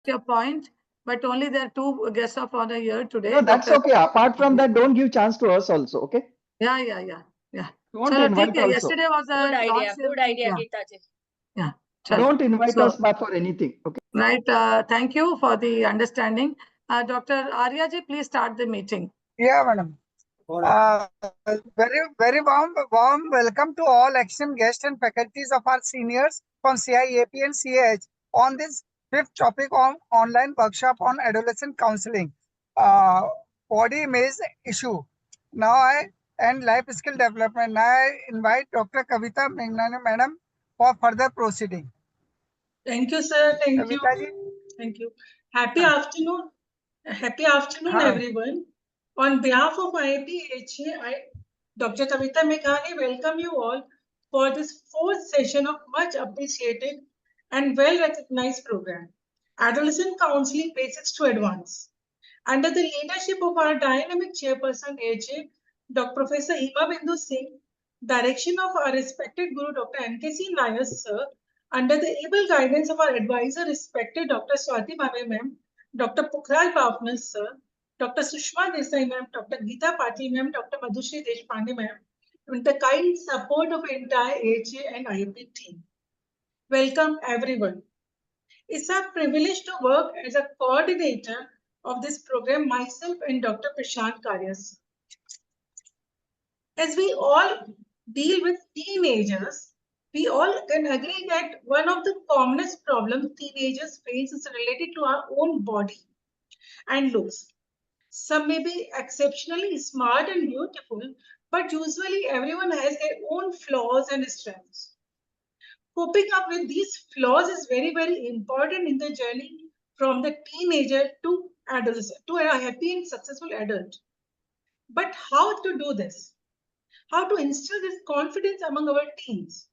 your point, but only there are two guests of honor here today. No, that's Dr. okay. Apart from that, don't give chance to us also, okay? Yeah. Don't Chalo, invite ठीक है. also. Yesterday was a Good idea. launch Good ceremony. idea, Geeta ji. Yeah. Chalo. Don't invite So, us back for anything, okay? right. Thank you for the understanding. Dr. Arya ji, please start the meeting. Yeah, madam. Very warm welcome to all esteemed guests and faculties of our seniors from CIAP and CAH on this fifth topic on online workshop on adolescent counseling, body image issue. And life skill development. Now I invite Dr. Kavita Mengnani madam for further proceeding. Thank you, sir. Thank Kavita ji. you. Thank you. Happy afternoon. Happy afternoon, Haan. everyone. On behalf of IAP AHA, Dr. Kavita Meghani, welcome you all for this fourth session of much appreciated and well-recognized program, Adolescent Counseling Basics to Advance. Under the leadership of our dynamic chairperson AHA, Dr. Professor Hima Bindu Singh, direction of our respected Guru Dr. N.K.C. Nair, sir, under the able guidance of our advisor, respected Dr. Swati Bhave ma'am, Dr. Pukhraj Bhavna sir, Dr. Sushma Desai ma'am, Dr. Geeta Patil ma'am, Dr. Madhushri Deshpande ma'am, with the kind support of entire AHA and IAP team. Welcome everyone. It's our privilege to work as a coordinator of this program, myself and Dr. Prashant Karyas. As we all deal with teenagers, we all can agree that one of the commonest problems teenagers face is related to our own body and looks. Some may be exceptionally smart and beautiful, but usually everyone has their own flaws and strengths. Coping up with these flaws is very, very important in the journey from the teenager to adolescent, to a happy and successful adult. But how to do this? How to instill this confidence among our teens?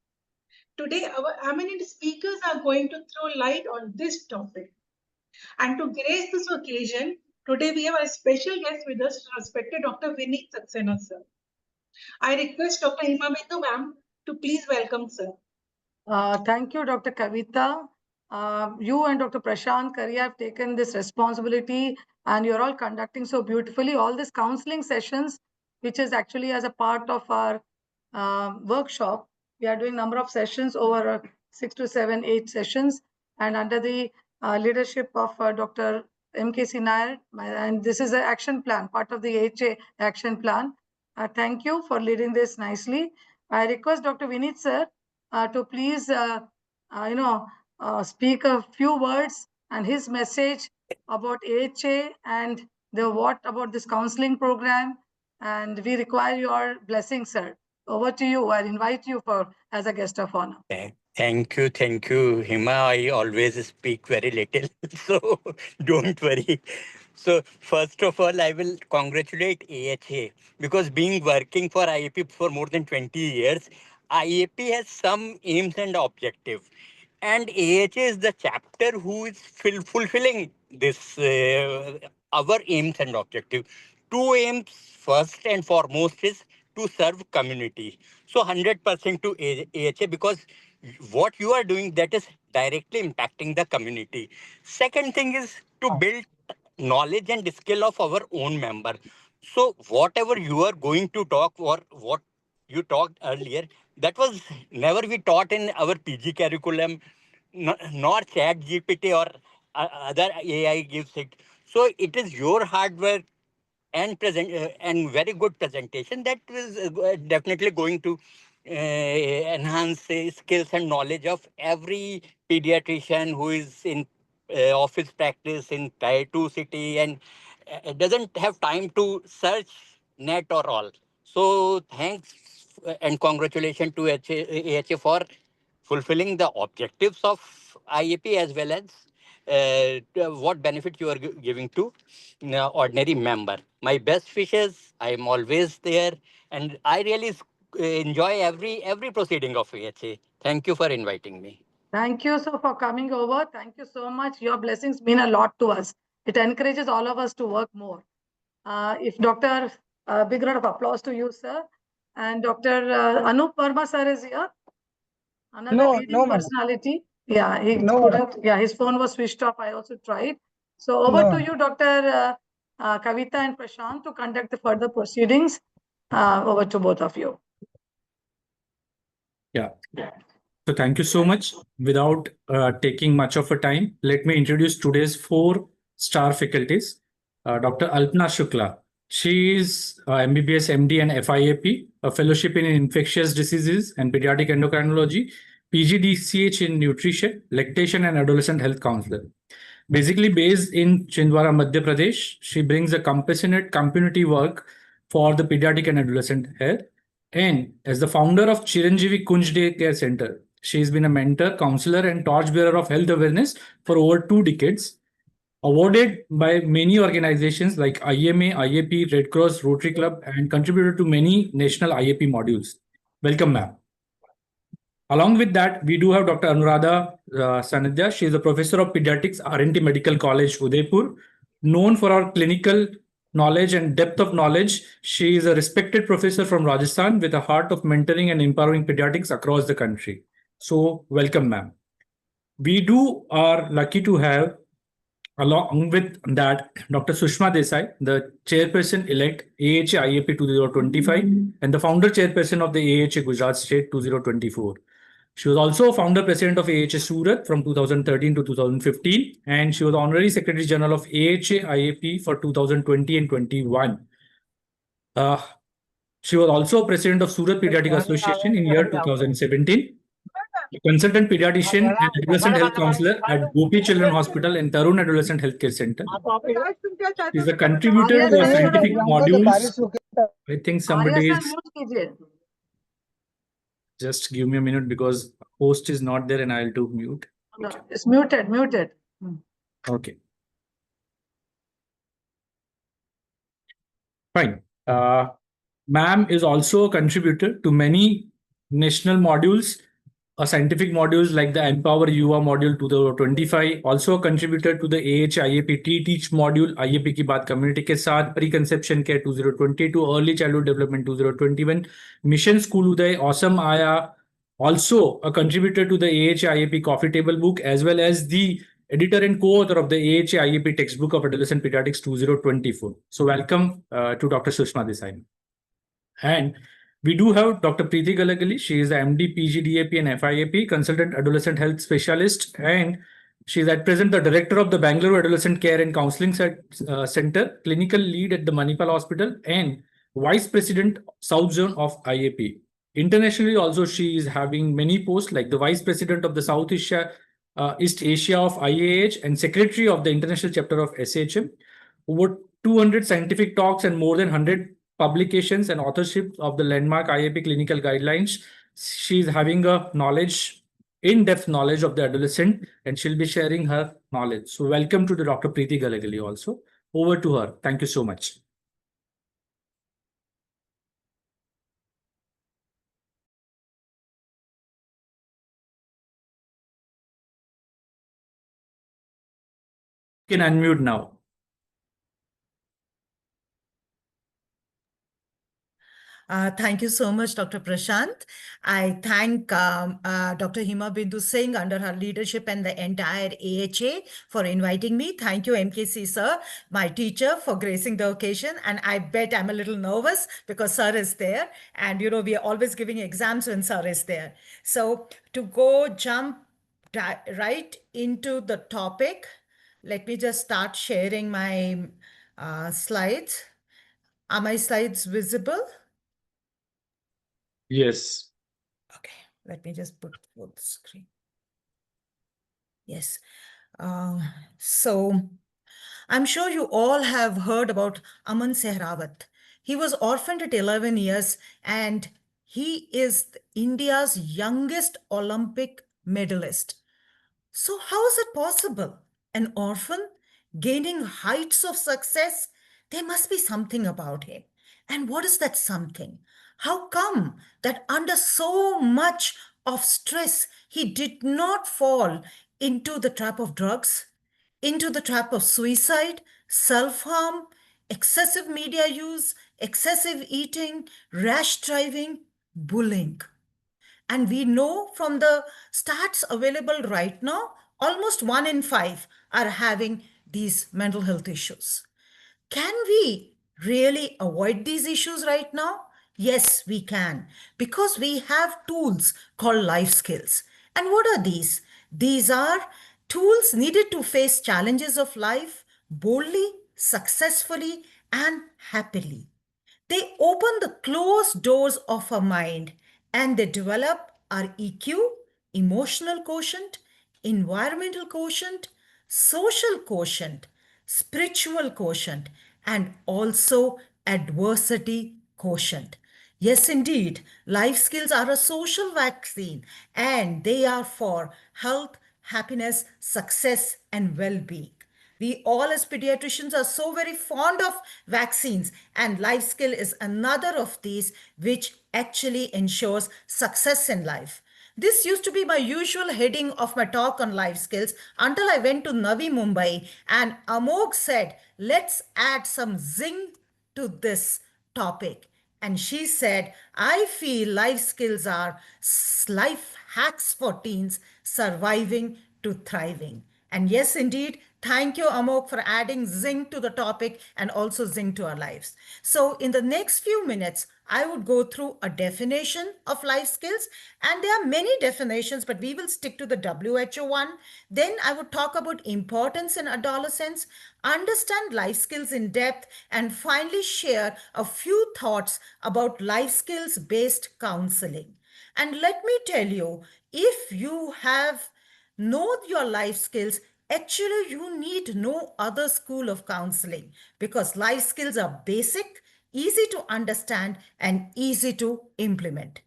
Today, our eminent speakers are going to throw light on this topic. And to grace this occasion, today we have a special guest with us, respected Dr. Vineet Saxena, sir. I request Dr. Hima Bindu ma'am to please welcome, sir. Thank you, Dr. Kavita. You and Dr. Prashant Karia have taken this responsibility and you're all conducting so beautifully all these counseling sessions, which is actually as a part of our workshop. We are doing number of sessions over 6 to 7, 8 sessions, and under the leadership of Dr. M.K.C. Nair, and this is an action plan, part of the AHA action plan. Thank you for leading this nicely. I request Dr. Vineet sir to please, speak a few words and his message about AHA and what about this counseling program. And we require your blessing, sir. Over to you. I invite you as a guest of honor. Thank you, Hima. I always speak very little, so don't worry. So first of all, I will congratulate AHA because being working for IAP for more than 20 years, IAP has some aims and objectives. And AHA is the chapter who is fulfilling this, our aims and objective. Two aims, first and foremost, is to serve community. So 100% to AHA because what you are doing, that is directly impacting the community. Second thing is to build knowledge and skill of our own member. So whatever you are going to talk or what you talked earlier, that was never we taught in our PG curriculum, nor chat GPT or other AI gives it. So it is your hard work and very good presentation that is definitely going to enhance skills and knowledge of every pediatrician who is in office practice in tier 2 city and doesn't have time to search net or all. So thanks and congratulations to AHA for fulfilling the objectives of IAP as well as what benefit you are giving to ordinary member. My best wishes. I am always there, and I really enjoy every proceeding of AHA. Thank you for inviting me. Thank you, sir, for coming over. Thank you so much. Your blessings mean a lot to us. It encourages all of us to work more. If Dr. Big round of applause to you, sir. And Dr. Anup Verma, sir, is here. Another leading personality. Yeah, he No. couldn't. Yeah, his phone was switched off. I also tried. So over No. to you, Dr. Kavita and Prashant, to conduct the further proceedings. Over to both of you. Yeah. So thank you so much. Without taking much of a time, let me introduce today's 4-star faculties. Dr. Alpna Shukla. She is MBBS, MD, and FIAP, a fellowship in infectious diseases and pediatric endocrinology, PGDCH in nutrition, lactation, and adolescent health counselor. Basically based in Chhindwara, Madhya Pradesh, she brings a compassionate community work for the pediatric and adolescent health. And as the founder of Chiranjeevi Kunj Day Care Center, she has been a mentor, counselor, and torchbearer of health awareness for over 2 decades. Awarded by many organizations like IMA, IAP, Red Cross, Rotary Club, and contributed to many national IAP modules. Welcome, ma'am. Along with that, we do have Dr. Anuradha Sanidhya. She is a professor of pediatrics, R&T Medical College, Udaipur. Known for her clinical knowledge and depth of knowledge, she is a respected professor from Rajasthan with a heart of mentoring and empowering pediatrics across the country. So, welcome, ma'am. We are lucky to have, along with that, Dr. Sushma Desai, the chairperson-elect AHA IAP 2025 and the founder chairperson of the AHA Gujarat State 2024. She was also founder president of AHA Surat from 2013 to 2015, and she was honorary secretary general of AHA IAP for 2020 and 21. She was also president of Surat Pediatric Association in year 2017. A consultant pediatrician and adolescent health counselor at Gopi Children Hospital and Tarun Adolescent Healthcare Center. She is a contributor to our scientific modules. I think somebody is... Just give me a minute because host is not there and I'll do mute. Okay. No, it's muted. Okay. Fine. Ma'am is also a contributor to many national modules, scientific modules like the Empower UA module 2025, also a contributor to the AH IAP Teach module, IAP की बात community के साथ, preconception care 2022, early childhood development 2021, mission school Uday, awesome Aya, also a contributor to the AH IAP coffee table book, as well as the editor and co-author of the AH IAP textbook of adolescent pediatrics 2024. So welcome to Dr. Sushma Desai. And we do have Dr. Preeti Galagali. She is the MD, PGDAP and FIAP, consultant adolescent health specialist. And she is at present the director of the Bangalore Adolescent Care and Counseling Center, clinical lead at the Manipal Hospital, and vice president, South Zone of IAP. Internationally, also, she is having many posts like the vice president of the South Asia, East Asia of IAH and secretary of the international chapter of SHM. Over 200 scientific talks and more than 100 publications and authorship of the landmark IAP clinical guidelines. She's having a in-depth knowledge of the adolescent, and she'll be sharing her knowledge. So welcome to the Dr. Preeti Galagali also. Over to her. Thank you so much. You can unmute now. Thank you so much, Dr. Prashant. I thank Dr. Hima Bindu Singh under her leadership and the entire AHA for inviting me. Thank you, MKC sir, my teacher, for gracing the occasion. And I bet I'm a little nervous because sir is there. And, you know, we are always giving exams when sir is there. So to jump right into the topic, let me just start sharing my slides. Are my slides visible? Yes. Okay, let me just put full screen. Yes. So I'm sure you all have heard about Aman Sehrawat. He was orphaned at 11 years and he is India's youngest Olympic medalist. So how is it possible? An orphan gaining heights of success? There must be something about him. And what is that something? How come that under so much of stress, he did not fall into the trap of drugs, into the trap of suicide, self-harm, excessive media use, excessive eating, rash driving, bullying? And we know from the stats available right now, almost 1 in 5 are having these mental health issues. Can we really avoid these issues right now? Yes, we can, because we have tools called life skills. And what are these? These are tools needed to face challenges of life boldly, successfully, and happily. They open the closed doors of our mind and they develop our EQ, emotional quotient, environmental quotient, social quotient, spiritual quotient, and also adversity quotient. Yes, indeed, life skills are a social vaccine and they are for health, happiness, success, and well being. We all, as pediatricians, are so very fond of vaccines, and life skill is another of these which actually ensures success in life. This used to be my usual heading of my talk on life skills until I went to Navi Mumbai and Amog said, let's add some zing to this topic. And she said, I feel life skills are life hacks for teens surviving to thriving. And yes, indeed, thank you, Amok, for adding zing to the topic and also zing to our lives. So, in the next few minutes, I would go through a definition of life skills, and there are many definitions, but we will stick to the WHO one. Then I would talk about importance in adolescence, understand life skills in depth, and finally share a few thoughts about life skills based counseling. And let me tell you, if you have know your life skills, actually you need no other school of counseling, because life skills are basic, easy to understand, and easy to implement.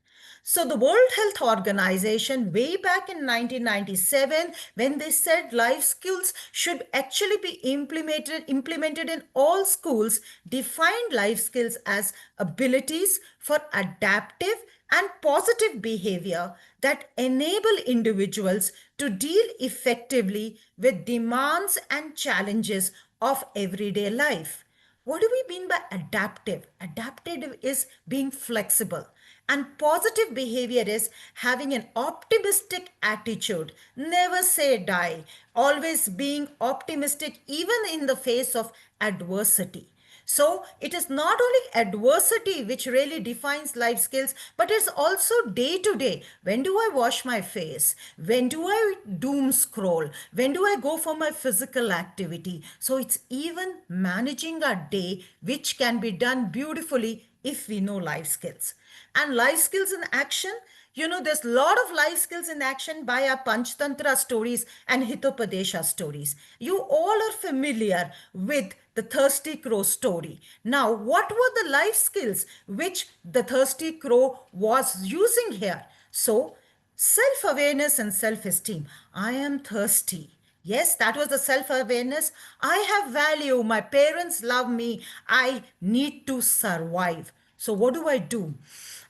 So the World Health Organization, way back in 1997, when they said life skills should actually be implemented in all schools, defined life skills as abilities for adaptive and positive behavior that enable individuals to deal effectively with demands and challenges of everyday life. What do we mean by adaptive? Adaptive is being flexible. And positive behavior is having an optimistic attitude. Never say die. Always being optimistic, even in the face of adversity. So it is not only adversity which really defines life skills, but it's also day to day. When do I wash my face? When do I doom scroll? When do I go for my physical activity? So it's even managing our day, which can be done beautifully if we know life skills. And life skills in action, there's a lot of life skills in action by our Panchtantra stories and Hitopadesha stories. You all are familiar with the Thirsty Crow story. Now, what were the life skills which the Thirsty Crow was using here? So, self-awareness and self-esteem. I am thirsty. Yes, that was the self-awareness. I have value. My parents love me. I need to survive. So what do?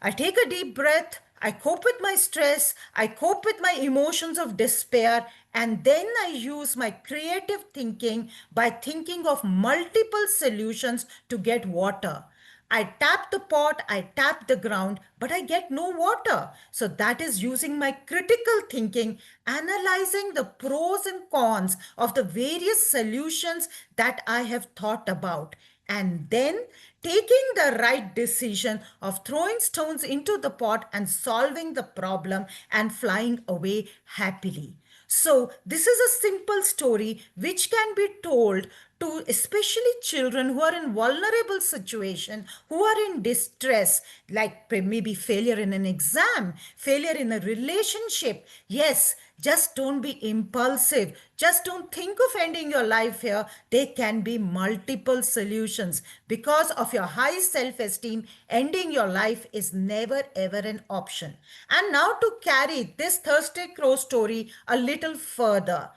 I take a deep breath. I cope with my stress. I cope with my emotions of despair. And then I use my creative thinking by thinking of multiple solutions to get water. I tap the pot, I tap the ground, but I get no water. So that is using my critical thinking, analyzing the pros and cons of the various solutions that I have thought about, and then taking the right decision of throwing stones into the pot and solving the problem and flying away happily. So this is a simple story which can be told to especially children who are in vulnerable situation, who are in distress, like maybe failure in an exam, failure in a relationship. Yes, just don't be impulsive. Just don't think of ending your life here. There can be multiple solutions. Because of your high self-esteem, ending your life is never ever an option. And now to carry this Thirsty Crow story a little further.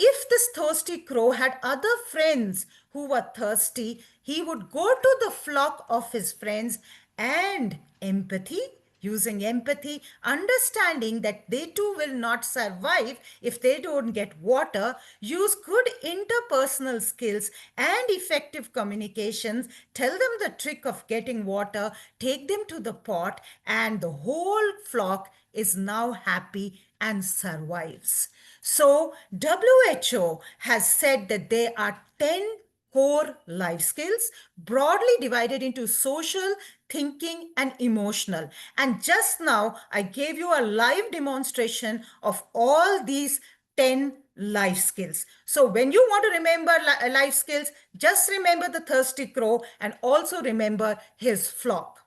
If this thirsty crow had other friends who were thirsty, he would go to the flock of his friends, and empathy, using empathy, understanding that they too will not survive if they don't get water, use good interpersonal skills and effective communications, tell them the trick of getting water, take them to the pot, and the whole flock is now happy and survives. So, WHO has said that there are 10 core life skills broadly divided into social, thinking, and emotional. And just now, I gave you a live demonstration of all these 10 life skills. So when you want to remember life skills, just remember the thirsty crow and also remember his flock.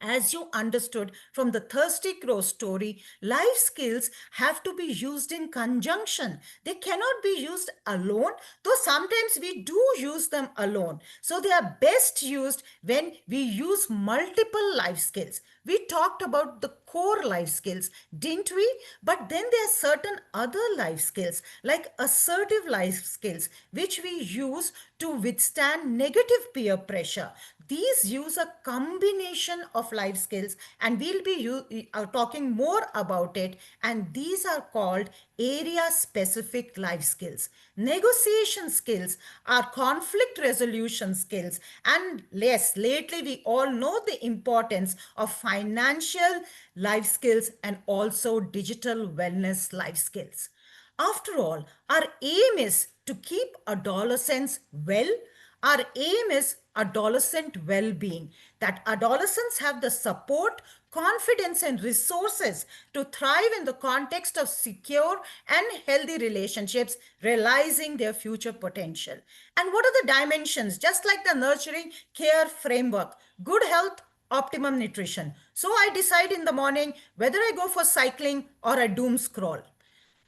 As you understood from the Thirsty Crow story, life skills have to be used in conjunction. They cannot be used alone, though sometimes we do use them alone. So they are best used when we use multiple life skills. We talked about the core life skills, didn't we? But then there are certain other life skills, like assertive life skills, which we use to withstand negative peer pressure. These use a combination of life skills, and we'll be talking more about it. And these are called area specific life skills. Negotiation skills are conflict resolution skills. And yes, lately we all know the importance of financial life skills and also digital wellness life skills. After all, our aim is to keep adolescents well. Our aim is adolescent well being, that adolescents have the support, confidence, and resources to thrive in the context of secure and healthy relationships, realizing their future potential. And what are the dimensions? Just like the nurturing care framework, good health, optimum nutrition. So I decide in the morning whether I go for cycling or a doom scroll.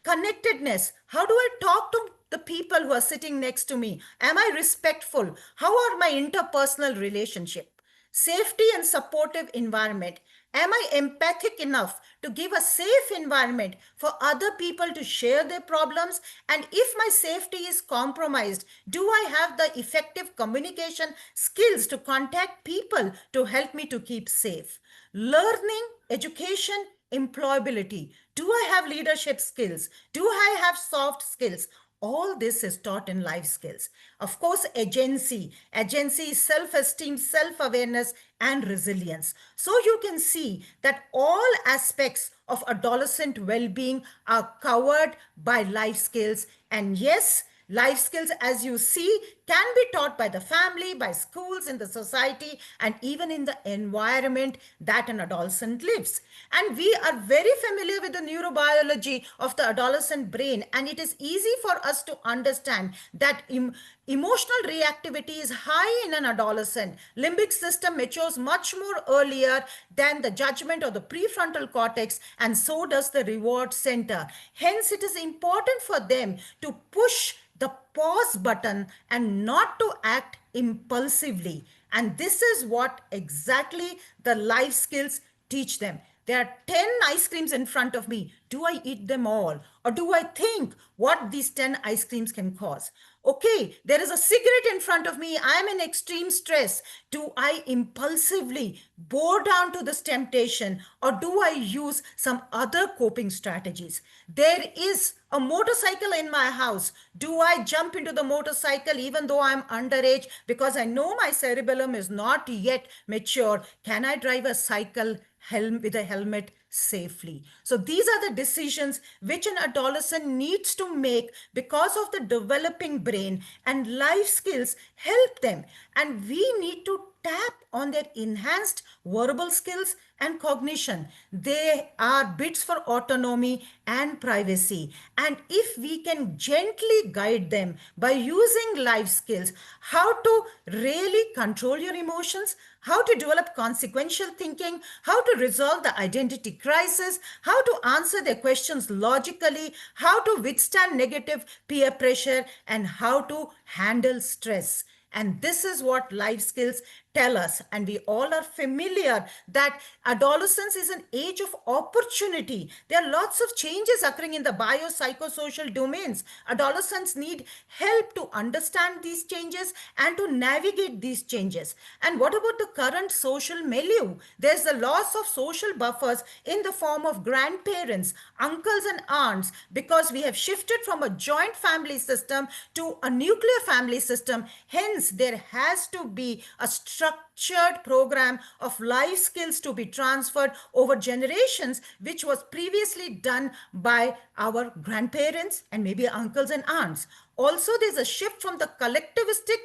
Connectedness. How do I talk to the people who are sitting next to me? Am I respectful? How are my interpersonal relationship? Safety and supportive environment. Am I empathic enough to give a safe environment for other people to share their problems? And if my safety is compromised, do I have the effective communication skills to contact people to help me to keep safe? Learning, education, employability. Do I have leadership skills? Do I have soft skills? All this is taught in life skills. Of course, agency. Agency is self-esteem, self-awareness, and resilience. So you can see that all aspects of adolescent well-being are covered by life skills. And yes, life skills, as you see, can be taught by the family, by schools, in the society, and even in the environment that an adolescent lives. And we are very familiar with the neurobiology of the adolescent brain, and it is easy for us to understand that emotional reactivity is high in an adolescent. Limbic system matures much more earlier than the judgment or the prefrontal cortex, and so does the reward center. Hence, it is important for them to push the pause button and not to act impulsively. And this is what exactly the life skills teach them. There are 10 ice creams in front of me. Do I eat them all? Or do I think what these 10 ice creams can cause? Okay, there is a cigarette in front of me. I am in extreme stress. Do I impulsively bow down to this temptation, or do I use some other coping strategies? There is a motorcycle in my house. Do I jump into the motorcycle even though I'm underage because I know my cerebellum is not yet mature? Can I drive a cycle with a helmet safely? So these are the decisions which an adolescent needs to make because of the developing brain, and life skills help them. And we need to tap on their enhanced verbal skills and cognition. They are bits for autonomy and privacy. And if we can gently guide them by using life skills, how to really control your emotions, how to develop consequential thinking, how to resolve the identity crisis, how to answer their questions logically, how to withstand negative peer pressure, and how to handle stress. And this is what life skills tell us. And we all are familiar that adolescence is an age of opportunity. There are lots of changes occurring in the biopsychosocial domains. Adolescents need help to understand these changes and to navigate these changes. And what about the current social milieu? There's the loss of social buffers in the form of grandparents, uncles, and aunts, because we have shifted from a joint family system to a nuclear family system. Hence, there has to be a structured program of life skills to be transferred over generations, which was previously done by our grandparents and maybe uncles and aunts. Also, there's a shift from the collectivistic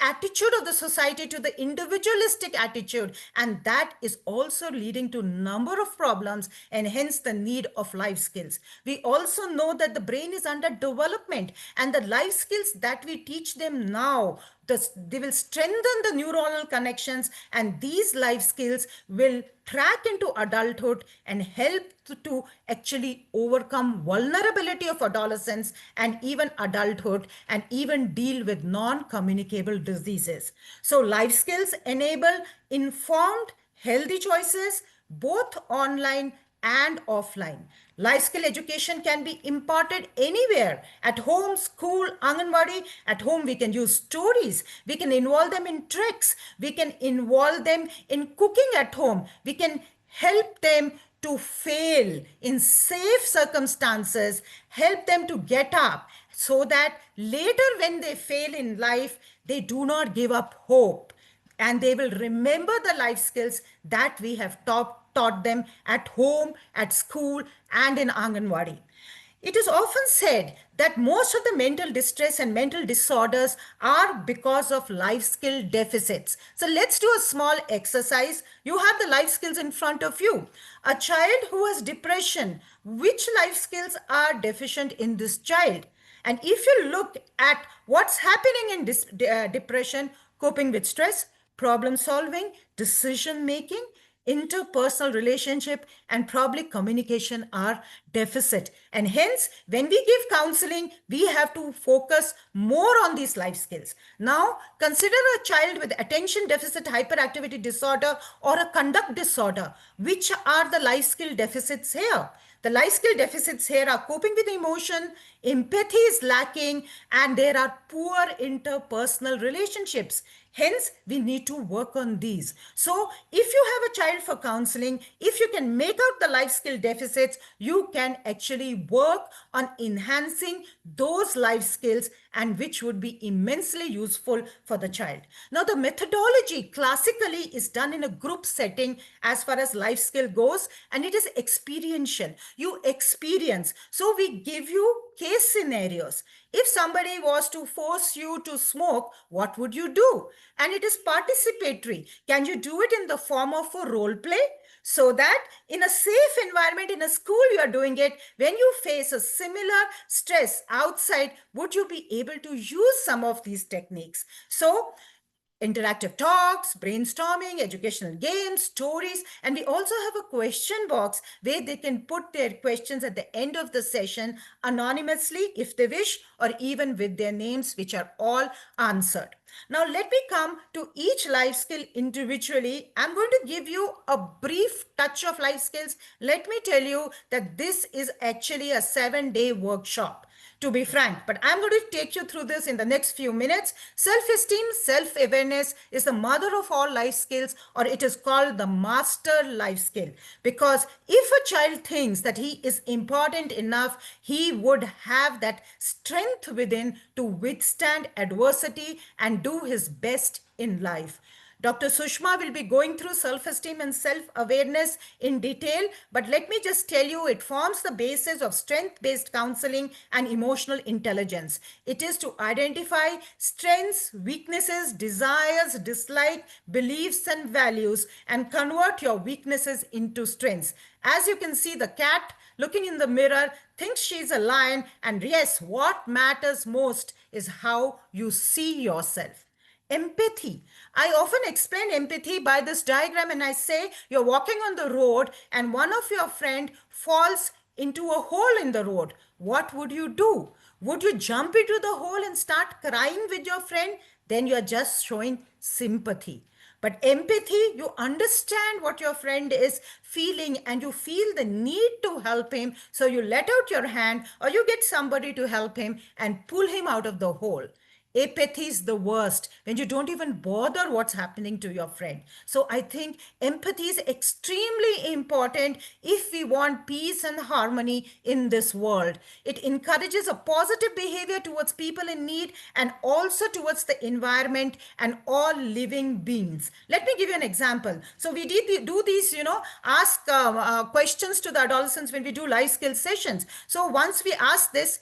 attitude of the society to the individualistic attitude, and that is also leading to number of problems and hence the need of life skills. We also know that the brain is under development, and the life skills that we teach them now, they will strengthen the neuronal connections, and these life skills will track into adulthood and help to actually overcome vulnerability of adolescence and even adulthood, and even deal with non-communicable diseases. So life skills enable informed, healthy choices, both online and offline. Life skill education can be imparted anywhere, at home, school, Anganwadi. At home, we can use stories. We can involve them in tricks. We can involve them in cooking at home. We can help them to fail in safe circumstances, help them to get up so that later when they fail in life, they do not give up hope, and they will remember the life skills that we have taught them at home, at school, and in Anganwadi. It is often said that most of the mental distress and mental disorders are because of life skill deficits. So let's do a small exercise. You have the life skills in front of you. A child who has depression, which life skills are deficient in this child? And if you look at what's happening in this depression, coping with stress, problem solving, decision making, interpersonal relationship, and probably communication are deficit. And hence, when we give counseling, we have to focus more on these life skills. Now, consider a child with attention deficit hyperactivity disorder or a conduct disorder. Which are the life skill deficits here? The life skill deficits here are coping with emotion, empathy is lacking, and there are poor interpersonal relationships. Hence, we need to work on these. So, if you have a child for counseling, if you can make out the life skill deficits, you can actually work on enhancing those life skills, and which would be immensely useful for the child. Now, the methodology classically is done in a group setting as far as life skill goes, and it is experiential. You experience. So, we give you case scenarios. If somebody was to force you to smoke, what would you do? And it is participatory. Can you do it in the form of a role play? So that in a safe environment, in a school, you are doing it. When you face a similar stress outside, would you be able to use some of these techniques? So, interactive talks, brainstorming, educational games, stories, and we also have a question box where they can put their questions at the end of the session anonymously if they wish, or even with their names, which are all answered. Now, let me come to each life skill individually. I'm going to give you a brief touch of life skills. Let me tell you that this is actually a 7-day workshop, to be frank, but I'm going to take you through this in the next few minutes. Self-esteem, self-awareness is the mother of all life skills, or it is called the master life skill. Because if a child thinks that he is important enough, he would have that strength within to withstand adversity and do his best in life. Dr. Sushma will be going through self-esteem and self-awareness in detail, but let me just tell you, it forms the basis of strength-based counseling and emotional intelligence. It is to identify strengths, weaknesses, desires, dislike, beliefs, and values, and convert your weaknesses into strengths. As you can see, the cat looking in the mirror thinks she's a lion, and yes, what matters most is how you see yourself. Empathy. I often explain empathy by this diagram, and I say you're walking on the road and one of your friend falls into a hole in the road. What would you do? Would you jump into the hole and start crying with your friend? Then you are just showing sympathy. But empathy, you understand what your friend is feeling and you feel the need to help him. So you let out your hand or you get somebody to help him and pull him out of the hole. Apathy is the worst when you don't even bother what's happening to your friend. So I think empathy is extremely important if we want peace and harmony in this world. It encourages a positive behavior towards people in need and also towards the environment and all living beings. Let me give you an example. So we did do these, ask questions to the adolescents when we do life skills sessions. So once we ask this,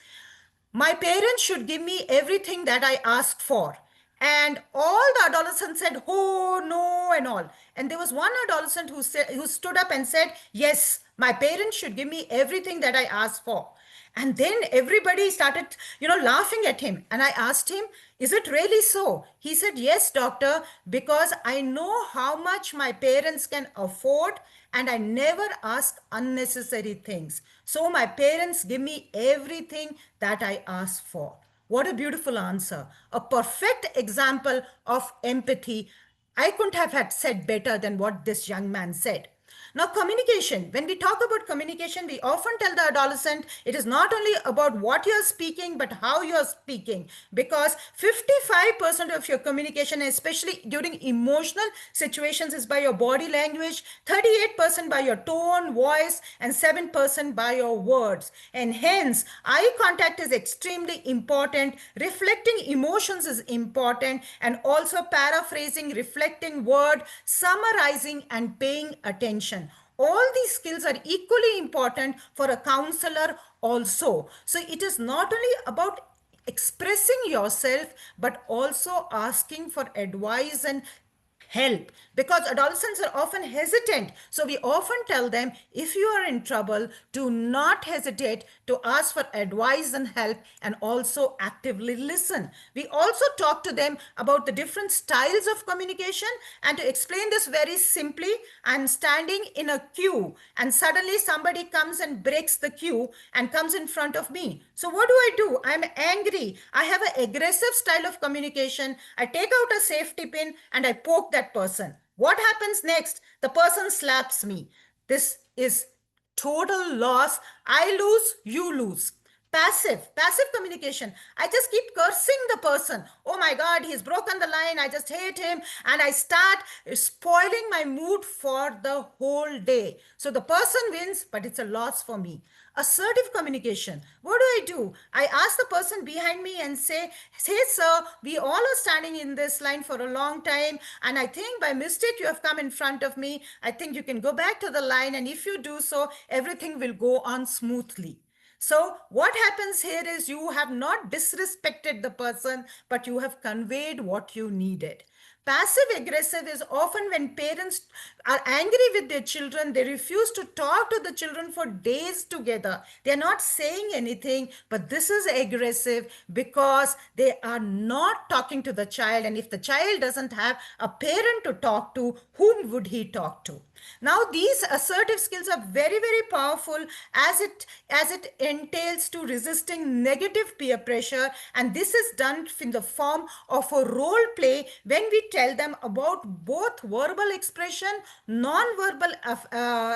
my parents should give me everything that I asked for. And all the adolescents said, oh, no, and all. And there was one adolescent who stood up and said, yes, my parents should give me everything that I asked for. And then everybody started, laughing at him. And I asked him, is it really so? He said, yes, doctor, because I know how much my parents can afford and I never ask unnecessary things. So my parents give me everything that I ask for. What a beautiful answer. A perfect example of empathy. I couldn't have had said better than what this young man said. Now, communication. When we talk about communication, we often tell the adolescent it is not only about what you're speaking, but how you're speaking. Because 55% of your communication, especially during emotional situations, is by your body language, 38% by your tone, voice, and 7% by your words. And hence, eye contact is extremely important. Reflecting emotions is important. And also paraphrasing, reflecting word, summarizing, and paying attention. All these skills are equally important for a counselor also. So it is not only about expressing yourself, but also asking for advice and help, because adolescents are often hesitant. So we often tell them, if you are in trouble, do not hesitate to ask for advice and help, and also actively listen. We also talk to them about the different styles of communication. And to explain this very simply, I'm standing in a queue and suddenly somebody comes and breaks the queue and comes in front of me. So what do? I'm angry. I have an aggressive style of communication. I take out a safety pin and I poke that person. What happens next? The person slaps me. This is total loss. I lose, you lose. Passive communication. I just keep cursing the person. Oh my God, he's broken the line. I just hate him. And I start spoiling my mood for the whole day. So the person wins, but it's a loss for me. Assertive communication. What do? I ask the person behind me and say, hey, sir, we all are standing in this line for a long time. And I think by mistake you have come in front of me. I think you can go back to the line. And if you do so, everything will go on smoothly. So what happens here is you have not disrespected the person, but you have conveyed what you needed. Passive aggressive is often when parents are angry with their children. They refuse to talk to the children for days together. They are not saying anything, but this is aggressive because they are not talking to the child. And if the child doesn't have a parent to talk to, whom would he talk to? Now, these assertive skills are very, very powerful as it entails to resisting negative peer pressure. And this is done in the form of a role play when we tell them about both verbal expression, non-verbal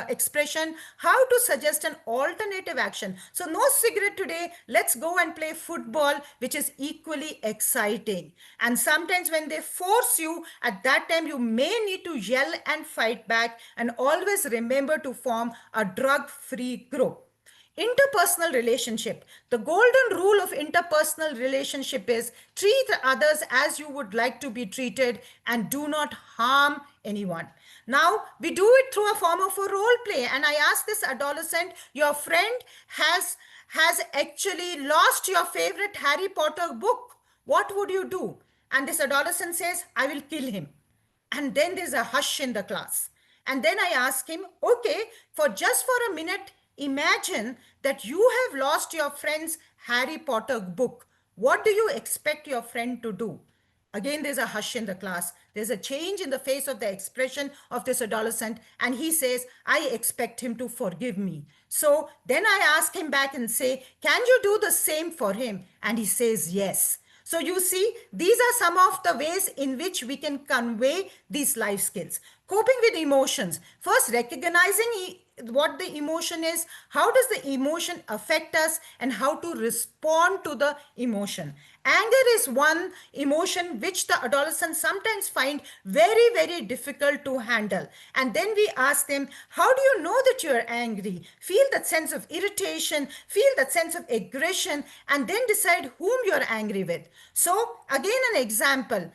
expression, how to suggest an alternative action. So no cigarette today, let's go and play football, which is equally exciting. And sometimes when they force you, at that time you may need to yell and fight back, and always remember to form a drug-free group. Interpersonal relationship. The golden rule of interpersonal relationship is treat others as you would like to be treated and do not harm anyone. Now, we do it through a form of a role play. And I asked this adolescent, your friend has actually lost your favorite Harry Potter book. What would you do? And this adolescent says, I will kill him. And then there's a hush in the class. And then I ask him, okay, for a minute, imagine that you have lost your friend's Harry Potter book. What do you expect your friend to do? Again, there's a hush in the class. There's a change in the face of the expression of this adolescent, and he says, I expect him to forgive me. So then I ask him back and say, can you do the same for him? And he says, yes. So you see, these are some of the ways in which we can convey these life skills. Coping with emotions. First, recognizing what the emotion is, how does the emotion affect us, and how to respond to the emotion. Anger is one emotion which the adolescents sometimes find very, very difficult to handle. And then we ask them, how do you know that you're angry? Feel that sense of irritation, feel that sense of aggression, and then decide whom you're angry with. So, again, an example.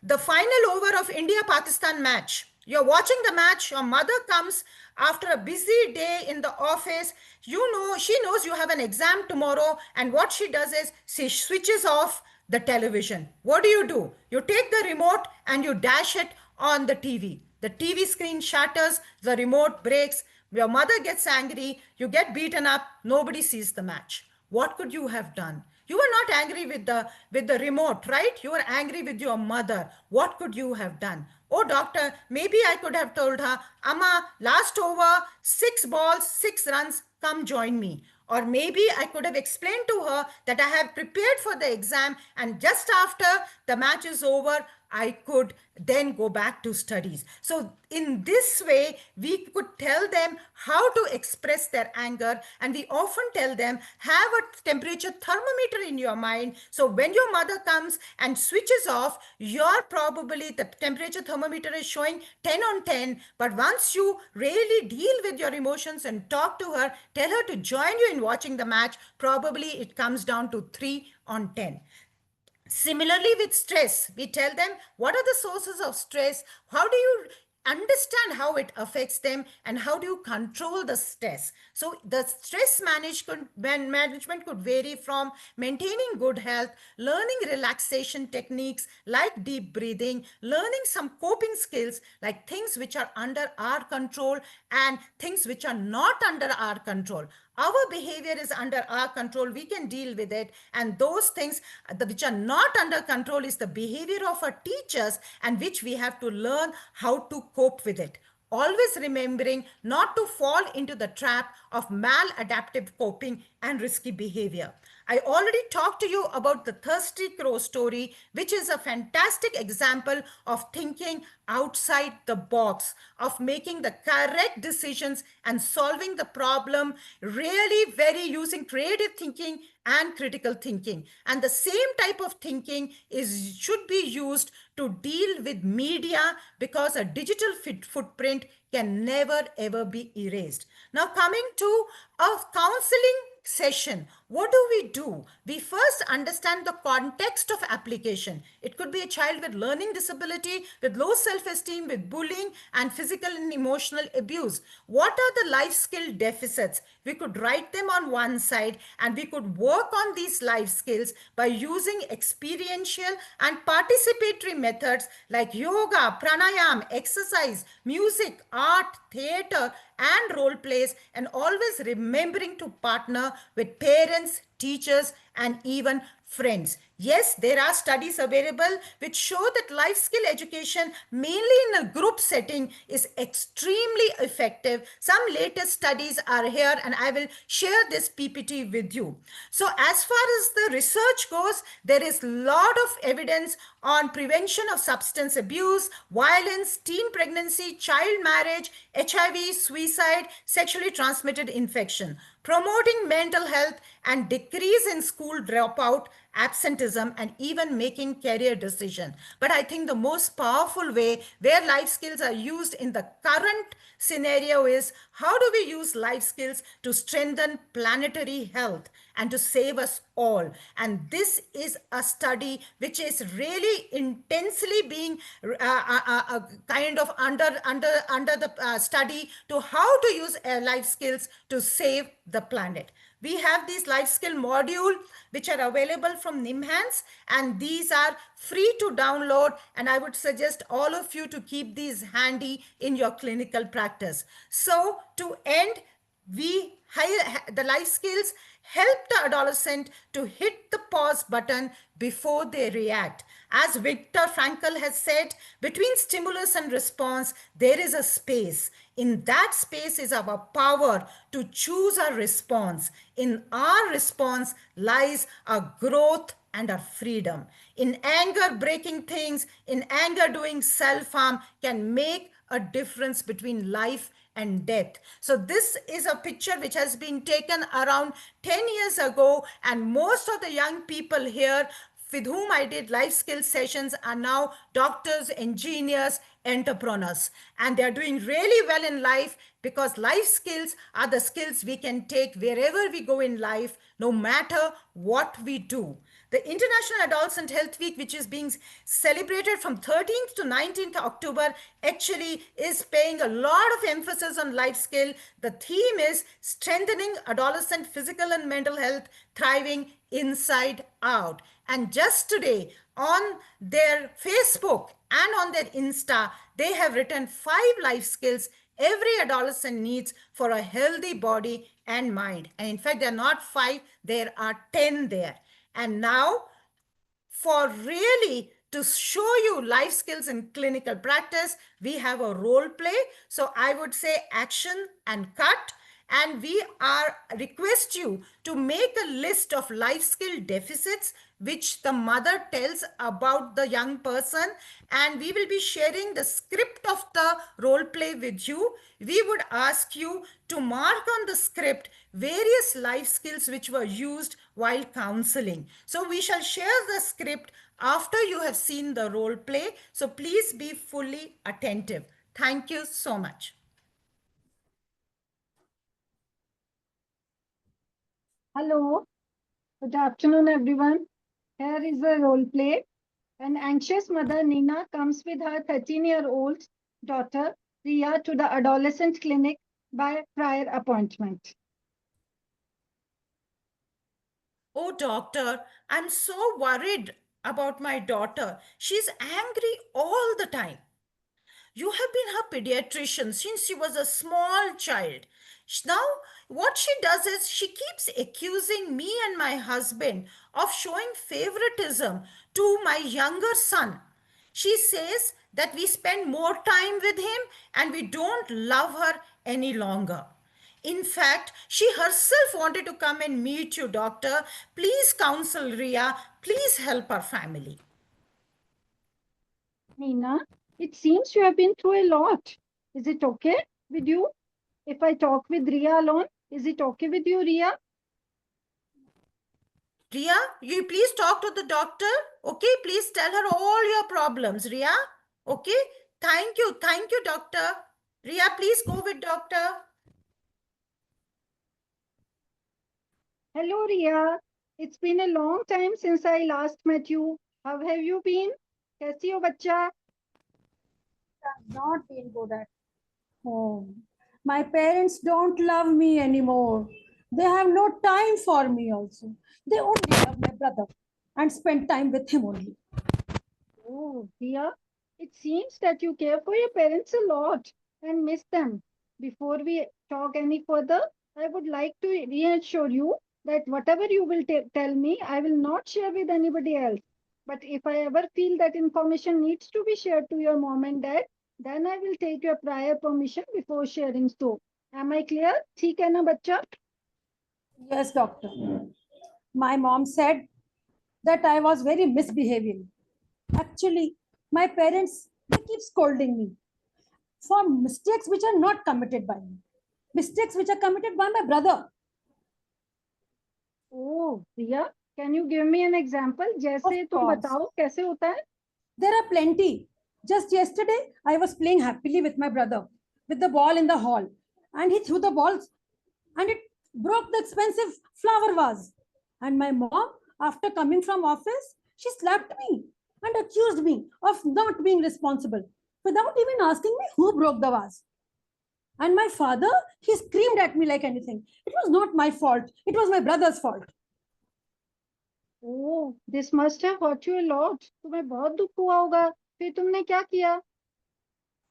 The final over of India-Pakistan match. You're watching the match, your mother comes after a busy day in the office. You know, she knows you have an exam tomorrow, and what she does is she switches off the television. What do? You take the remote and you dash it on the TV. The TV screen shatters, the remote breaks, your mother gets angry, you get beaten up, nobody sees the match. What could you have done? You were not angry with the remote, right? You were angry with your mother. What could you have done? Oh, doctor, maybe I could have told her, Amma, last over, 6 balls, 6 runs, come join me. Or maybe I could have explained to her that I have prepared for the exam, and just after the match is over, I could then go back to studies. So in this way, we could tell them how to express their anger, and we often tell them, have a temperature thermometer in your mind. So when your mother comes and switches off, the temperature thermometer is showing 10 on 10. But once you really deal with your emotions and talk to her, tell her to join you in watching the match, probably it comes down to 3 on 10. Similarly, with stress, we tell them what are the sources of stress, how do you understand how it affects them, and how do you control the stress. So the stress management could vary from maintaining good health, learning relaxation techniques like deep breathing, learning some coping skills like things which are under our control and things which are not under our control. Our behavior is under our control, we can deal with it, and those things which are not under control is the behavior of our teachers, and which we have to learn how to cope with it. Always remembering not to fall into the trap of maladaptive coping and risky behavior. I already talked to you about the Thirsty Crow story, which is a fantastic example of thinking outside the box, of making the correct decisions and solving the problem really very using creative thinking and critical thinking. And the same type of thinking should be used to deal with media, because a digital footprint can never ever be erased. Now, coming to a counseling session, what do? We first understand the context of application. It could be a child with learning disability, with low self-esteem, with bullying and physical and emotional abuse. What are the life skill deficits? We could write them on one side, and we could work on these life skills by using experiential and participatory methods like yoga, pranayam, exercise, music, art, theater, and role plays, and always remembering to partner with parents, teachers, and even friends. Yes, there are studies available which show that life skill education, mainly in a group setting, is extremely effective. Some latest studies are here, and I will share this PPT with you. So as far as the research goes, there is a lot of evidence on prevention of substance abuse, violence, teen pregnancy, child marriage, HIV, suicide, sexually transmitted infection, promoting mental health, and decrease in school dropout, absenteeism, and even making career decision. But I think the most powerful way where life skills are used in the current scenario is, how do we use life skills to strengthen planetary health and to save us all? And this is a study which is really intensely being kind of under the study to how to use life skills to save the planet. We have these life skill module which are available from NIMHANS, and these are free to download, and I would suggest all of you to keep these handy in your clinical practice. So to end, the life skills help the adolescent to hit the pause button before they react. As Viktor Frankl has said, between stimulus and response, there is a space. In that space is our power to choose our response. In our response lies our growth and our freedom. In anger, breaking things, in anger, doing self harm can make a difference between life and death. So this is a picture which has been taken around 10 years ago, and most of the young people here with whom I did life skills sessions are now doctors, engineers, entrepreneurs, and they are doing really well in life, because life skills are the skills we can take wherever we go in life, no matter what we do. The International Adolescent Health Week, which is being celebrated from 13th to 19th October, actually is paying a lot of emphasis on life skill. The theme is strengthening adolescent physical and mental health, thriving inside out. And just today on their Facebook and on their Insta, they have written 5 life skills every adolescent needs for a healthy body and mind. And in fact, there are not 5, there are 10 there. And now, for really to show you life skills in clinical practice, we have a role play. So I would say action and cut. And we are request you to make a list of life skill deficits which the mother tells about the young person, and we will be sharing the script of the role play with you. We would ask you to mark on the script various life skills which were used while counseling. So we shall share the script after you have seen the role play. So please be fully attentive. Thank you so much. Hello, good afternoon, everyone. Here is a role play. An anxious mother, Nina, comes with her 13-year-old daughter, Ria, to the adolescent clinic by prior appointment. Oh, doctor, I'm so worried about my daughter. She's angry all the time. You have been her pediatrician since she was a small child. Now, what she does is she keeps accusing me and my husband of showing favoritism to my younger son. She says that we spend more time with him and we don't love her any longer. In fact, she herself wanted to come and meet you, doctor. Please counsel Ria. Please help our family. Nina, it seems you have been through a lot. Is it okay with you if I talk with Ria alone? Is it okay with you, Ria? Ria, you please talk to the doctor. Okay, please tell her all your problems, Ria. Okay, thank you, doctor. Ria, please go with doctor. Hello, Ria. It's been a long time since I last met you. How have you been? कैसी हो बच्चा? I've not been good at home. My parents don't love me anymore. They have no time for me also. They only love my brother and spend time with him only. Oh, Ria, it seems that you care for your parents a lot and miss them. Before we talk any further, I would like to reassure you that whatever you will tell me, I will not share with anybody else. But if I ever feel that information needs to be shared to your mom and dad, then I will take your prior permission before sharing. So, am I clear? ठीक है ना बच्चा? Yes, doctor. My mom said that I was very misbehaving. Actually, my parents, they keep scolding me for mistakes which are not committed by me. Mistakes which are committed by my brother. Oh, Ria, can you give me an example? जैसे तुम बताओ कैसे होता है? There are plenty. Just yesterday, I was playing happily with my brother with the ball in the hall, and he threw the balls and it broke the expensive flower vase. And my mom, after coming from office, she slapped me and accused me of not being responsible without even asking me who broke the vase. And my father, he screamed at me like anything. It was not my fault. It was my brother's fault. Oh, this must have hurt you a lot. तुम्हें बहुत दुख हुआ होगा. फिर तुमने क्या किया?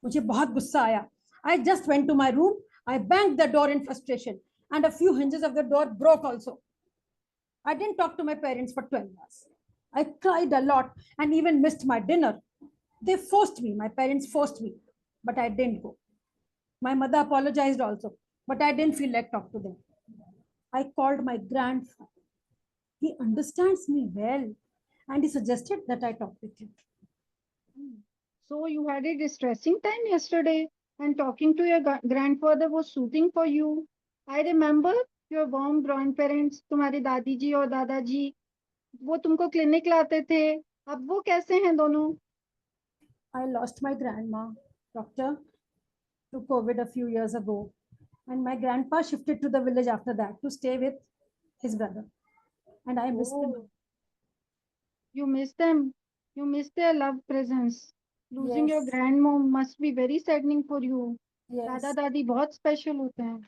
मुझे बहुत गुस्सा आया. I just went to my room. I banged the door in frustration, and a few hinges of the door broke also. I didn't talk to my parents for 12 hours. I cried a lot and even missed my dinner. They forced me, my parents forced me, but I didn't go. My mother apologized also, but I didn't feel like talk to them. I called my grandfather. He understands me well and he suggested that I talk with him. So you had a distressing time yesterday, and talking to your grandfather was soothing for you. I remember your warm grandparents, तुम्हारी दादी जी और दादाजी, वो तुमको clinic लाते थे. अब वो कैसे हैं दोनों? I lost my grandma, doctor, to COVID a few years ago. And my grandpa shifted to the village after that to stay with his brother. And I miss them. Oh, you miss them. You miss their love presence. Losing your Yes. grandmom must be very saddening for you. Yes. दादा दादी बहुत special होते हैं.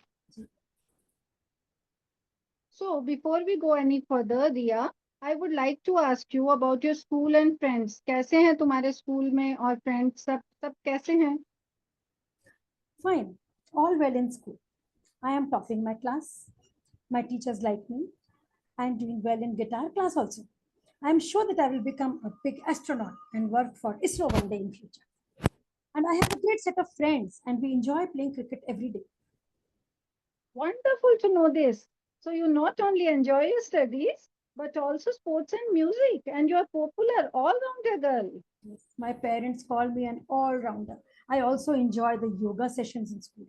So before we go any further, Riya, I would like to ask you about your school and friends. कैसे हैं तुम्हारे school में और friends सब कैसे हैं? Fine. All well in school. I am topping my class. My teachers like me. I am doing well in guitar class also. I am sure that I will become a big astronaut and work for ISRO one day in future. And I have a great set of friends and we enjoy playing cricket every day. Wonderful to know this. So you not only enjoy your studies, but also sports and music, and you are popular all-rounder girl. Yes. My parents call me an all-rounder. I also enjoy the yoga sessions in school.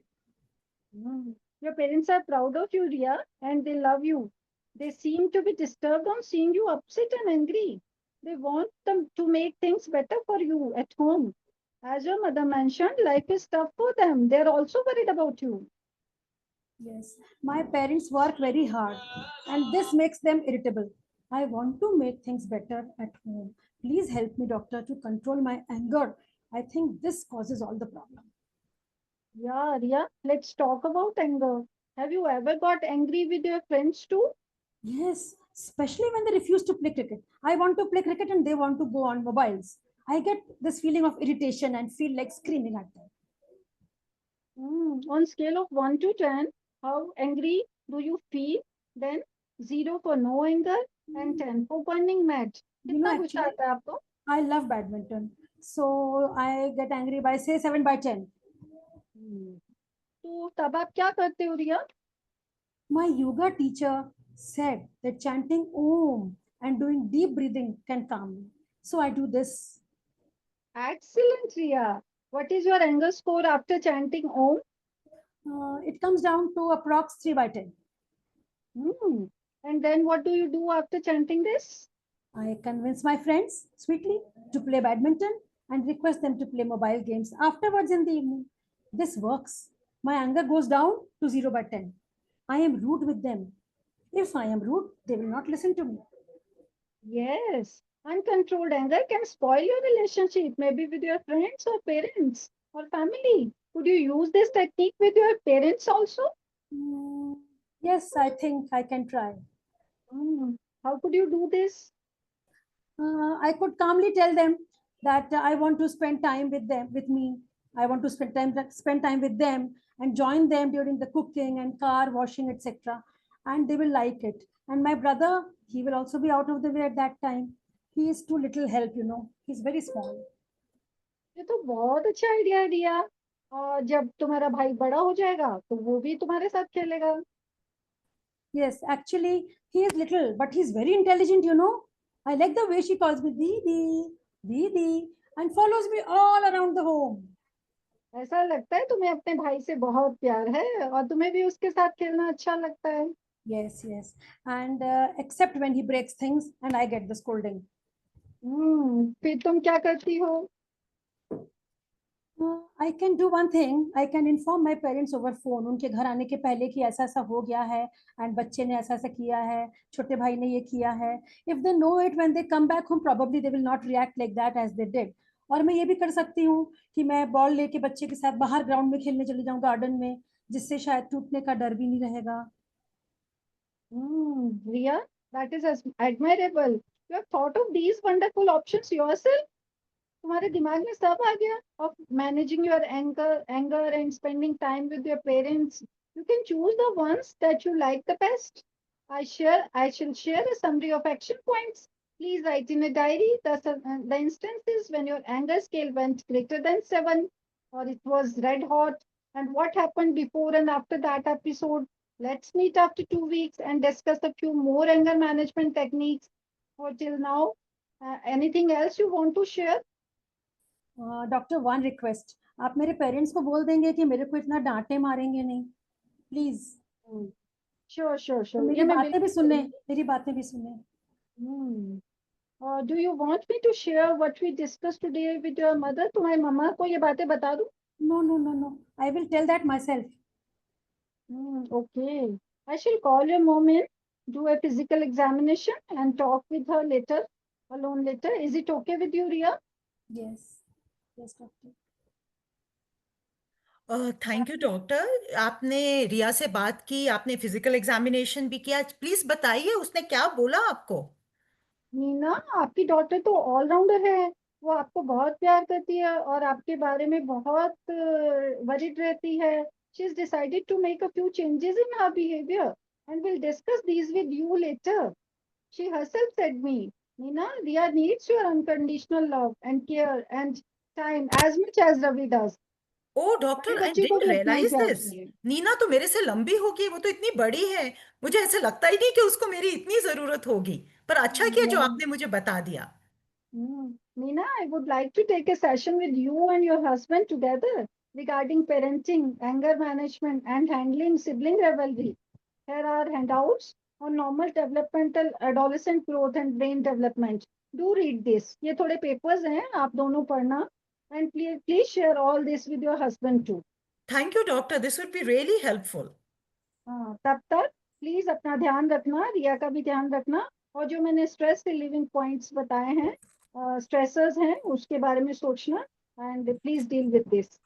Your parents are proud of you, Riya, and they love you. They seem to be disturbed on seeing you upset and angry. They want them to make things better for you at home. As your mother mentioned, life is tough for them. They're also worried about you. Yes, my parents work very hard and this makes them irritable. I want to make things better at home. Please help me, doctor, to control my anger. I think this causes all the problem. Yeah, Riya, let's talk about anger. Have you ever got angry with your friends too? Yes, especially when they refuse to play cricket. I want to play cricket and they want to go on mobiles. I get this feeling of irritation and feel like screaming at them. On scale of 1 to 10, how angry do you feel? Then 0 for no anger and 10 for burning mad. You know, कितना गुस्सा actually, आता है आपको? I love badminton. So I get angry by say 7 by 10. तो तब आप क्या करते हो रिया? My yoga teacher said that chanting Om and doing deep breathing can calm me. So I do this. Excellent, Riya. What is your anger score after chanting Om? It comes down to approx 3 by 10. And then what do you do after chanting this? I convince my friends sweetly to play badminton and request them to play mobile games afterwards in the evening. This works. My anger goes down to 0 by 10. I am rude with them. If I am rude, they will not listen to me. Yes, uncontrolled anger can spoil your relationship, maybe with your friends or parents or family. Could you use this technique with your parents also? Yes, I think I can try. How could you do this? I could calmly tell them that I want to spend time with them, with me. I want to spend time with them and join them during the cooking and car washing, etc. And they will like it. And my brother, he will also be out of the way at that time. He is too little help, you know. He's very small. ये तो बहुत अच्छा idea है रिया. और जब तुम्हारा भाई बड़ा हो जाएगा तो वो भी तुम्हारे साथ खेलेगा. Yes, actually, he is little, but he's very intelligent, you know. I like the way she calls me Didi, Didi, and follows me all around the home. ऐसा लगता है तुम्हें अपने भाई से बहुत प्यार है और तुम्हें भी उसके साथ खेलना अच्छा लगता है. Yes, yes. And except when he breaks things and I get the scolding. फिर तुम क्या करती हो? I can do one thing. I can inform my parents over phone. उनके घर आने के पहले कि ऐसा ऐसा हो गया है and बच्चे ने ऐसा ऐसा किया है, छोटे भाई ने ये किया है. If they know it when they come back home, probably they will not react like that as they did. और मैं ये भी कर सकती हूँ कि मैं बॉल लेके बच्चे के साथ बाहर ग्राउंड में खेलने चली जाऊँ गार्डन में, जिससे शायद टूटने का डर भी नहीं रहेगा. Riya, that is admirable. You have thought of these wonderful options yourself. तुम्हारे दिमाग में सब आ गया of managing your anger and spending time with your parents. You can choose the ones that you like the best. I shall share a summary of action points. Please write in a diary the instances when your anger scale went greater than 7 or it was red hot and what happened before and after that episode. Let's meet after 2 weeks and discuss a few more anger management techniques. For till now, anything else you want to share? Doctor one request, आप मेरे parents को बोल देंगे कि मेरे को इतना डांटे मारेंगे नहीं, प्लीज। श्योर श्योर श्योर, मेरी बातें भी सुने, मेरी बातें भी सुने। Do you want me to share what we discussed today with your mother? तुम्हारी मम्मा को ये बातें बता दूं? No, no, no, no. I will tell that myself. Okay. I shall call your mom in, do a physical examination and talk with her later, alone later. Is it okay with you, Ria? Yes. Yes, doctor. Thank you doctor, आपने रिया से बात की, आपने physical examination भी किया। Please बताइए उसने क्या बोला आपको? मीना, आपकी डॉटर तो ऑलराउंडर है। वो आपको बहुत प्यार करती है और आपके बारे में बहुत वरीड रहती है। She has decided to make a few changes in her behavior and will discuss these with you later. She herself said me, Nina, Ria needs your unconditional love and care and time as much as Ravi does. Oh doctor, I बच्चे को didn't भी उतना ही realise प्यार this. चाहिए। नीना तो मेरे से लंबी होगी, वो तो इतनी बड़ी है। मुझे ऐसे लगता ही नहीं कि उसको मेरी इतनी जरूरत होगी, पर अच्छा किया जो आपने मुझे बता दिया। Nina, I would like to take a session with you and your husband together regarding parenting, anger management, and handling sibling rivalry. Here are handouts on normal developmental adolescent growth and brain development. Do read this. ये थोड़े papers हैं, आप दोनों पढ़ना. And please share all this with your husband too. Thank you doctor, this would be really helpful. तब तक please अपना ध्यान रखना, रिया का भी ध्यान रखना, और जो मैंने स्ट्रेस रिलीविंग पॉइंट्स बताए हैं, स्ट्रेसर्स हैं, उसके बारे में सोचना and please deal with this.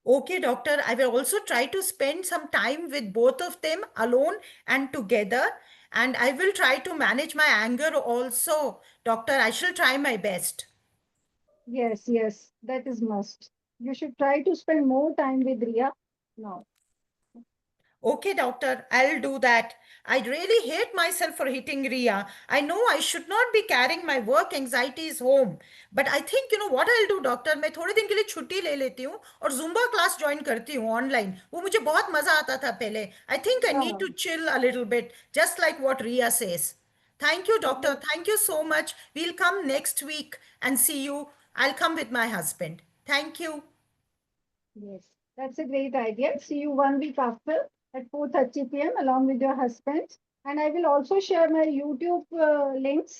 Okay, doctor, I will also try to spend some time with both of them alone and together. And I will try to manage my anger also. Doctor, I shall try my best. Yes, that is must. You should try to spend more time with Riya now. Okay, doctor, I'll do that. I really hate myself for hitting Ria. I know I should not be carrying my work anxieties home. But I think, you know what I'll do, doctor? मैं थोड़े दिन के लिए छुट्टी ले लेती हूँ और जुम्बा क्लास ज्वाइन करती हूँ ऑनलाइन। वो मुझे बहुत मजा आता था पहले। I think I need to chill a little bit, just like what Ria says. Thank you, doctor. Thank you so much. We'll come next week and see you. I'll come with my husband. Thank you. Yes, that's a great idea. See you 1 week after at 4:30 p.m. along with your husband. And I will also share my YouTube links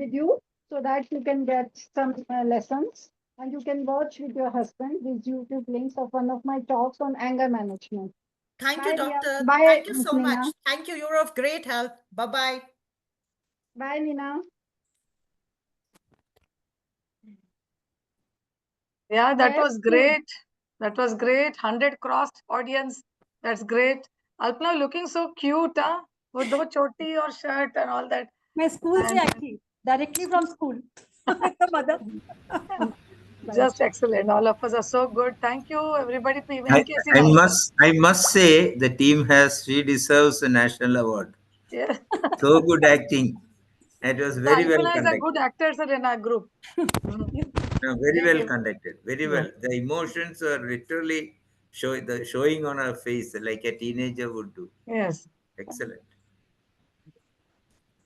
with you so that you can get some lessons and you can watch with your husband these YouTube links of one of my talks on anger management. Thank Bye, you, Ria. doctor. Bye, Thank you so Nina. much. Thank you. You're of great help. Bye-bye. Bye, Nina. Yeah, that Yes, was great. That was great. 100 crossed audience. That's great. Alpna looking so cute, huh? With the choti or shirt and all that. मैं school से And- आई थी, directly from school. The mother. Just excellent. All of us are so good. Thank you, everybody. I must say the team she deserves a national award. Yeah. So good acting. It was very well Alpna is a conducted. good actor, sir, in our group. No, very well you. conducted. Very well. The emotions are literally showing on her face like a teenager would do. Yes. Excellent.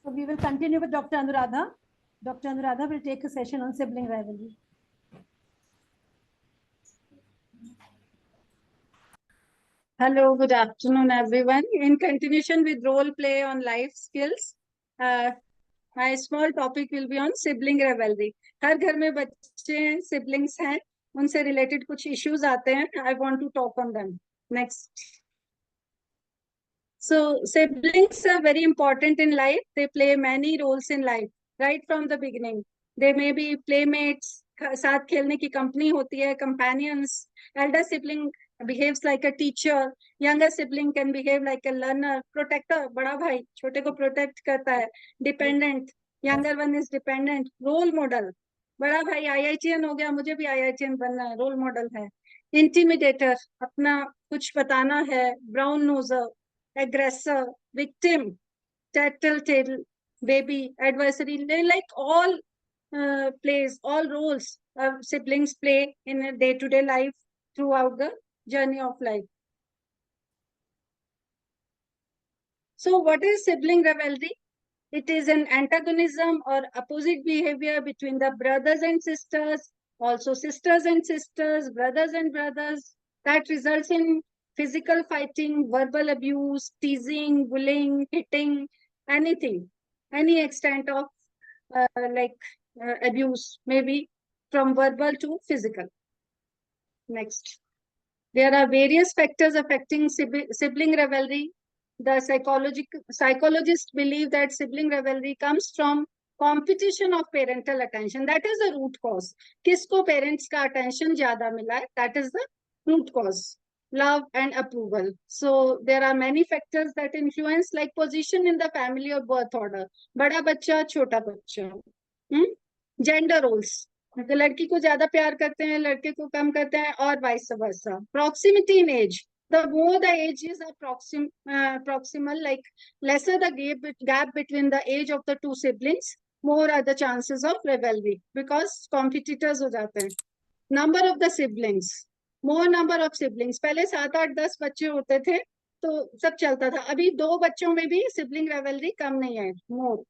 So we will continue with Dr. Anuradha. Dr. Anuradha will take a session on sibling rivalry. Hello, good afternoon, everyone. In continuation with role play on life skills, my small topic will be on sibling rivalry. हर घर में बच्चे हैं, siblings हैं, उनसे related कुछ issues आते हैं. I want to talk on them. Next. So siblings are very important in life. They play many roles in life right from the beginning. They may be playmates, साथ खेलने की company होती है, companions. Elder sibling behaves like a teacher. Younger sibling can behave like a learner. Protector, बड़ा भाई छोटे को protect करता है. Dependent, younger one is dependent. Role model, बड़ा भाई IITian हो गया, मुझे भी IITian बनना है, role model है. Intimidator, अपना कुछ बताना है. Brown noser, aggressor, victim, tattletale, baby, adversary. They like all plays, all roles siblings play in a day-to-day life throughout the journey of life. So what is sibling rivalry? It is an antagonism or opposite behavior between the brothers and sisters, also sisters and sisters, brothers and brothers, that results in physical fighting, verbal abuse, teasing, bullying, hitting, anything, any extent of abuse, maybe from verbal to physical. Next. There are various factors affecting sibling rivalry. The psychologists believe that sibling rivalry comes from competition of parental attention. That is the root cause. Kisko parents ka attention zyada mila hai? That is the root cause. Love and approval. So there are many factors that influence, like position in the family or birth order. Bada bacha, chota bacha. Gender roles. लड़की को ज्यादा प्यार करते हैं, लड़के को कम करते हैं, और vice versa. Proximity in age. The more the age is proximal, like lesser the gap between the age of the two siblings, more are the chances of rivalry because competitors हो जाते हैं. Number of the siblings. More number of siblings. पहले 7, 8, 10 बच्चे होते थे तो सब चलता था. अभी 2 बच्चों में भी sibling rivalry कम नहीं है. More.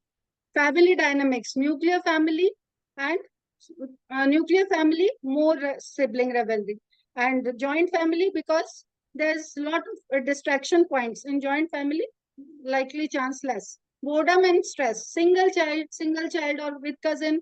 Family dynamics. Nuclear family and nuclear family, more sibling rivalry, and joint family, because there's a lot of distraction points in joint family, likely chance less. Boredom and stress. Single child or with cousin,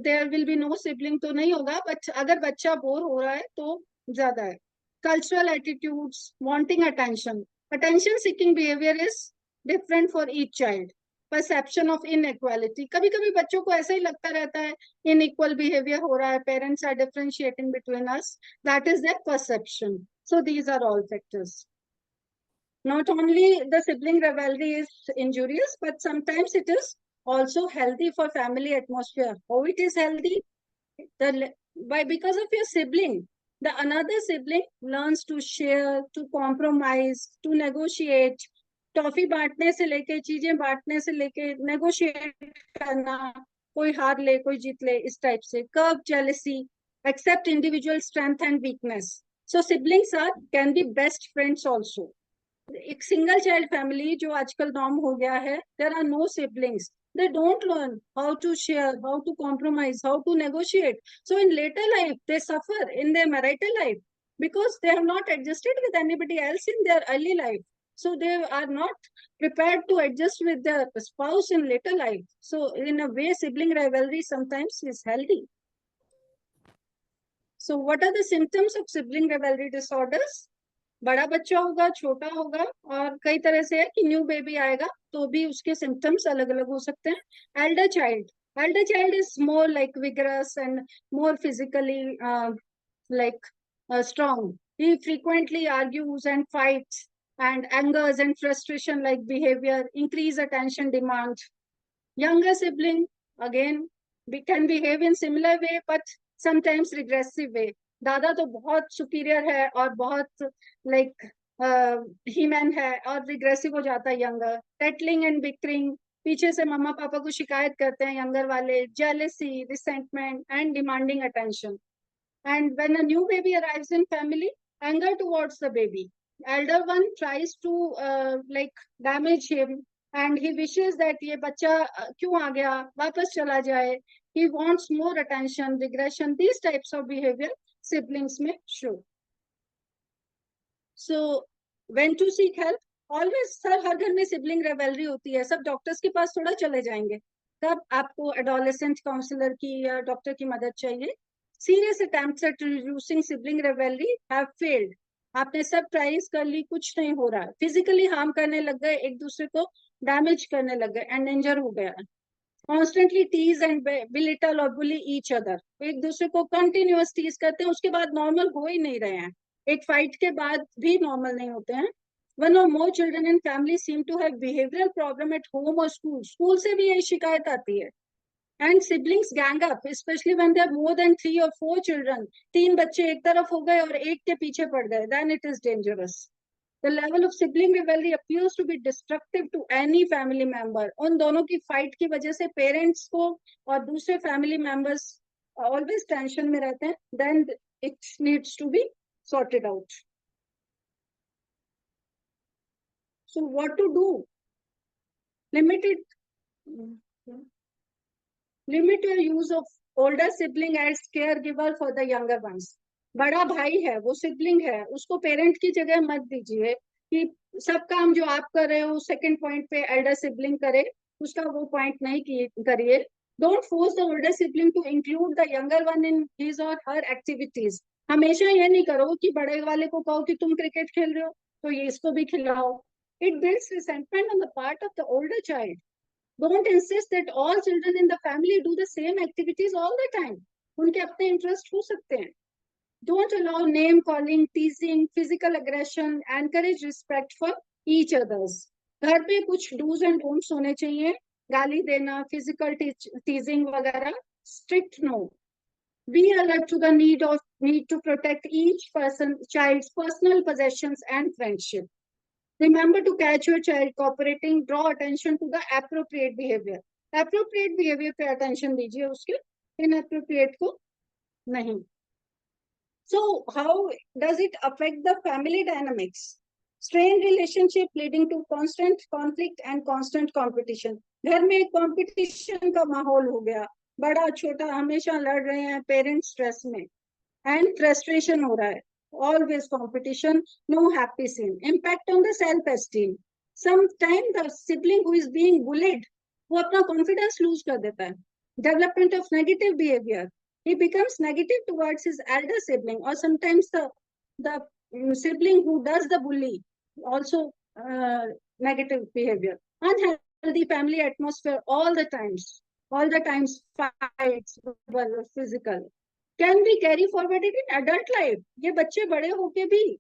there will be no sibling तो नहीं होगा, but अगर बच्चा bore हो रहा है तो ज्यादा है. Cultural attitudes, wanting attention seeking behavior is different for each child. Perception of inequality. कभी कभी बच्चों को ऐसा ही लगता रहता है unequal behavior हो रहा है, parents are differentiating between us. That is their perception. So these are all factors. Not only the sibling rivalry is injurious, but sometimes it is also healthy for family atmosphere. How it is healthy? Because of your sibling, the another sibling learns to share, to compromise, to negotiate. Toffee बांटने से लेके, चीजें बांटने से लेके, negotiate करना, कोई हार ले कोई जीत ले, इस टाइप से. Curb jealousy, accept individual strength and weakness. So siblings can be best friends also. एक सिंगल चाइल्ड फैमिली जो आजकल नॉर्म हो गया है, there are no siblings, they don't learn how to share, how to compromise, how to negotiate. So in later life they suffer in their marital life because they have not adjusted with anybody else in their early life. So they are not prepared to adjust with their spouse in later life. So in a way, sibling rivalry sometimes is healthy. So what are the symptoms of sibling rivalry disorders? बड़ा बच्चा होगा, छोटा होगा, और कई तरह से है कि न्यू बेबी आएगा तो भी उसके सिम्टम्स अलग अलग हो सकते हैं. Elder child is more like vigorous and more physically strong. He frequently argues and fights and angers and frustration like behavior, increase attention demand. Younger sibling, again, can behave in similar way, but sometimes regressive way. दादा तो बहुत superior है और बहुत like He-Man है और regressive हो जाता है यंगर. टेटलिंग एंड बिकरिंग, पीछे से मम्मा पापा को शिकायत करते हैं यंगर वाले. Jealousy, resentment and demanding attention. And when a new baby arrives in family, anger towards the baby. Elder one tries to damage him, and he wishes that ये बच्चा क्यों आ गया, वापस चला जाए. He wants more attention, regression. These types of behavior siblings may show. So when to seek help? Always, sir हर घर में sibling rivalry होती है, सब डॉक्टर्स के पास थोड़ा चले जाएंगे. तब आपको एडोलेसेंट काउंसलर की या डॉक्टर की मदद चाहिए. Serious attempts at reducing sibling rivalry have failed. आपने सब ट्राइज कर ली, कुछ नहीं हो रहा है. फिजिकली हार्म करने लग गए, एक दूसरे को डैमेज करने लग गए, एंड डेंजर हो गया. कॉन्स्टेंटली टीज एंड बिलिटल और बुली ईच अदर. एक दूसरे को कंटिन्यूअस टीज करते हैं, उसके बाद नॉर्मल हो ही नहीं रहे हैं. एक फाइट के बाद भी नॉर्मल नहीं होते हैं. One or more children in family seem to have behavioral problem at home or school. School से भी यही शिकायत आती है. And siblings gang up, especially when there are more than 3 or 4 children. 3 बच्चे एक तरफ हो गए और एक के पीछे पड़ गए, then it is dangerous. The level of sibling rivalry appears to be destructive to any family member. उन दोनों की फाइट की वजह से पेरेंट्स को और दूसरे फैमिली मेंबर्स always टेंशन में रहते हैं. Then it needs to be sorted out. So what to do? Limit your use of older sibling as caregiver for the younger ones. बड़ा भाई है, वो सिबलिंग है, उसको पेरेंट की जगह मत दीजिए कि सब काम जो आप कर रहे हो सेकंड पॉइंट पे एल्डर सिबलिंग करे, उसका वो पॉइंट नहीं करिए. Don't force the older sibling to include the younger one in his or her activities. हमेशा ये नहीं करो कि बड़े वाले को कहो कि तुम क्रिकेट खेल रहे हो तो ये इसको भी खिलाओ. It builds resentment on the part of the older child. Don't insist that all children in the family do the same activities all the time. उनके अपने इंटरेस्ट हो सकते हैं. Don't allow name calling, teasing, physical aggression. Encourage respect for each others. घर पे कुछ do's and don'ts होने चाहिए. गाली देना, physical teasing वगैरह strict no. Be alert to the need to protect each child's personal possessions and friendship. Remember to catch your child cooperating. Draw attention to the appropriate behavior. Appropriate behavior पे attention दीजिए, उसके inappropriate को नहीं. So how does it affect the family dynamics? Strained relationship leading to constant conflict and constant competition. घर में एक competition का माहौल हो गया, बड़ा छोटा हमेशा लड़ रहे हैं, पेरेंट्स स्ट्रेस में, and frustration हो रहा है. Always competition, no happy scene. Impact on the self-esteem. Sometimes the sibling who is being bullied, वो अपना confidence lose कर देता है. Development of negative behavior. He becomes negative towards his elder sibling, or sometimes the sibling who does the bully also negative behavior. Unhealthy family atmosphere all the times fights, physical. Can we carry forward it in adult life? ये बच्चे बड़े होके भी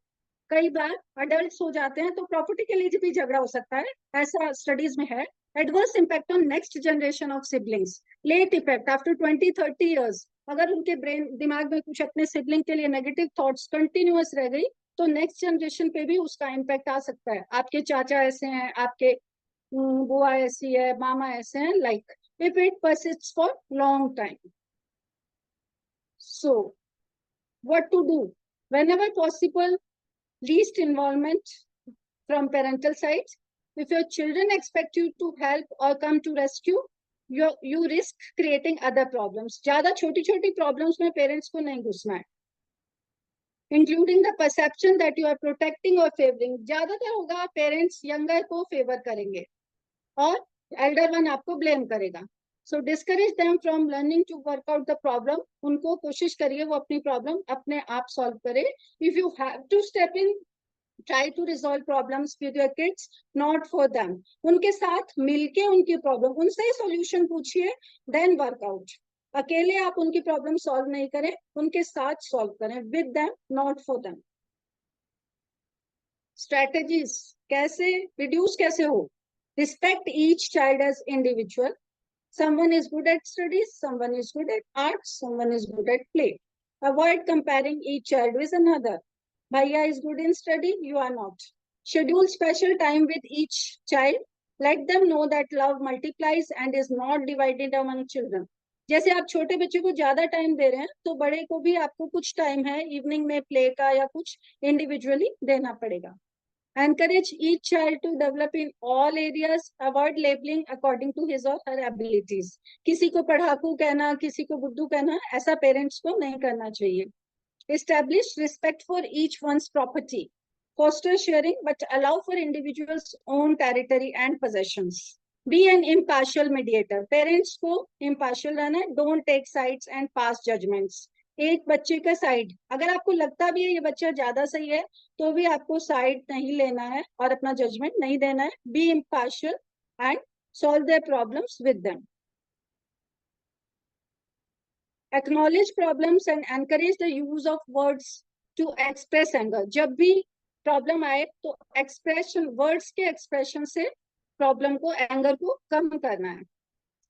कई बार adults हो जाते हैं तो property के लिए भी झगड़ा हो सकता है, ऐसा studies में है. Adverse impact on next generation of siblings. Late effect after 20-30 years. अगर उनके दिमाग में कुछ अपने sibling के लिए negative thoughts continuous रह गई तो next generation पे भी उसका impact आ सकता है. आपके चाचा ऐसे हैं, आपके बुआ ऐसी है, मामा ऐसे हैं, like if it persists for long time. So, what to do? Whenever possible, least involvement from parental side. If your children expect you to help or come to rescue, you risk creating other problems. ज़्यादा छोटी-छोटी problems में parents को नहीं घुसना है. Including the perception that you are protecting or favoring. ज़्यादातर होगा parents younger को favor करेंगे और elder one आपको blame करेगा. So discourage them from learning to work out the problem. उनको कोशिश करिए वो अपनी problem अपने आप solve करे. If you have to step in, try to resolve problems with your kids, not for them. उनके साथ मिलके उनकी problem, उनसे ही solution पूछिए, then work out. अकेले आप उनकी problem solve नहीं करें, उनके साथ solve करें, with them, not for them. Strategies कैसे reduce कैसे हो? Respect each child as individual. Someone is good at studies, someone is good at arts, someone is good at play. Avoid comparing each child with another. Bhaiya is good in study, you are not. Schedule special time with each child. Let them know that love multiplies and is not divided among children. जैसे आप छोटे बच्चे को ज्यादा time दे रहे हैं तो बड़े को भी आपको कुछ टाइम है इवनिंग में प्ले का या कुछ इंडिविजुअली देना पड़ेगा. Encourage each child to develop in all areas. Avoid labeling according to his or her abilities. किसी को पढ़ाकू कहना, किसी को बुद्धू कहना, ऐसा पेरेंट्स को नहीं करना चाहिए. Establish respect for each one's property. Foster sharing, but allow for individuals' own territory and possessions. Be an impartial mediator. Parents को impartial रहना है. Don't take sides and pass judgments. एक बच्चे का साइड अगर आपको लगता भी है ये बच्चा ज्यादा सही है तो भी आपको साइड नहीं लेना है और अपना जजमेंट नहीं देना है. Be impartial and solve their problems with them. Acknowledge problems and encourage the use of words to express anger. जब भी प्रॉब्लम आए तो एक्सप्रेशन वर्ड्स के एक्सप्रेशन से प्रॉब्लम को एंगर को कम करना है.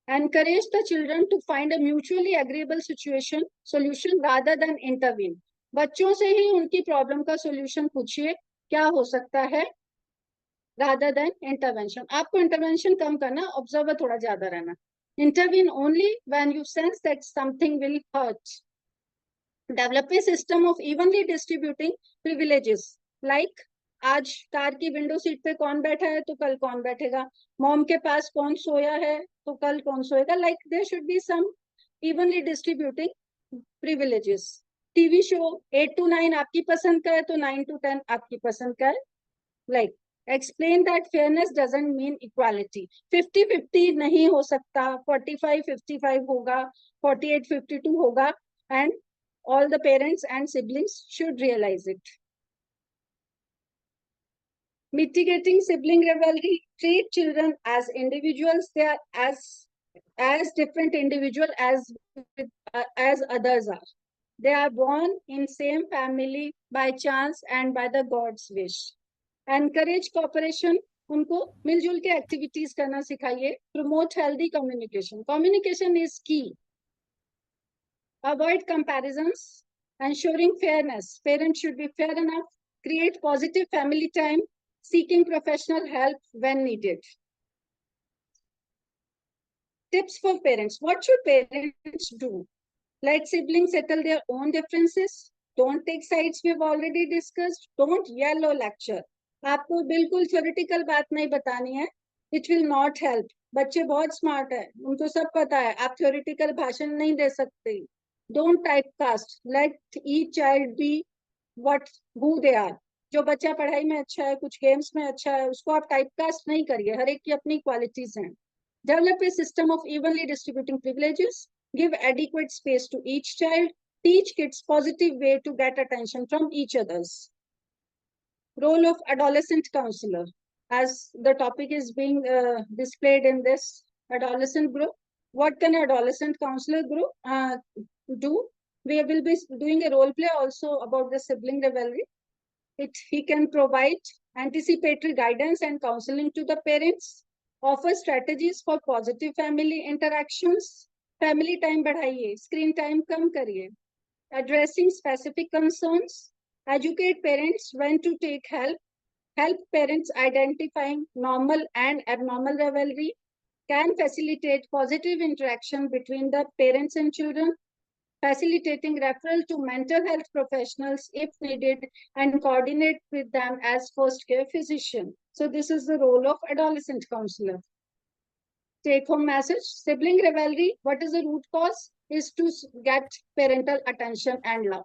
Encourage the children to find a mutually agreeable solution rather than intervene. बच्चों से ही उनकी प्रॉब्लम का सॉल्यूशन पूछिए क्या हो सकता है rather than intervention. आपको intervention कम करना, observer थोड़ा ज्यादा रहना. Intervene only when you sense that something will hurt. Develop a system of evenly distributing privileges. Like आज कार की विंडो सीट पे कौन बैठा है तो कल कौन बैठेगा, मॉम के पास कौन सोया है तो कल कौन सोएगा. Like there should be some evenly distributing privileges. TV show 8 to 9 आपकी पसंद का है तो 9 to 10 आपकी पसंद का है. Like explain that fairness doesn't mean equality. 50-50 नहीं हो सकता, 45-55 होगा, 48-52 होगा, and all the parents and siblings should realize it. Mitigating sibling rivalry. Treat children as individuals. They are as different individual as others are. They are born in same family by chance and by the God's wish. Encourage cooperation. उनको मिलजुल के activities करना सिखाइए. Promote healthy communication. Communication is key. Avoid comparisons. Ensuring fairness. Parents should be fair enough. Create positive family time. Seeking professional help when needed. Tips for parents. What should parents do? Let siblings settle their own differences. Don't take sides we've already discussed. Don't yell or lecture. आपको बिल्कुल theoretical बात नहीं बतानी है. It will not help. बच्चे बहुत smart है, उनको सब पता है. आप theoretical भाषण नहीं दे सकते. Don't typecast. Let each child be who they are. जो बच्चा पढ़ाई में अच्छा है, कुछ गेम्स में अच्छा है, उसको आप टाइपकास्ट नहीं करिए. हर एक की अपनी क्वालिटीज हैं. Develop a system of evenly distributing privileges. Give adequate space to each child. Teach kids positive way to get attention from each others. Role of adolescent counselor. As the topic is being displayed in this adolescent group, what can adolescent counselor group do? We will be doing a role play also about the sibling rivalry. He can provide anticipatory guidance and counseling to the parents, offer strategies for positive family interactions, family time बढ़ाइए, screen time कम करिए, addressing specific concerns, educate parents when to take help parents identifying normal and abnormal rivalry, can facilitate positive interaction between the parents and children, facilitating referral to mental health professionals if needed, and coordinate with them as first care physician. So this is the role of adolescent counselor. Take home message. Sibling rivalry, what is the root cause? Is to get parental attention and love.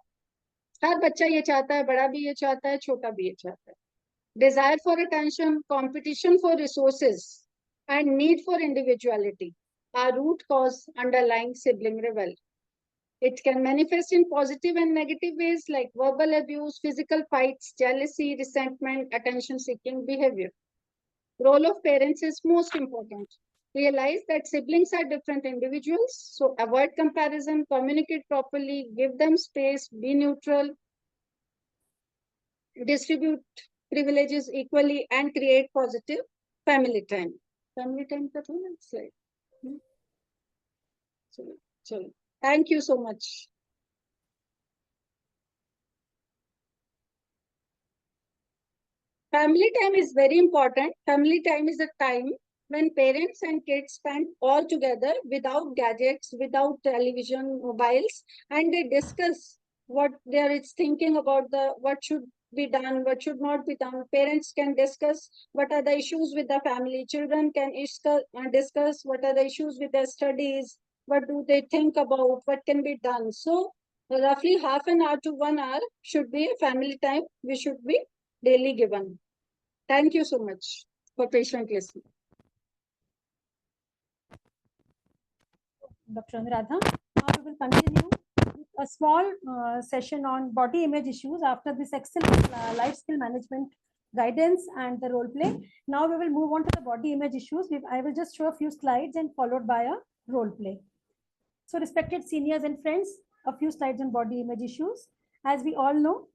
हर बच्चा ये चाहता है, बड़ा भी ये चाहता है, छोटा भी ये चाहता है. Desire for attention, competition for resources, and need for individuality are root cause underlying sibling rivalry. It can manifest in positive and negative ways like verbal abuse, physical fights, jealousy, resentment, attention-seeking behavior. Role of parents is most important. Realize that siblings are different individuals, so avoid comparison, communicate properly, give them space, be neutral, distribute privileges equally, and create positive family time. Family time का था ना slide. चलो. Thank you so much. Family time is very important. Family time is a time when parents and kids spend all together without gadgets, without television, mobiles, and they discuss what they are thinking about what should be done, what should not be done. Parents can discuss what are the issues with the family. Children can discuss what are the issues with their studies, what do they think about, what can be done. So roughly half an hour to 1 hour should be a family time. We should be daily given. Thank you so much for patient listening. Dr. Anuradha. Now we will continue with a small session on body image issues after this excellent life skill management guidance and the role play. Now we will move on to the body image issues. I will just show a few slides and followed by a role play. So respected seniors and friends, a few slides on body image issues. As we all know,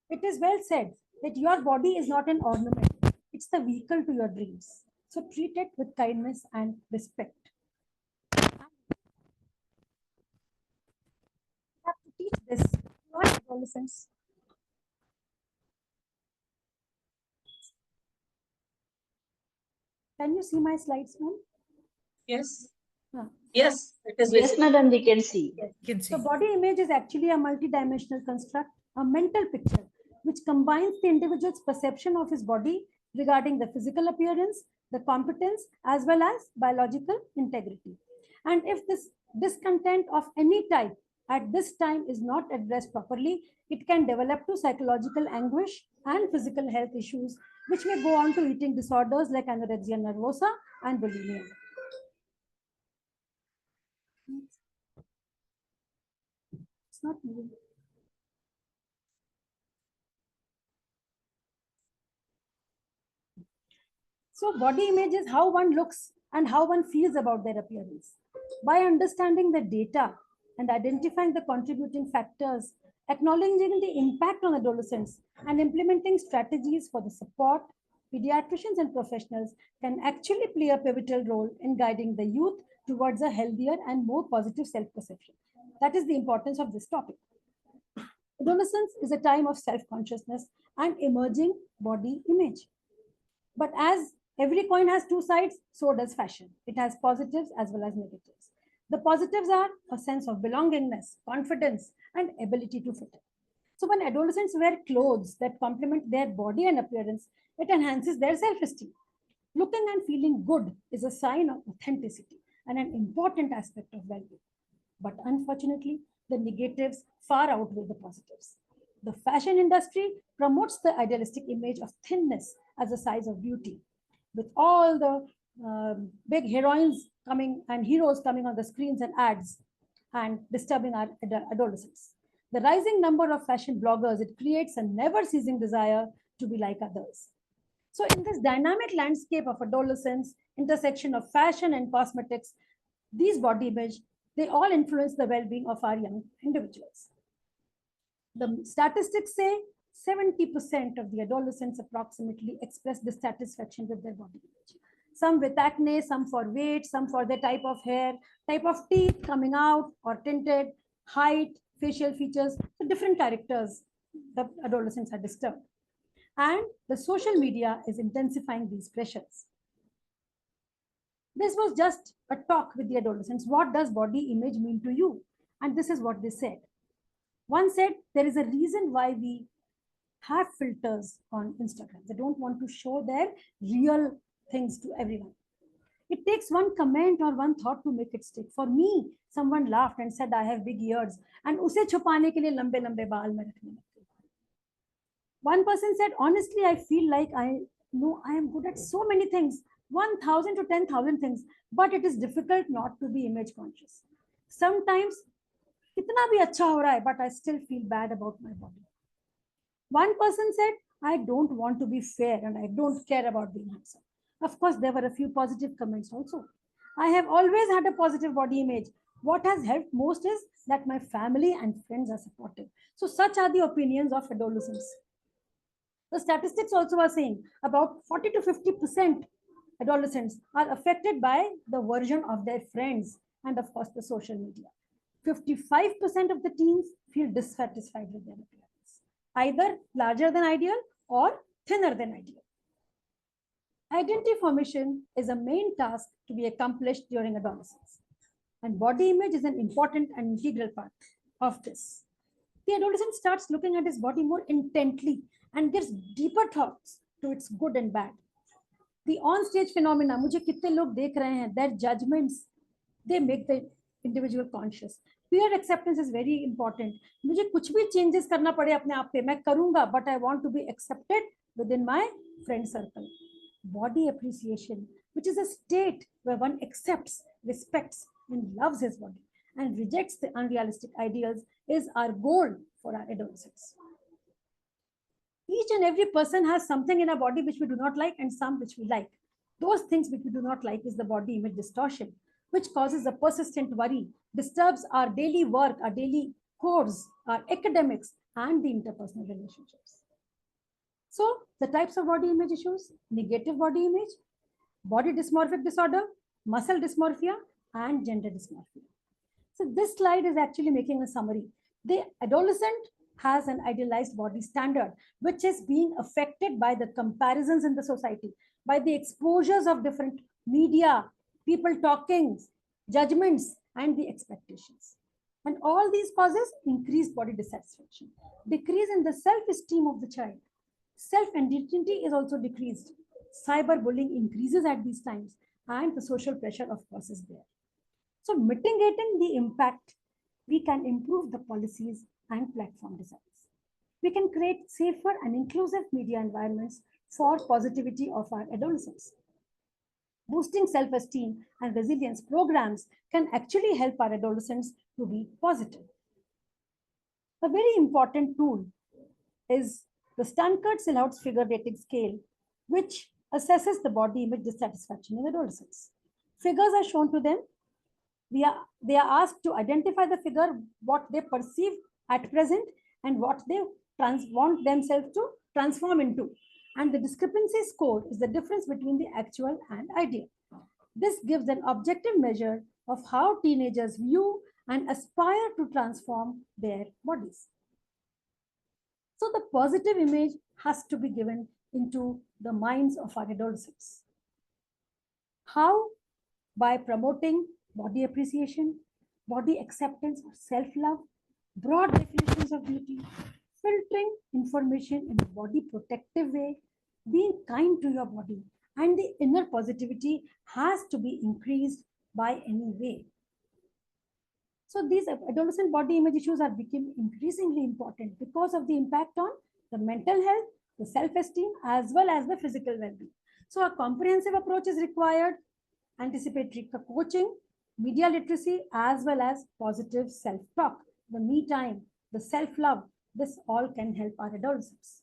it is well said that your body is not an ornament. It's the vehicle to your dreams. So treat it with kindness and respect. You have to teach this to our adolescents. Can you see my slides, ma'am? Yes. Huh. Yes, it is Yes, visible. madam, we can see. Yes. Can see. So body image is actually a multidimensional construct, a mental picture, which combines the individual's perception of his body regarding the physical appearance, the competence, as well as biological integrity. And if this discontent of any type at this time is not addressed properly, it can develop to psychological anguish and physical health issues, which may go on to eating disorders like anorexia nervosa and bulimia. It's not moving. So body image is how one looks and how one feels about their appearance. By understanding the data and identifying the contributing factors, acknowledging the impact on adolescents, and implementing strategies for the support, pediatricians and professionals can actually play a pivotal role in guiding the youth towards a healthier and more positive self-perception. That is the importance of this topic. Adolescence is a time of self-consciousness and emerging body image. But as every coin has two sides, so does fashion. It has positives as well as negatives. The positives are a sense of belongingness, confidence, and ability to fit in. So when adolescents wear clothes that complement their body and appearance, it enhances their self-esteem. Looking and feeling good is a sign of authenticity and an important aspect of well-being. But unfortunately, the negatives far outweigh the positives. The fashion industry promotes the idealistic image of thinness as a sign of beauty, with all the big heroines coming and heroes coming on the screens and ads and disturbing our adolescents. The rising number of fashion bloggers, it creates a never-ceasing desire to be like others. So in this dynamic landscape of adolescence, intersection of fashion and cosmetics, these body image, they all influence the well-being of our young individuals. The statistics say 70% of the adolescents approximately express dissatisfaction with their body image. Some with acne, some for weight, some for their type of hair, type of teeth coming out or tinted, height, facial features, so different characters the adolescents are disturbed. And the social media is intensifying these pressures. This was just a talk with the adolescents. What does body image mean to you? And this is what they said. One said there is a reason why we have filters on Instagram. They don't want to show their real things to everyone. It takes one comment or one thought to make it stick. For me, someone laughed and said I have big ears and उसे छुपाने के लिए लंबे लंबे बाल मैं रखने लगती हूँ. One person said, honestly, I feel like I know I am good at so many things, 1,000 to 10,000 things, but it is difficult not to be image conscious. Sometimes कितना भी अच्छा हो रहा है, but I still feel bad about my body. One person said, I don't want to be fair and I don't care about being handsome. Of course, there were a few positive comments also. I have always had a positive body image. What has helped most is that my family and friends are supportive. So such are the opinions of adolescents. The statistics also are saying about 40 to 50% adolescents are affected by the version of their friends and of course the social media. 55% of the teens feel dissatisfied with their appearance, either larger than ideal or thinner than ideal. Identity formation is a main task to be accomplished during adolescence, and body image is an important and integral part of this. The adolescent starts looking at his body more intently and gives deeper thoughts to its good and bad. The on-stage phenomena, मुझे कितने लोग देख रहे हैं, their judgments, they make the individual conscious. Peer acceptance is very important. मुझे कुछ भी changes करना पड़े अपने आप पे, मैं करूँगा, but I want to be accepted within my friend circle. Body appreciation, which is a state where one accepts, respects, and loves his body and rejects the unrealistic ideals, is our goal for our adolescents. Each and every person has something in our body which we do not like and some which we like. Those things which we do not like is the body image distortion, which causes a persistent worry, disturbs our daily work, our daily course, our academics, and the interpersonal relationships. So the types of body image issues: negative body image, body dysmorphic disorder, muscle dysmorphia, and gender dysmorphia. So this slide is actually making a summary. The adolescent has an idealized body standard, which is being affected by the comparisons in the society, by the exposures of different media, people talking, judgments, and the expectations. And all these causes increased body dissatisfaction, decrease in the self-esteem of the child. Self-identity is also decreased. Cyberbullying increases at these times, and the social pressure, of course, is there. So mitigating the impact, we can improve the policies and platform designs. We can create safer and inclusive media environments for positivity of our adolescents. Boosting self-esteem and resilience programs can actually help our adolescents to be positive. A very important tool is the Stanford-Silhouette's figure rating scale, which assesses the body image dissatisfaction in adolescents. Figures are shown to them. They are asked to identify the figure, what they perceive at present, and what they want themselves to transform into. And the discrepancy score is the difference between the actual and ideal. This gives an objective measure of how teenagers view and aspire to transform their bodies. So the positive image has to be given into the minds of our adolescents. How? By promoting body appreciation, body acceptance or self-love, broad definitions of beauty, filtering information in a body protective way, being kind to your body, and the inner positivity has to be increased by any way. So these adolescent body image issues are becoming increasingly important because of the impact on the mental health, the self-esteem, as well as the physical well-being. So a comprehensive approach is required, anticipatory coaching, media literacy, as well as positive self-talk, the me time, the self-love. This all can help our adolescents.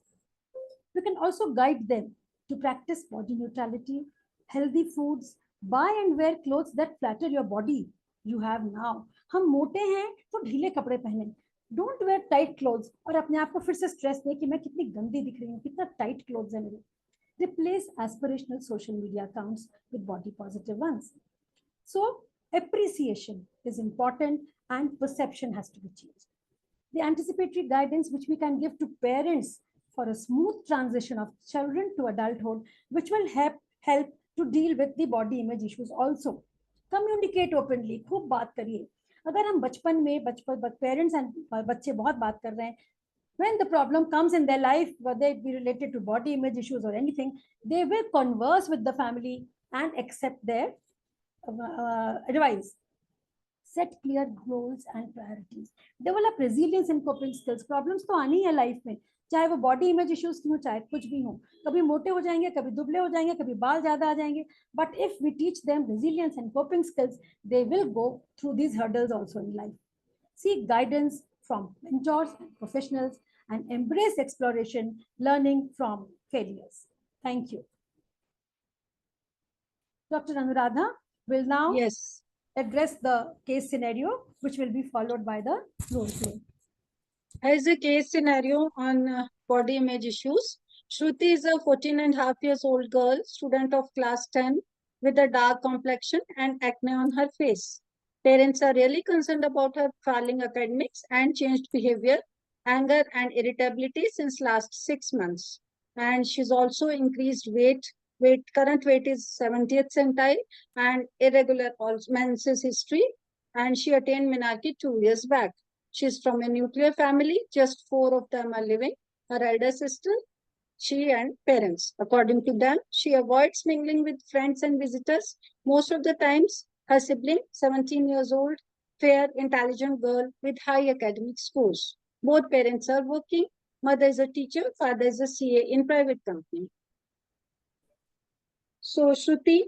We can also guide them to practice body neutrality, healthy foods, buy and wear clothes that flatter your body you have now. हम मोटे हैं तो ढीले कपड़े पहने. Don't wear tight clothes और अपने आप को फिर से स्ट्रेस दे कि मैं कितनी गंदी दिख रही हूँ, कितना टाइट क्लोथ्स है मेरे. Replace aspirational social media accounts with body positive ones. So appreciation is important and perception has to be changed. The anticipatory guidance which we can give to parents for a smooth transition of children to adulthood, which will help to deal with the body image issues also. Communicate openly, खूब बात करिए. अगर हम बचपन में parents and बच्चे बहुत बात कर रहे हैं, when the problem comes in their life, whether it be related to body image issues or anything, they will converse with the family and accept their advice. Set clear goals and priorities. Develop resilience and coping skills. Problems तो आनी है life में, चाहे वो body image issues की हो, चाहे कुछ भी हो. कभी मोटे हो जाएंगे, कभी दुबले हो जाएंगे, कभी बाल ज्यादा आ जाएंगे. But if we teach them resilience and coping skills, they will go through these hurdles also in life. Seek guidance from mentors and professionals and embrace exploration, learning from failures. Thank you. Dr. Anuradha will now address the case scenario, which will be followed by the role play. As a case scenario on body image issues, Shruti is a 14.5-year-old girl, student of class 10, with a dark complexion and acne on her face. Parents are really concerned about her failing academics and changed behavior, anger and irritability since last 6 months. And she's also increased weight. Current weight is 70th centile and irregular menses history. And she attained menarche 2 years back. She's from a nuclear family. Just 4 of them are living. Her elder sister, she and parents. According to them, she avoids mingling with friends and visitors. Most of the times, her sibling, 17 years old, fair, intelligent girl with high academic scores. Both parents are working. Mother is a teacher, father is a CA in private company. So Shruti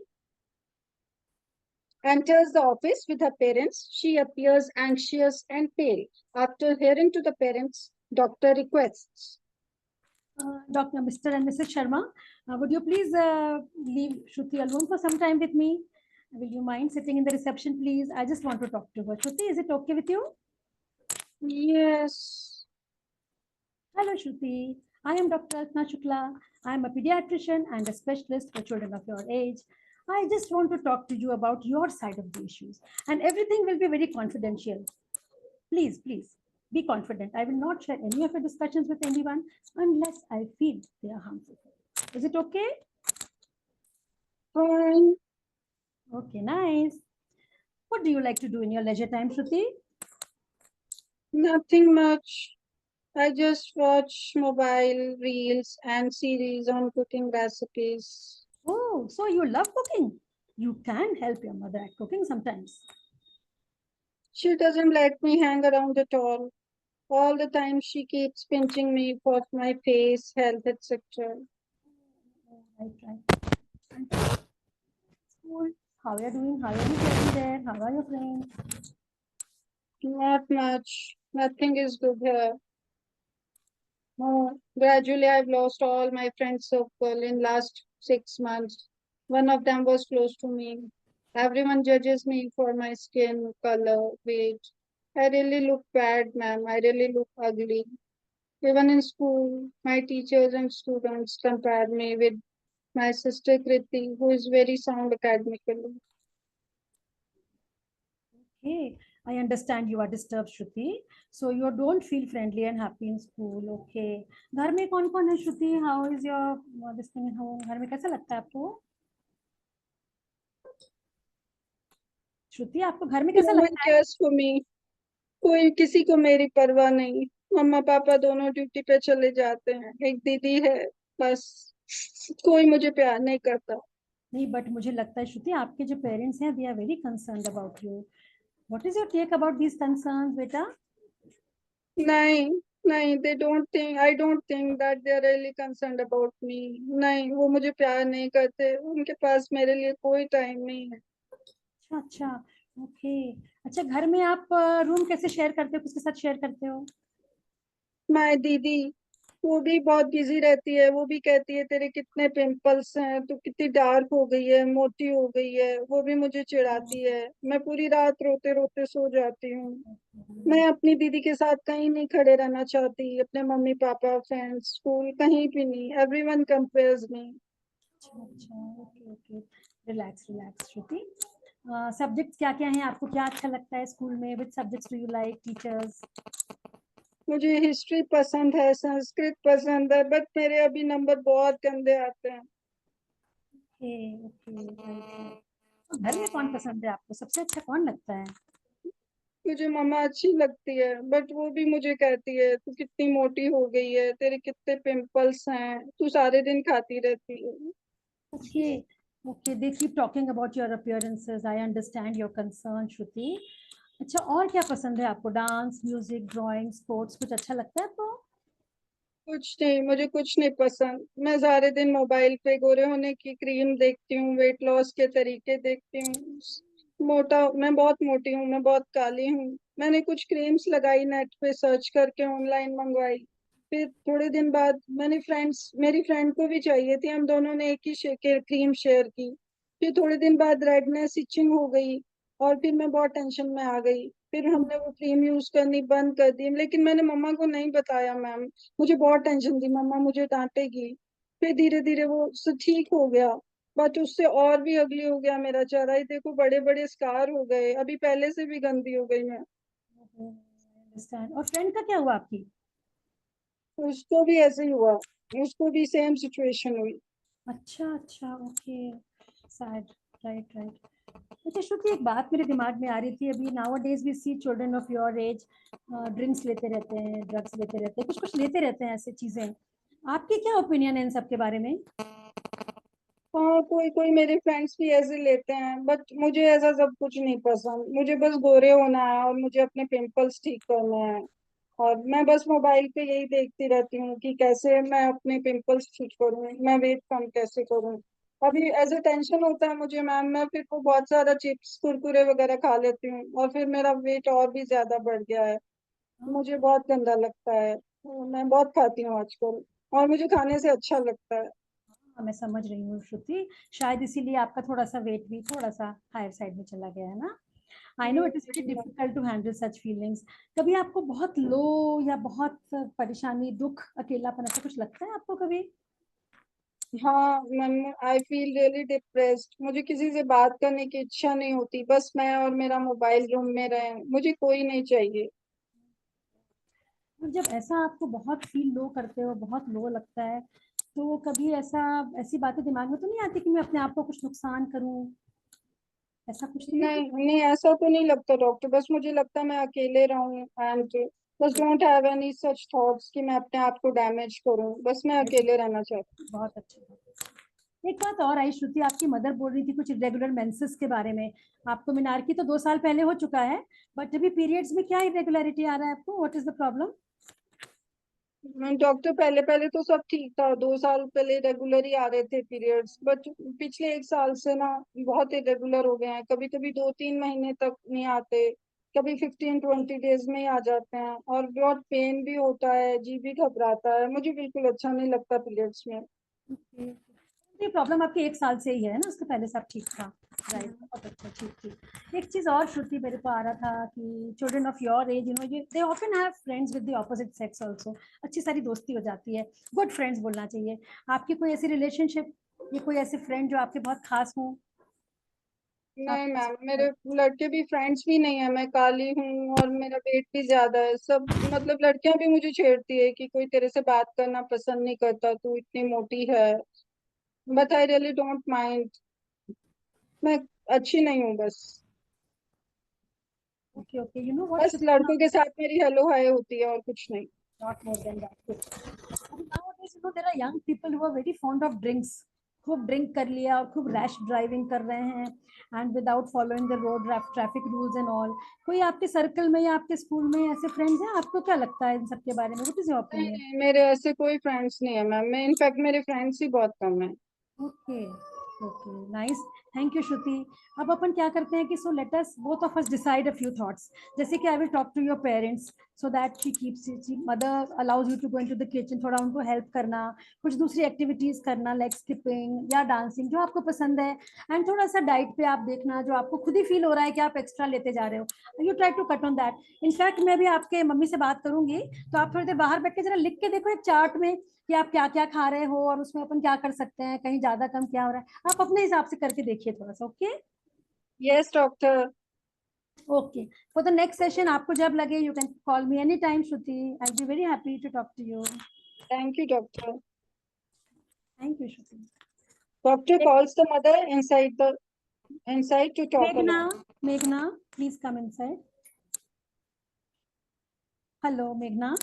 enters the office with her parents. She appears anxious and pale. After hearing to the parents, doctor requests. Dr. Mr. and Mrs. Sharma, would you please leave Shruti alone for some time with me? Will you mind sitting in the reception, please? I just want to talk to her. Shruti, is it okay with you? Yes. Hello, Shruti. I am Dr. Altna Shukla. I am a pediatrician and a specialist for children of your age. I just want to talk to you about your side of the issues, and everything will be very confidential. Please, please. Be confident. I will not share any of your discussions with anyone unless I feel they are harmful. Is it okay? Fine. Okay, nice. What do you like to do in your leisure time, Shruti? Nothing much. I just watch mobile reels and series on cooking recipes. Oh, so you love cooking. You can help your mother at cooking sometimes. She doesn't let me hang around at all. All the time she keeps pinching me for my face, health, etc. Right, right. And school, how are you doing? How are you doing there? How are your friends? Not much. Nothing is good here. No, gradually I've lost all my friend circle in last 6 months. One of them was close to me. Everyone judges me for my skin color, weight. I really look bad, ma'am. I really look ugly. Even in school, my teachers and students compare me with my sister Kriti, who is very sound academically. Okay, I understand you are disturbed, Shruti. So you don't feel friendly and happy in school. Okay. घर में कौन कौन है श्रुति? How is your this thing at home? घर में कैसा लगता है आपको? श्रुति, आपको घर में कैसा No one लगता है? cares for me. कोई किसी को मेरी परवाह नहीं। मम्मा पापा दोनों ड्यूटी पे चले जाते हैं। एक दीदी है, बस कोई मुझे प्यार नहीं करता। नहीं, बट मुझे लगता है श्रुति आपके जो पेरेंट्स हैं, they are very concerned about you. What is your take about these concerns, बेटा? नहीं नहीं, they don't think, I don't think that they are really concerned about me. नहीं, वो मुझे प्यार नहीं करते। उनके पास मेरे लिए कोई टाइम नहीं है। अच्छा अच्छा, ओके. अच्छा, घर में आप रूम कैसे शेयर करते हो? किसके साथ शेयर करते हो? माय दीदी, वो भी बहुत बिजी रहती है। वो भी कहती है तेरे कितने पिंपल्स हैं, तू कितनी डार्क हो गई है, मोटी हो गई है। वो भी मुझे चिढ़ाती है। मैं पूरी रात रोते रोते सो जाती हूँ। मैं अपनी दीदी के साथ कहीं नहीं खड़े रहना चाहती। अपने मम्मी पापा, फ्रेंड्स, स्कूल, कहीं भी नहीं। एवरीवन कंपेयर्स मी। अच्छा अच्छा, ओके ओके. रिलैक्स रिलैक्स श्रुति. सब्जेक्ट्स क्या क्या हैं आपको? क्या अच्छा लगता है स्कूल में? Which subjects do you like? Teachers? मुझे हिस्ट्री पसंद है, संस्कृत पसंद है, बट मेरे अभी नंबर बहुत गंदे आते हैं। Okay okay, right. घर में कौन पसंद है आपको? सबसे अच्छा कौन लगता है? मुझे मम्मा अच्छी लगती है, बट वो भी मुझे कहती है तू कितनी मोटी हो गई है, तेरे कितने पिंपल्स हैं, तू सारे दिन खाती रहती है। Okay, okay. They keep talking about your appearances. I understand your concern, Shruti. अच्छा, और क्या पसंद है आपको? डांस, म्यूजिक, ड्राइंग, स्पोर्ट्स, कुछ अच्छा लगता है आपको? कुछ नहीं, मुझे कुछ नहीं पसंद। मैं सारे दिन मोबाइल पे गोरे होने की क्रीम देखती हूँ, वेट लॉस के तरीके देखती हूँ। मैं बहुत मोटी हूँ, मैं बहुत काली हूँ। मैंने कुछ क्रीम्स लगाई, नेट पे सर्च करके ऑनलाइन मंगवाई। फिर थोड़े दिन बाद मेरी फ्रेंड को भी चाहिए थी, हम दोनों ने एक ही क्रीम शेयर की। फिर थोड़े दिन बाद रेडनेस, इचिंग हो गई और फिर मैं बहुत टेंशन में आ गई। फिर हमने वो क्रीम यूज करनी बंद कर दी, लेकिन मैंने मम्मा को नहीं बताया मैम। मुझे बहुत टेंशन थी, मम्मा मुझे डांटेगी। फिर धीरे धीरे वो ठीक हो गया, बट उससे और भी अगली हो गया मेरा चेहरा। ही देखो, बड़े बड़े स्कार हो गए, अभी पहले से भी गंदी हो गई मैं। अंडरस्टैंड. और फ्रेंड का क्या हुआ आपकी? उसको भी ऐसे ही हुआ, उसको भी सेम सिचुएशन हुई। अच्छा अच्छा, ओके. सैड. Right right. अच्छा श्रुति, एक बात मेरे दिमाग में आ रही थी अभी. Nowadays we see children of your age drinks लेते रहते हैं, ड्रग्स लेते रहते हैं, कुछ कुछ लेते रहते हैं, ऐसे चीजें. आपकी क्या ओपिनियन है इन सब के बारे में? हाँ, कोई कोई मेरे फ्रेंड्स भी ऐसे लेते हैं, बट मुझे ऐसा सब कुछ नहीं पसंद। मुझे बस गोरे होना है और मुझे अपने पिंपल्स ठीक करने हैं। और मैं बस मोबाइल पे यही देखती रहती हूँ कि कैसे मैं अपने पिंपल्स ठीक करूँ, मैं वेट कम कैसे करूँ। अभी ऐसे टेंशन होता है मुझे मैम, मैं फिर वो बहुत सारा चिप्स कुरकुरे वगैरह खा लेती हूँ और फिर मेरा वेट और भी ज्यादा बढ़ गया है। मुझे बहुत गंदा लगता है। मैं बहुत खाती हूँ आजकल और मुझे खाने से अच्छा लगता है। हाँ, मैं समझ रही हूँ श्रुति. शायद इसीलिए आपका थोड़ा सा वेट भी थोड़ा सा हायर साइड में चला गया है ना. I know it is very difficult to handle such feelings. कभी आपको बहुत लो या बहुत परेशानी, दुख, अकेलापन ऐसा कुछ लगता है आपको कभी? हाँ ma'am, I feel really depressed. मुझे किसी से बात करने की इच्छा नहीं होती, बस मैं और मेरा मोबाइल रूम में रहे, मुझे कोई नहीं चाहिए। और जब ऐसा आपको बहुत फील लो करते हो, बहुत लो लगता है, तो कभी ऐसी बातें दिमाग में तो नहीं आती कि मैं अपने आप को कुछ नुकसान करूं? ऐसा कुछ तो नहीं? नहीं नहीं, ऐसा तो नहीं लगता डॉक्टर, बस मुझे लगता है मैं अकेले रहूं एंड बस don't have any such thoughts कि मैं अपने आप को डैमेज करूं, बस मैं अकेले रहना चाहती हूँ। बहुत अच्छा। एक बात और आई श्रुति, आपकी मदर बोल रही थी कुछ इरेगुलर मेंसेस के बारे में। आपको मिनारकी तो 2 साल पहले हो चुका है, बट अभी पीरियड्स में क्या इरेगुलरिटी आ रहा है आपको? What is the problem? Doctor पहले पहले तो सब ठीक था, 2 साल पहले रेगुलर ही आ रहे थे पीरियड्स, बट पिछले 1 साल से ना बहुत इरेगुलर हो गए हैं। कभी कभी 2-3 महीने तक नहीं आते, कभी 15-20 डेज में ही आ जाते हैं, और बहुत पेन भी होता है, जी भी घबराता है, मुझे बिल्कुल अच्छा नहीं लगता पीरियड्स में। ये प्रॉब्लम आपके 1 साल से ही है ना? उसके पहले सब ठीक था? राइट, बहुत अच्छा, ठीक ठीक। एक चीज और श्रुति मेरे को आ रहा था कि children of your as, they often have friends with the opposite sex also. अच्छी सारी दोस्ती हो जाती है, गुड फ्रेंड्स बोलना चाहिए। आपकी कोई ऐसी रिलेशनशिप या कोई ऐसे फ्रेंड जो आपके बहुत खास हो? नहीं मैम, मेरे लड़के भी फ्रेंड्स भी नहीं है, मैं काली हूँ और मेरा वेट भी ज्यादा है, सब मतलब लड़कियां भी मुझे छेड़ती है कि कोई तेरे से बात करना पसंद नहीं करता, तू इतनी मोटी है, but I really don't mind, मैं अच्छी नहीं हूँ बस। Okay okay, you know what बस लड़कों के साथ मेरी हेलो हाय होती है और कुछ नहीं। not more than that. Nowadays, there are young people who are very fond of drinks. खूब ड्रिंक कर लिया और खूब रैश ड्राइविंग कर रहे हैं, and without following the road traffic rules and all. कोई आपके सर्कल में या आपके स्कूल में ऐसे फ्रेंड्स हैं? आपको क्या लगता है इन सब के बारे में? व्हाट इज योर नहीं ओपिनियन? नहीं, मेरे ऐसे कोई फ्रेंड्स नहीं है मैम, मैं इनफैक्ट मेरे फ्रेंड्स ही बहुत कम है। Okay okay, nice, thank you Shruti. अब अपन क्या करते हैं कि so let us both of us decide a few thoughts. जैसे कि I will talk to your parents so that she keeps, mother allows you to go into the kitchen, थोड़ा उनको हेल्प करना, कुछ दूसरी एक्टिविटीज करना लाइक स्किपिंग या dancing जो आपको पसंद है, एंड थोड़ा सा डाइट पे आप देखना जो आपको खुद ही फील हो रहा है कि आप एक्स्ट्रा लेते जा रहे हो, you try to cut on that. In fact मैं भी आपके मम्मी से बात करूंगी, तो आप थोड़ी देर बाहर बैठ के जरा लिख के देखो एक चार्ट में कि आप क्या क्या खा रहे हो, और उसमें अपन क्या कर सकते हैं, कहीं ज्यादा कम क्या हो रहा है, आप अपने हिसाब से करके देखिए थोड़ा सा। Okay yes doctor. Okay, for the next session आपको जब लगे you can call me any time Shruti, I be very happy to talk to you. Thank you doctor. Thank you Shruti. Doctor calls the mother inside to talk मेघना, alone. मेघना please come inside. Hello मेघना।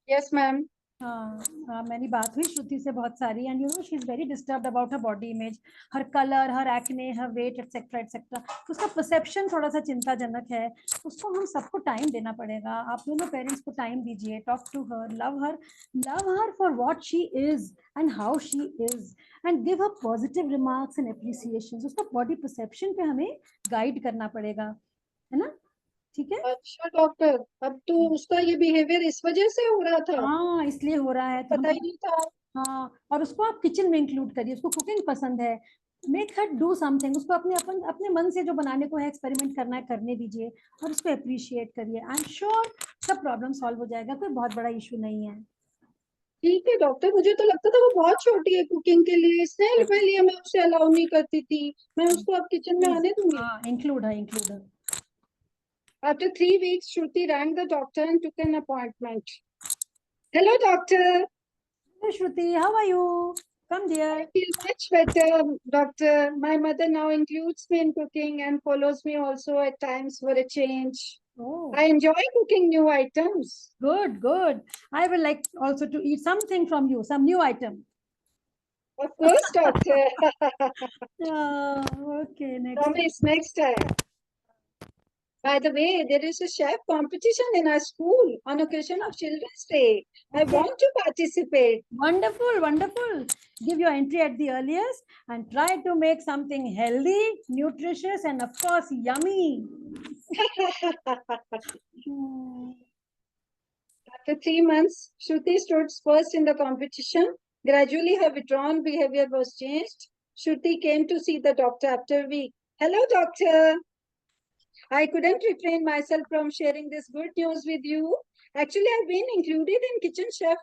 Yes ma'am. हाँ हाँ, मेरी बात हुई श्रुति से बहुत सारी, and you know she is very disturbed about her body image, her colour, her acne, her weight etcetera etcetera. उसका परसेप्शन थोड़ा सा चिंताजनक है, उसको हम सबको टाइम देना पड़ेगा। आप दोनों पेरेंट्स को टाइम दीजिए, talk to her, love her for what she is and how she is, and give her positive remarks and appreciation. उसका बॉडी परसेप्शन पे हमें गाइड करना पड़ेगा, है ना? ठीक है। अच्छा डॉक्टर, अब तो उसका ये बिहेवियर इस वजह से हो रहा था? हाँ इसलिए हो रहा है, तो पता ही नहीं था। हाँ, और उसको आप किचन में इंक्लूड करिए, उसको कुकिंग पसंद है, मेक हर डू समथिंग, उसको अपने मन से जो बनाने को है, एक्सपेरिमेंट करना है करने दीजिए, और उसको अप्रिशिएट करिए। आई एम श्योर सब प्रॉब्लम सॉल्व हो जाएगा, कोई बहुत बड़ा इशू नहीं है। ठीक है डॉक्टर, मुझे तो लगता था वो बहुत छोटी है कुकिंग के लिए, इसलिए लिए मैं उसे अलाउ नहीं करती थी। मैं उसको अब किचन में आने दूंगी। हाँ, इंक्लूड है, इंक्लूड है। After 3 weeks, Shruti rang the doctor and took an appointment. Hello doctor. Hello Shruti, how are you? Come dear. I feel much better, doctor. My mother now includes me in cooking and follows me also at times for a change. Oh, I enjoy cooking new items. good, good. I will like also to eat something from you, some new item. Of course, doctor. Okay, next. Promise next time. By the way, there is a chef competition in our school on occasion of Children's Day. I want to participate. Wonderful, wonderful. Give your entry at the earliest and try to make something healthy, nutritious, and of course, yummy. After 3 months, Shruti stood first in the competition. Gradually, her withdrawn behavior was changed. Shruti came to see the doctor after a week. Hello, doctor. I couldn't refrain myself from sharing this good news with you. Actually, I've been included in kitchen chef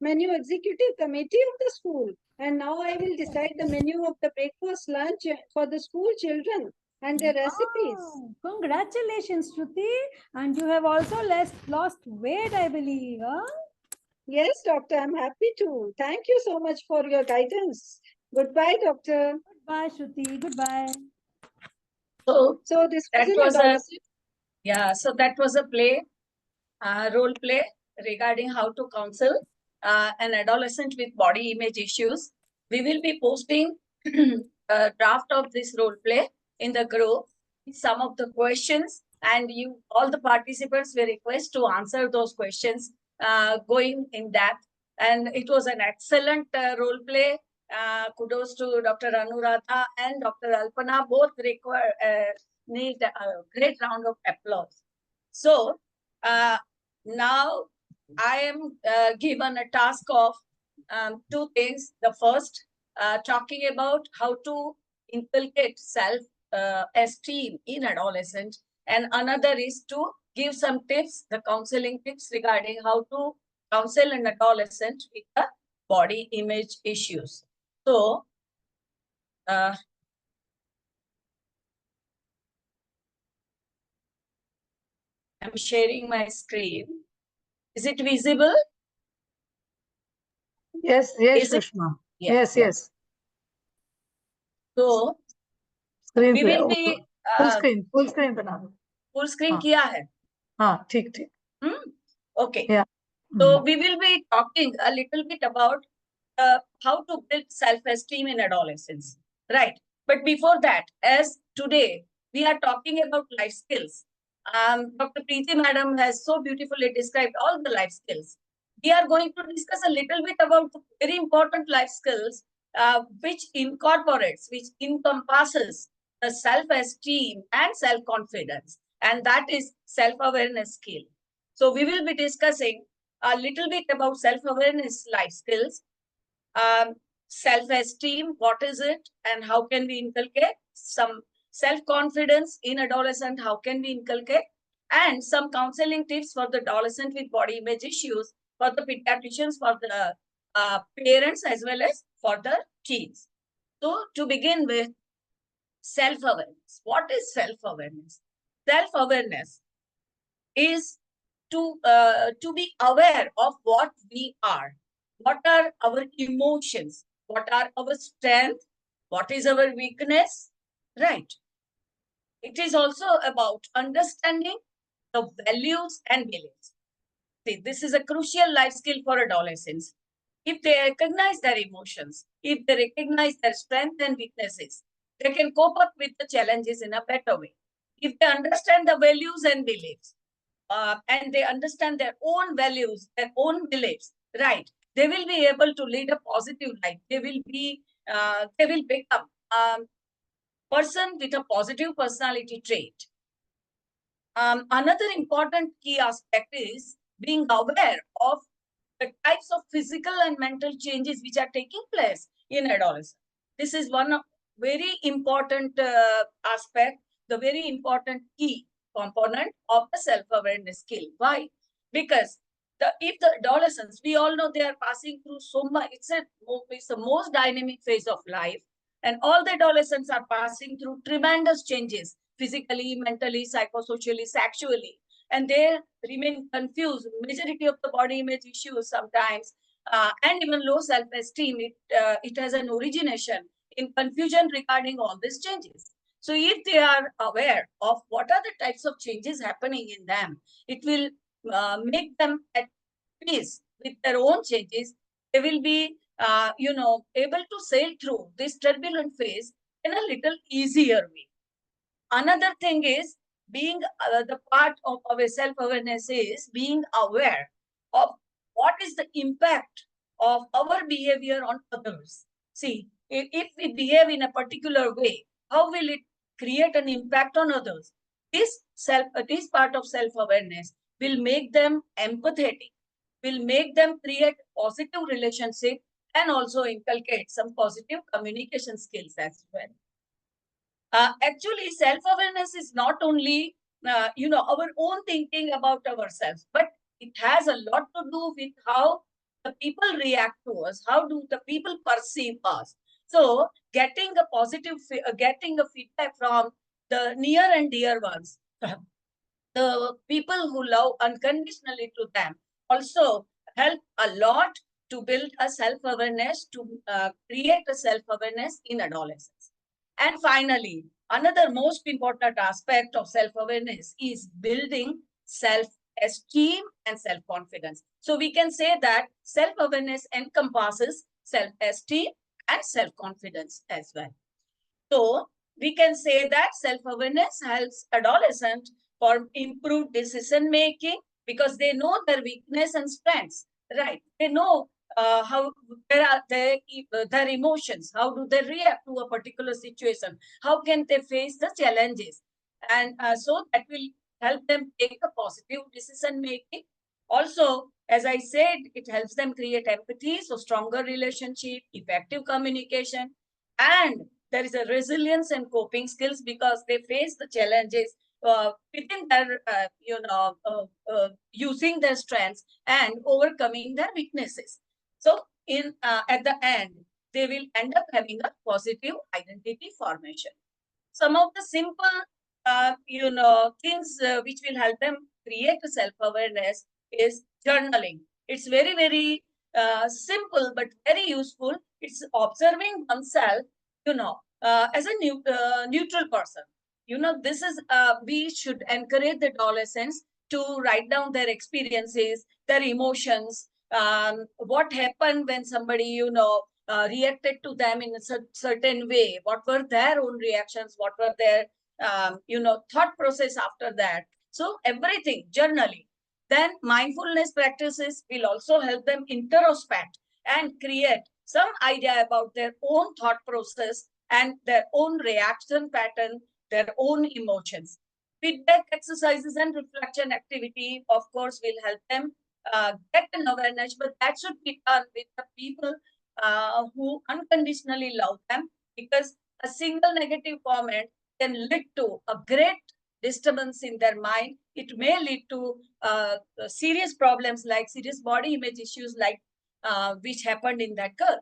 menu executive committee of the school. And now I will decide the menu of the breakfast lunch for the school children. and their recipes. Wow, congratulations, Shruti. And you have also lost weight, I believe. Huh? Yes, doctor, I'm happy to. Thank you so much for your guidance. Goodbye, doctor. Goodbye, Shruti. Goodbye. So this was That an was a adolescent. so that was a play, role play regarding how to counsel an adolescent with body image issues. We will be posting a draft of this role play in the group. Some of the questions, and you, all the participants, we request to answer those questions going in depth. And it was an excellent role play. Kudos to Dr. Anuradha and Dr. Alpana. Both need a great round of applause. So now I am given a task of two things. The first, talking about how to inculcate self-esteem in adolescents, and another is to give some tips, the counseling tips regarding how to counsel an adolescent with the body image issues. So, I'm sharing my screen. Is it visible? Yes, yes, Is it? Sushma. Yes. Yes. So, Screen we will be full screen बना दो. full screen हाँ. किया है. हाँ, ठीक. Okay. Yeah. So we will be talking a little bit about how to build self-esteem in adolescence, right? But before that, as today we are talking about life skills, Dr. Preeti Madam has so beautifully described all the life skills. We are going to discuss a little bit about the very important life skills which encompasses the self-esteem and self-confidence, and that is self-awareness skill. So we will be discussing a little bit about self-awareness life skills, self-esteem, what is it, and how can we inculcate some self-confidence in adolescent, how can we inculcate, and some counseling tips for the adolescent with body image issues, for the pediatricians, for the parents, as well as for the teens. So to begin with, self-awareness. What is self-awareness? Self-awareness is to be aware of what we are, what are our emotions, what are our strengths, what is our weakness, right? It is also about understanding the values and beliefs. See, this is a crucial life skill for adolescents. If they recognize their emotions, if they recognize their strengths and weaknesses, they can cope up with the challenges in a better way. If they understand the values and beliefs, and they understand their own values, their own beliefs, right? They will be able to lead a positive life. They will become a person with a positive personality trait. Another important key aspect is being aware of the types of physical and mental changes which are taking place in adolescence. This is one of very important aspect, the very important key component of the self-awareness skill. Why? Because if the adolescents, we all know they are passing through so much, it's the most dynamic phase of life, and all the adolescents are passing through tremendous changes, physically, mentally, psychosocially, sexually, and they remain confused. Majority of the body image issues sometimes, and even low self-esteem, it has an origination in confusion regarding all these changes. So if they are aware of what are the types of changes happening in them, it will make them at peace with their own changes. They will be, able to sail through this turbulent phase in a little easier way. Another thing is being the part of our self-awareness is being aware of what is the impact of our behavior on others. See, if we behave in a particular way, how will it create an impact on others? This part of self-awareness will make them empathetic, will make them create positive relationship, and also inculcate some positive communication skills as well. Actually, self-awareness is not only, our own thinking about ourselves, but it has a lot to do with how the people react to us, how do the people perceive us. So getting a feedback from the near and dear ones, the people who love unconditionally to them, also help a lot to build a self-awareness, to create a self-awareness in adolescence. And finally, another most important aspect of self-awareness is building self-esteem and self-confidence. So we can say that self-awareness encompasses self-esteem and self-confidence as well. So we can say that self-awareness helps adolescents for improved decision making because they know their weakness and strengths, right? They know how where are their emotions, how do they react to a particular situation, how can they face the challenges, and so that will help them take a positive decision making. Also, as I said, it helps them create empathy, so stronger relationship, effective communication, and there is a resilience and coping skills because they face the challenges within their, using their strengths and overcoming their weaknesses. So in at the end, they will end up having a positive identity formation. Some of the simple, things which will help them create a self-awareness is journaling. It's very, very simple, but very useful. It's observing oneself, as a neutral person. This is, we should encourage the adolescents to write down their experiences, their emotions, what happened when somebody, reacted to them in a certain way, what were their own reactions, what were their, thought process after that. So everything, journaling. Then mindfulness practices will also help them introspect and create some idea about their own thought process and their own reaction pattern, their own emotions. Feedback exercises and reflection activity, of course, will help them get an awareness, but that should be done with the people who unconditionally love them, because a single negative comment can lead to a great disturbance in their mind. It may lead to serious problems like serious body image issues like which happened in that girl.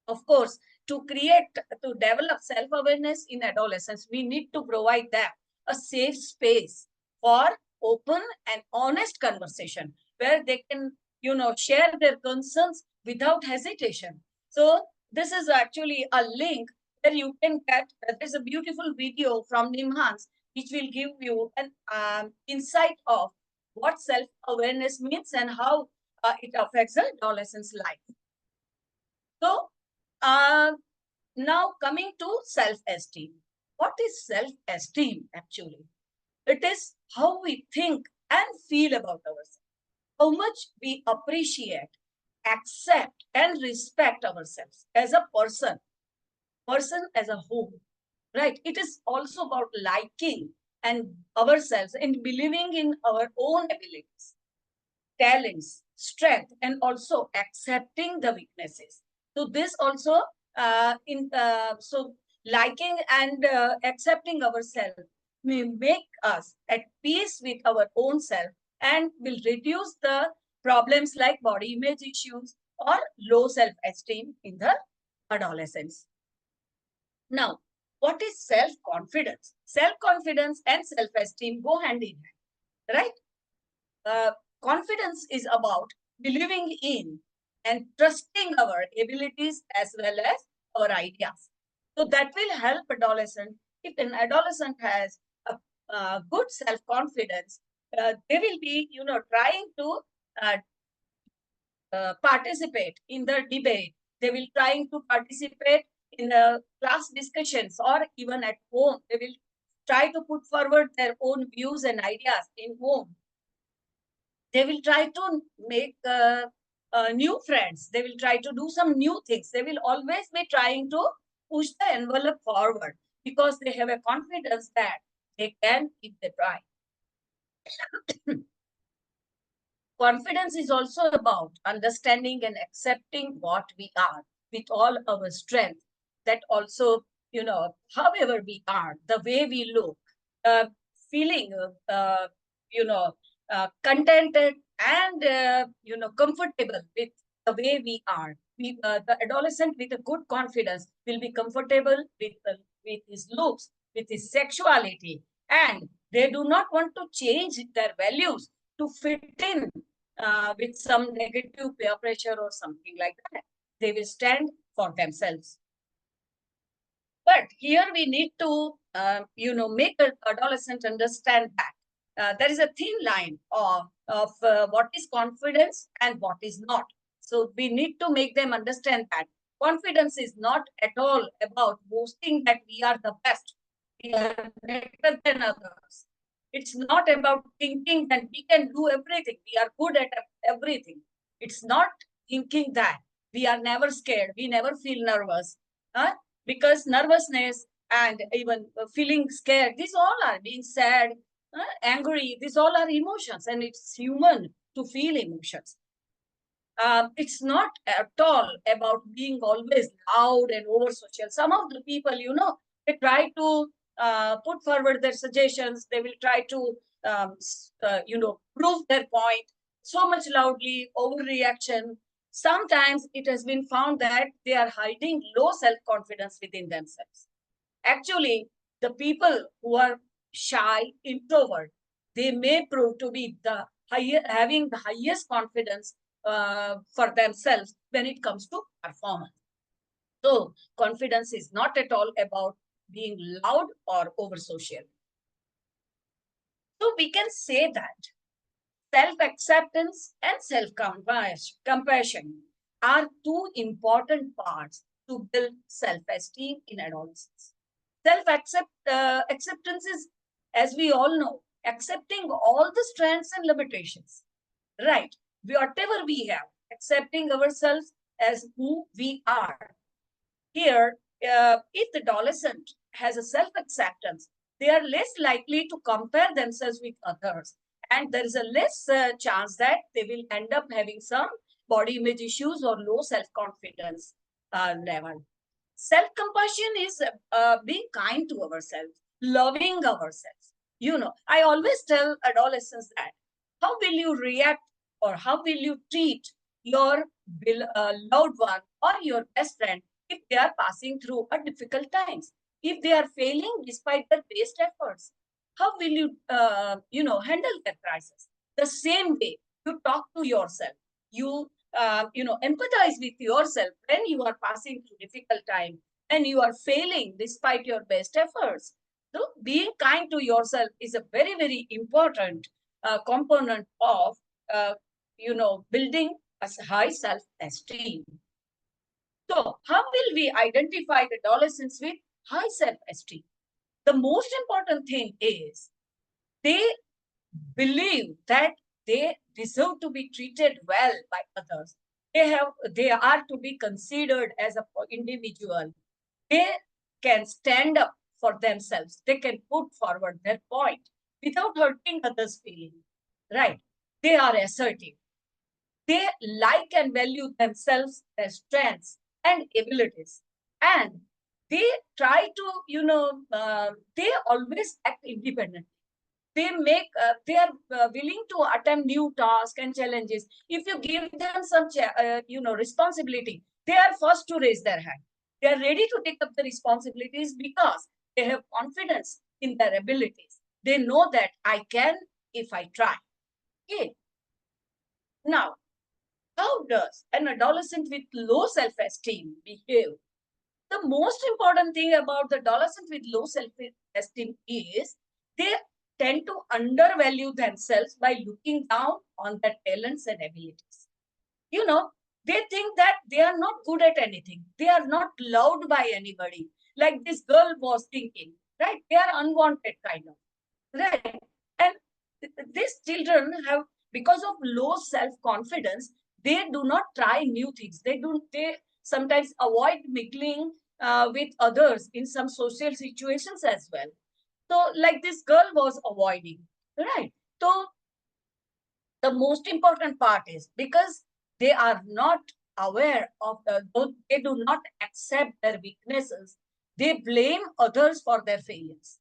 Of course, to develop self-awareness in adolescents, we need to provide them a safe space for open and honest conversation where they can, share their concerns without hesitation. So this is actually a link where you can get, there's a beautiful video from Nimhans, which will give you an insight of what self-awareness means and how it affects an adolescent's life. So now coming to self-esteem. What is self-esteem actually? It is how we think and feel about ourselves, how much we appreciate, accept, and respect ourselves as a person as a whole, right? It is also about liking and ourselves and believing in our own abilities, talents, strength, and also accepting the weaknesses. So this also so liking and accepting ourselves may make us at peace with our own self and will reduce the problems like body image issues or low self-esteem in the adolescents. Now, what is self-confidence? Self-confidence and self-esteem go hand in hand, right? Confidence is about believing in and trusting our abilities as well as our ideas. So that will help adolescent. If an adolescent has a good self-confidence, they will be, trying to participate in the debate. They will trying to participate in the class discussions or even at home. They will try to put forward their own views and ideas in home. They will try to make new friends. They will try to do some new things. They will always be trying to push the envelope forward because they have a confidence that they can if they try. Confidence is also about understanding and accepting what we are with all our strength. That also, however we are, the way we look, feeling, contented and, comfortable with the way we are. The adolescent with a good confidence will be comfortable with his looks, with his sexuality, and they do not want to change their values to fit in with some negative peer pressure or something like that. They will stand for themselves. But here we need to, make an adolescent understand that there is a thin line of what is confidence and what is not. So we need to make them understand that confidence is not at all about boasting that we are the best, we are better than others. It's not about thinking that we can do everything, we are good at everything. It's not thinking that we are never scared, we never feel nervous. Because nervousness and even feeling scared, these all are being sad, angry, these all are emotions, and it's human to feel emotions. It's not at all about being always loud and over social. Some of the people, they try to put forward their suggestions, they will try to prove their point so much loudly, overreaction. Sometimes it has been found that they are hiding low self-confidence within themselves. Actually, the people who are shy, introvert, they may prove to be having the highest confidence for themselves when it comes to performance. So confidence is not at all about being loud or over social. So we can say that self-acceptance and self-compassion are two important parts to build self-esteem in adolescence. Self-acceptance is, as we all know, accepting all the strengths and limitations, right? Whatever we have, accepting ourselves as who we are. Here, if the adolescent has a self-acceptance, they are less likely to compare themselves with others. And there is a less chance that they will end up having some body image issues or low self-confidence level. Self-compassion is being kind to ourselves, loving ourselves. I always tell adolescents that how will you react or how will you treat your loved one or your best friend if they are passing through a difficult times, if they are failing despite their best efforts? How will you, handle that crisis? The same way you talk to yourself, you empathize with yourself when you are passing through difficult time and you are failing despite your best efforts. So being kind to yourself is a very, very important component of, building a high self-esteem. So how will we identify the adolescents with high self-esteem? The most important thing is they believe that they deserve to be treated well by others. They are to be considered as an individual. They can stand up for themselves. They can put forward their point without hurting others' feelings. Right? They are assertive. They like and value themselves, their strengths and abilities. And they try to, they always act independently. They are willing to attempt new tasks and challenges. If you give them some responsibility, they are first to raise their hand. They are ready to take up the responsibilities because they have confidence in their abilities. They know that I can if I try. Okay. Now, how does an adolescent with low self-esteem behave? The most important thing about the adolescent with low self-esteem is they tend to undervalue themselves by looking down on their talents and abilities. They think that they are not good at anything. They are not loved by anybody. Like this girl was thinking, right? They are unwanted kind of, right? And these children have, because of low self-confidence, they do not try new things. They sometimes avoid mingling with others in some social situations as well. So like this girl was avoiding, right? So the most important part is because they are not aware of they do not accept their weaknesses. They blame others for their failures.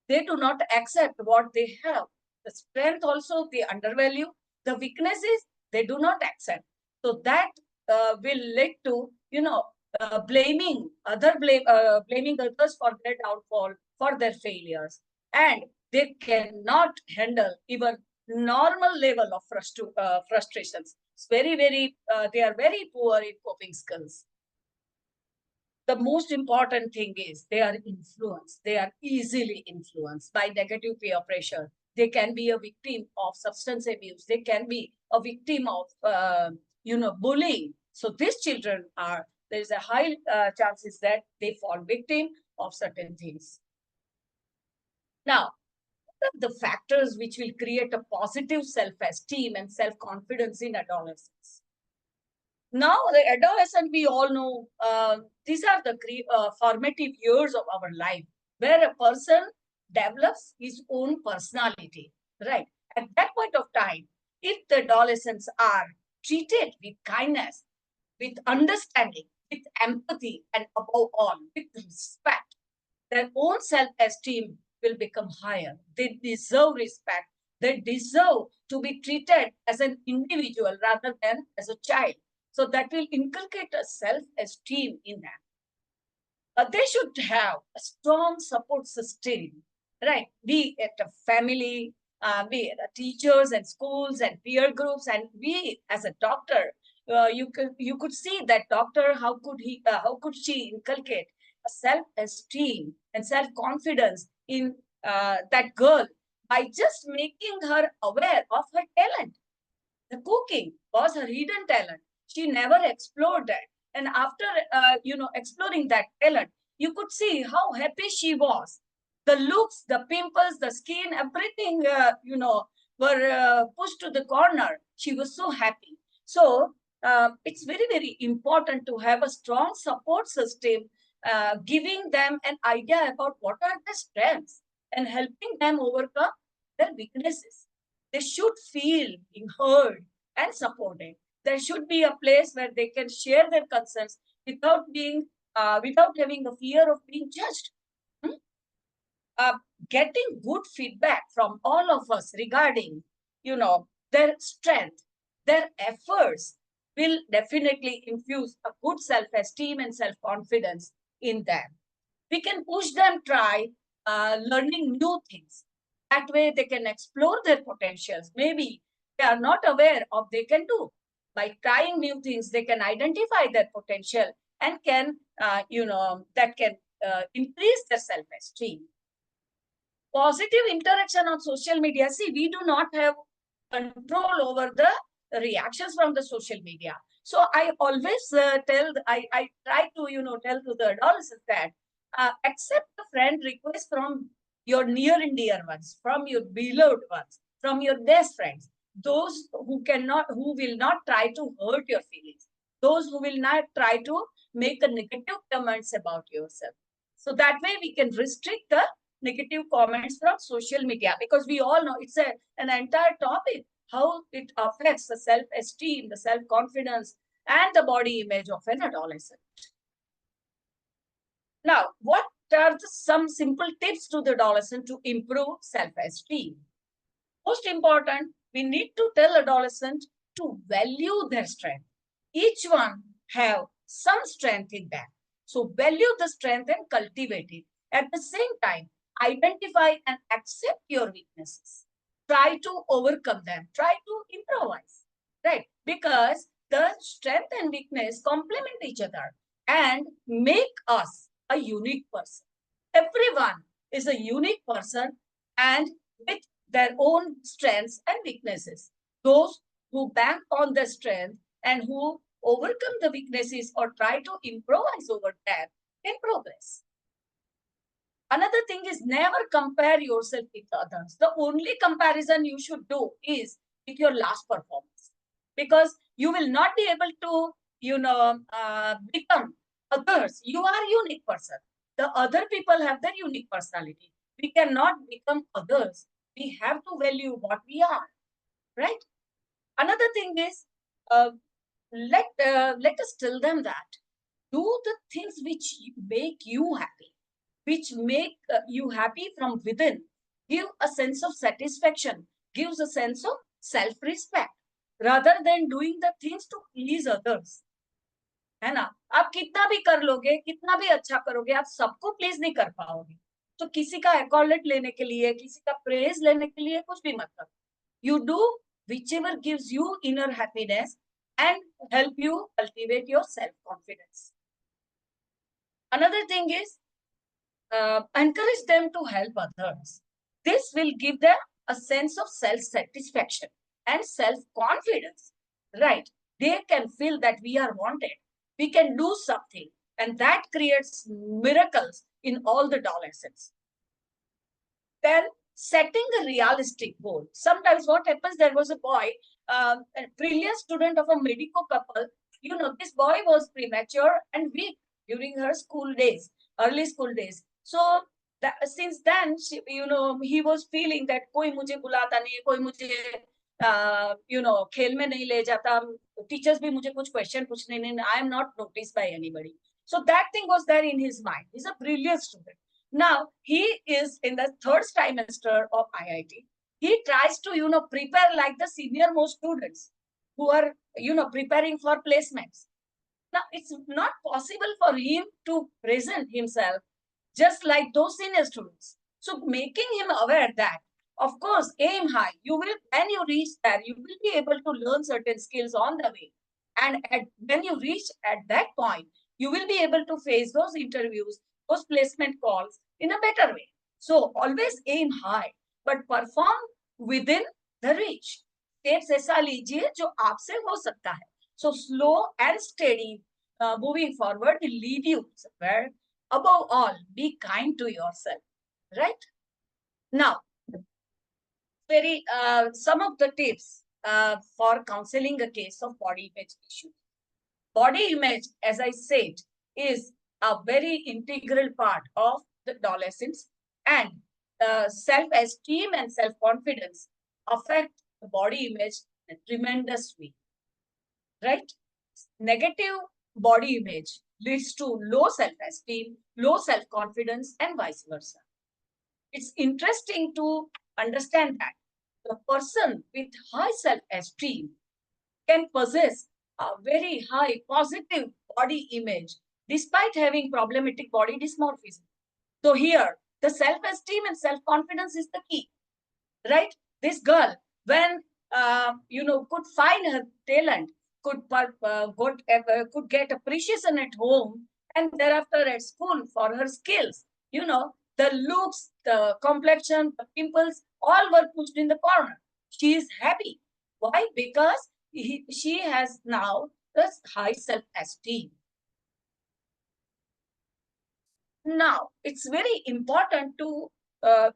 They do not accept what they have. The strength also they undervalue. The weaknesses they do not accept. So that will lead to blaming others for their downfall, for their failures, and they cannot handle even normal level of frustrations. It's very, they are very poor in coping skills. The most important thing is they are influenced. They are easily influenced by negative peer pressure. They can be a victim of substance abuse. They can be a victim of, bullying. So these children are, there's a high chances that they fall victim of certain things. Now, what are the factors which will create a positive self-esteem and self-confidence in adolescents? Now, the adolescent, we all know, these are the formative years of our life, where a person develops his own personality, right? At that point of time, if the adolescents are treated with kindness, with understanding, with empathy, and above all, with respect, their own self-esteem will become higher. They deserve respect. They deserve to be treated as an individual rather than as a child. So that will inculcate a self-esteem in them. They should have a strong support system, right? Be it a family, be it teachers and schools and peer groups, and we as a doctor, you could see that doctor, how could she inculcate a self-esteem and self-confidence in that girl by just making her aware of her talent. The cooking was her hidden talent. She never explored that. And after, exploring that talent, you could see how happy she was. The looks, the pimples, the skin, everything, were pushed to the corner. She was so happy. So it's very important to have a strong support system, giving them an idea about what are their strengths and helping them overcome their weaknesses. They should feel being heard and supported. There should be a place where they can share their concerns without having a fear of being judged. Getting good feedback from all of us regarding, their strength, their efforts will definitely infuse a good self-esteem and self-confidence in them. We can push them try learning new things. That way they can explore their potentials. Maybe they are not aware of they can do. By trying new things, they can identify their potential and can, increase their self-esteem. Positive interaction on social media. See, we do not have control over the reactions from the social media. So I always I try to, tell to the adolescents that accept a friend request from your near and dear ones, from your beloved ones, from your best friends, those who will not try to hurt your feelings, those who will not try to make a negative comments about yourself. So that way we can restrict the negative comments from social media, because we all know it's an entire topic, how it affects the self-esteem, the self-confidence, and the body image of an adolescent. Now, what are some simple tips to the adolescent to improve self-esteem? Most important, we need to tell adolescents to value their strength. Each one have some strength in them. So value the strength and cultivate it. At the same time, identify and accept your weaknesses. Try to overcome them. Try to improvise, right? Because the strength and weakness complement each other and make us a unique person. Everyone is a unique person and with their own strengths and weaknesses. Those who bank on their strength and who overcome the weaknesses or try to improvise over them can progress. Another thing is never compare yourself with others. The only comparison you should do is with your last performance, because you will not be able to, become others. You are a unique person. The other people have their unique personality. We cannot become others. We have to value what we are, right? Another thing is, let us tell them that do the things which make you happy, which make you happy from within. Give a sense of satisfaction, gives a sense of self-respect, rather than doing the things to please others. है ना? आप कितना भी कर लोगे, कितना भी अच्छा करोगे, आप सबको प्लीज नहीं कर पाओगे. तो किसी का accolade लेने के लिए, किसी का praise लेने के लिए कुछ भी मत करो. You do whichever gives you inner happiness and help you cultivate your self-confidence. Another thing is encourage them to help others. This will give them a sense of self-satisfaction and self-confidence, right? They can feel that we are wanted, we can do something, and that creates miracles in all the adolescents. Then setting a realistic goal. Sometimes what happens, there was a boy, a brilliant student of a medical couple. You know, this boy was premature and weak during her school days, early school days. So that, since then, she, you know, he was feeling that कोई मुझे बुलाता नहीं है, कोई मुझे you know, खेल में नहीं ले जाता, teachers भी मुझे कुछ question पूछने नहीं, I am not noticed by anybody. So that thing was there in his mind. He's a brilliant student. Now he is in the third trimester of IIT. He tries to, you know, prepare like the senior most students who are, you know, preparing for placements. Now it's not possible for him to present himself just like those senior students. So making him aware that, of course, aim high. You will, when you reach there, you will be able to learn certain skills on the way. And when you reach at that point, you will be able to face those interviews, those placement calls in a better way. So always aim high, but perform within the reach. Steps ऐसा लीजिए जो आपसे हो सकता है. So slow and steady moving forward will lead you somewhere. Above all, be kind to yourself, right? Now, some of the tips for counseling a case of body image issue. Body image, as I said, is a very integral part of the adolescence, and self-esteem and self-confidence affect the body image in a tremendous way, right? Negative body image leads to low self-esteem, low self-confidence, and vice versa. It's interesting to understand that the person with high self-esteem can possess a very high positive body image despite having problematic body dysmorphism. So here, the self-esteem and self-confidence is the key, right? This girl, when you know, could find her talent, could get appreciation at home and thereafter at school for her skills. You know, the looks, the complexion, the pimples, all were pushed in the corner. She is happy. Why? Because she has now this high self-esteem. Now, it's very important to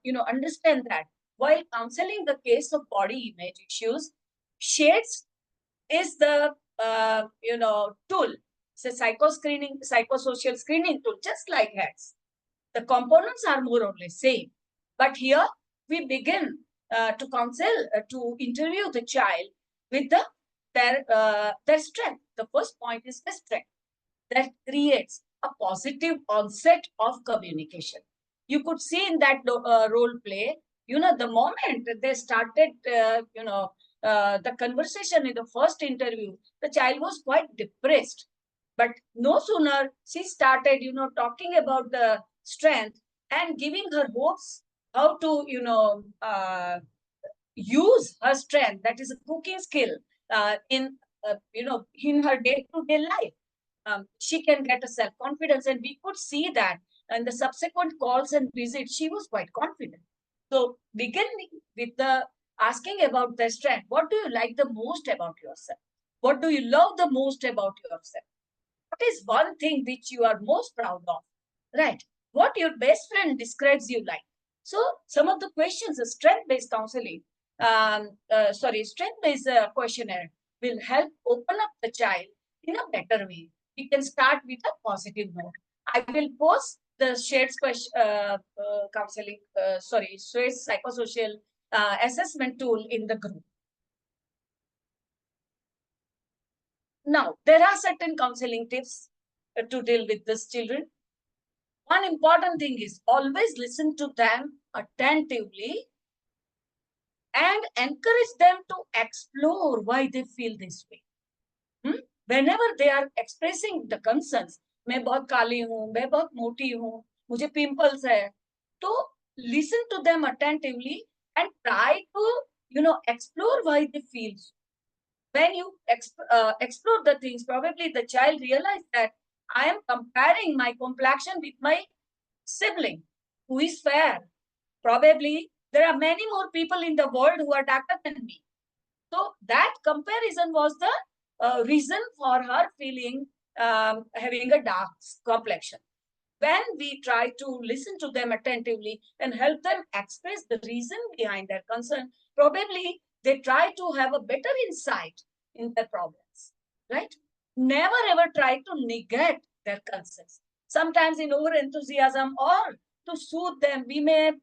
you know, understand that while counseling the case of body image issues, shades is the you know, tool. It's a psychosocial screening tool, just like heads. The components are more or less same, but here we begin to counsel, to interview the child with their strength. The first point is the strength that creates a positive onset of communication. You could see in that role play, you know, the moment they started, you know, the conversation in the first interview, the child was quite depressed. But no sooner she started, you know, talking about the strength and giving her hopes how to, you know, use her strength, that is a cooking skill, in, you know, in her day-to-day life. She can get a self-confidence, and we could see that in the subsequent calls and visits, she was quite confident. So beginning with the asking about their strength, what do you like the most about yourself? What do you love the most about yourself? What is one thing which you are most proud of, right? What your best friend describes you like. So some of the questions, the strength-based counseling, strength-based questionnaire will help open up the child in a better way. We can start with a positive note. I will post the shared counseling, shared psychosocial assessment tool in the group. Now, there are certain counseling tips to deal with these children. One important thing is always listen to them attentively and encourage them to explore why they feel this way. Whenever they are expressing the concerns, मैं बहुत काली हूँ, मैं बहुत मोटी हूँ, मुझे pimples है, to listen to them attentively and try to, explore why they feel so. When you explore the things, probably the child realizes that I am comparing my complexion with my sibling who is fair. Probably there are many more people in the world who are darker than me. So that comparison was the reason for her feeling having a dark complexion. When we try to listen to them attentively and help them express the reason behind their concern, probably they try to have a better insight in their problems, right? Never ever try to negate their concerns. Sometimes in over enthusiasm or to soothe them, we may,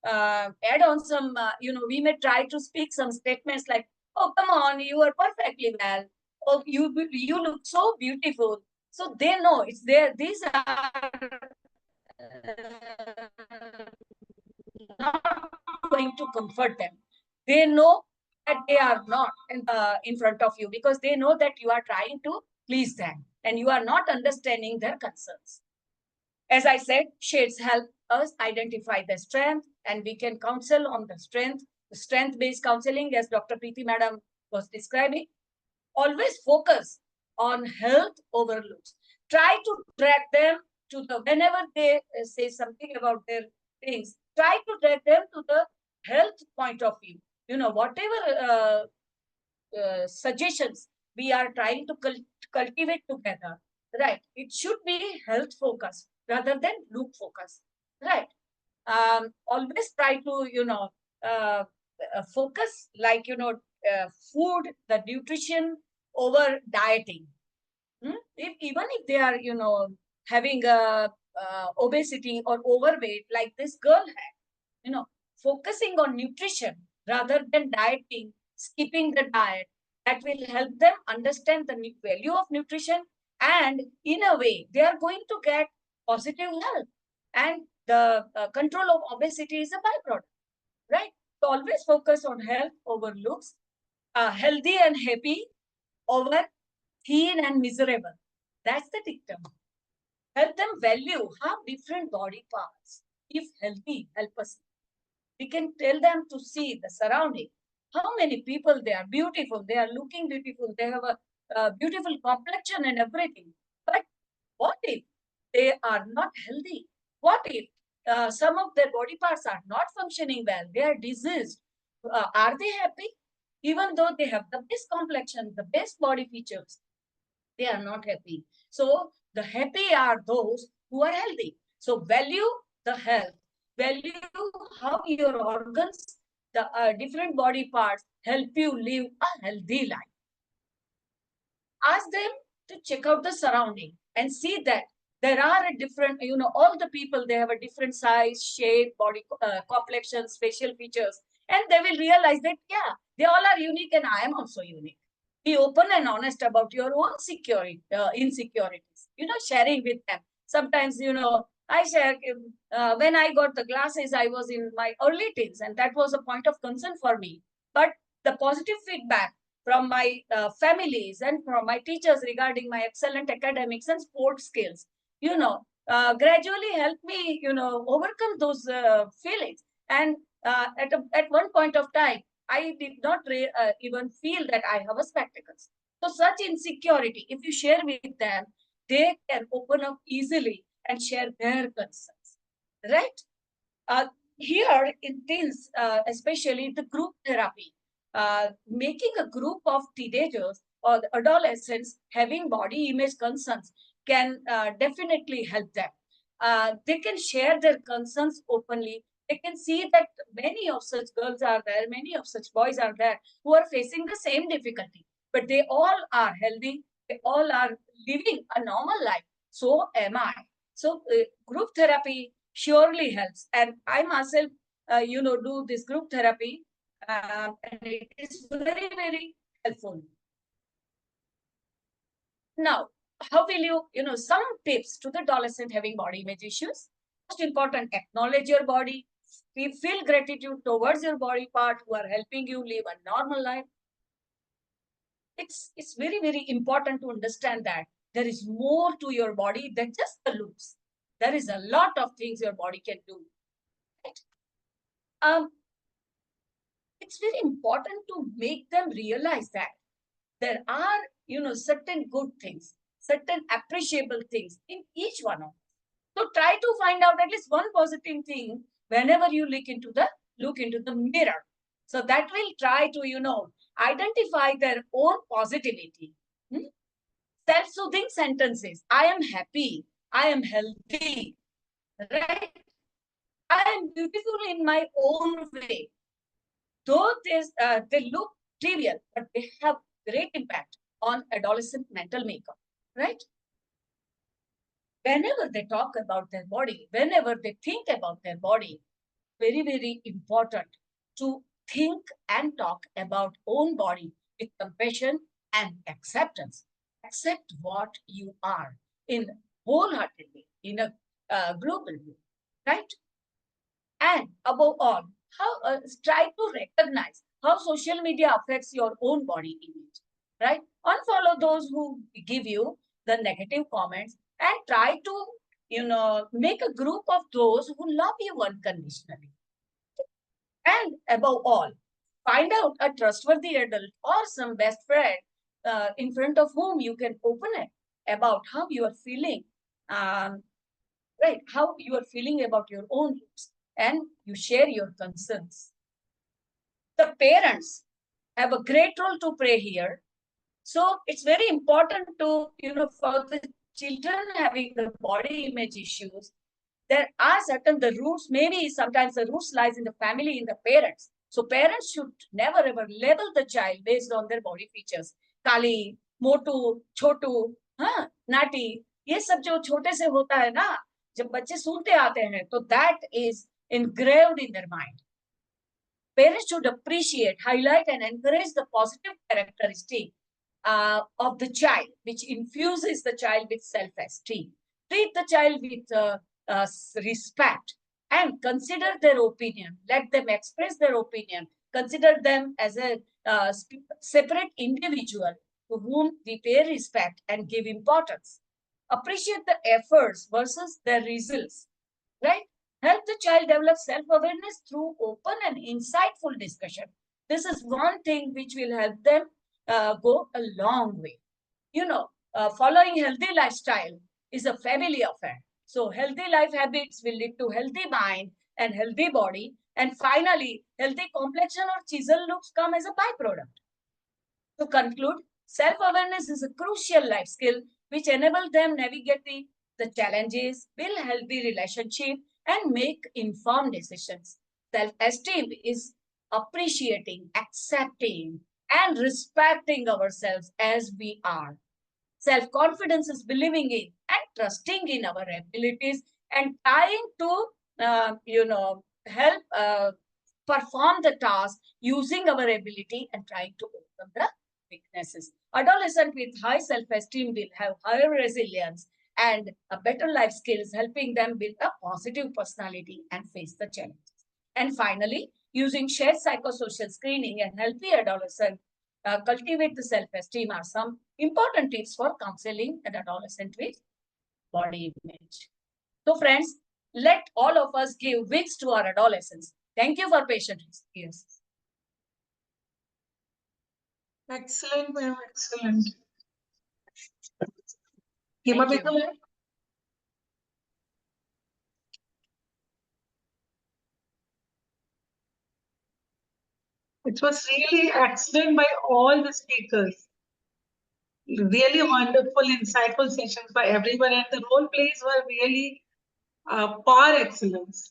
add on some, we may try to speak some statements like, oh, come on, you are perfectly well. Oh, you look so beautiful. So they know it's there. These are not going to comfort them. They know that they are not in front of you because they know that you are trying to please them and you are not understanding their concerns. As I said, shades help us identify the strength and we can counsel on the strength-based counseling as Dr. Preeti Madam was describing. Always focus on health over looks. Try to track them to the, whenever they say something about their things, try to track them to the health point of view. Whatever suggestions we are trying to cultivate together, right? It should be health focused rather than look focused, right? Always try to, focus like, food, the nutrition over dieting. Even if they are, having a obesity or overweight like this girl had, focusing on nutrition rather than dieting, skipping the diet, that will help them understand the value of nutrition. And in a way, they are going to get positive health. And the control of obesity is a byproduct, right? So always focus on health over looks, healthy and happy over thin and miserable. That's the dictum. Help them value how different body parts, if healthy, help us. We can tell them to see the surrounding. How many people they are beautiful, they are looking beautiful, they have a beautiful complexion and everything. But what if they are not healthy? What if some of their body parts are not functioning well? They are diseased. Are they happy? Even though they have the best complexion, the best body features, they are not happy. So the happy are those who are healthy. So value the health, value how your organs, the different body parts help you live a healthy life. Ask them to check out the surrounding and see that there are a different, all the people, they have a different size, shape, body complexions, facial features, and they will realize that, yeah, they all are unique and I am also unique. Be open and honest about your own insecurities, sharing with them. Sometimes, I share, when I got the glasses, I was in my early teens and that was a point of concern for me. But the positive feedback from my families and from my teachers regarding my excellent academics and sports skills, gradually helped me, overcome those feelings. And at one point of time, I did not even feel that I have a spectacles. So such insecurity, if you share with them, they can open up easily and share their concerns, right? Here in teens, especially the group therapy, making a group of teenagers or adolescents having body image concerns can definitely help them. They can share their concerns openly. They can see that many of such girls are there, many of such boys are there who are facing the same difficulty, but they all are healthy. They all are living a normal life. So am I. So group therapy surely helps. And I myself, do this group therapy, and it is very, very helpful. Now, how will you, some tips to the adolescent having body image issues. Most important, acknowledge your body. Feel gratitude towards your body part who are helping you live a normal life. It's very, very important to understand that there is more to your body than just the looks. There is a lot of things your body can do. it's very important to make them realize that there are, certain good things, certain appreciable things in each one of us. So try to find out at least one positive thing whenever you look into the mirror. So that will try to, identify their own positivity. Self-soothing sentences. I am happy. I am healthy. Right? I am beautiful in my own way. Though they look trivial, but they have great impact on adolescent mental makeup, right? Whenever they talk about their body, whenever they think about their body, very, very important to think and talk about own body with compassion and acceptance. Accept what you are in wholeheartedly, in a global way, right? And above all, try to recognize how social media affects your own body image, right? Unfollow those who give you the negative comments and try to, make a group of those who love you unconditionally. And above all, find out a trustworthy adult or some best friend in front of whom you can open it about how you are feeling, right? How you are feeling about your own looks, and you share your concerns. The parents have a great role to play here. So it's very important to, for the children having the body image issues, there are certain the roots, maybe sometimes the roots lies in the family, in the parents. So parents should never ever label the child based on their body features. Kali, motu, chotu, nati, ये सब जो छोटे से होता है ना, जब बच्चे सुनते आते हैं, तो that is engraved in their mind. Parents should appreciate, highlight, and encourage the positive characteristic of the child, which infuses the child with self-esteem. Treat the child with respect and consider their opinion. Let them express their opinion. Consider them as a separate individual to whom we pay respect and give importance. Appreciate the efforts versus the results, right? Help the child develop self-awareness through open and insightful discussion. This is one thing which will help them go a long way. Following healthy lifestyle is a family affair. So healthy life habits will lead to healthy mind and healthy body. And finally, healthy complexion or chisel looks come as a byproduct. To conclude, self-awareness is a crucial life skill which enables them navigate the challenges, build healthy relationship, and make informed decisions. Self-esteem is appreciating, accepting, and respecting ourselves as we are. Self-confidence is believing in and trusting in our abilities and trying to, help perform the task using our ability and trying to overcome the weaknesses. Adolescents with high self-esteem will have higher resilience and a better life skills, helping them build a positive personality and face the challenges. And finally, using shared psychosocial screening and healthy adolescent cultivate the self-esteem are some important tips for counseling an adolescent with body image. So friends, let all of us give wings to our adolescents. Thank you for patient ears. Excellent, ma'am. Excellent. Thank you. It was really excellent by all the speakers. Really wonderful, insightful sessions by everyone, and the role plays were really par excellence.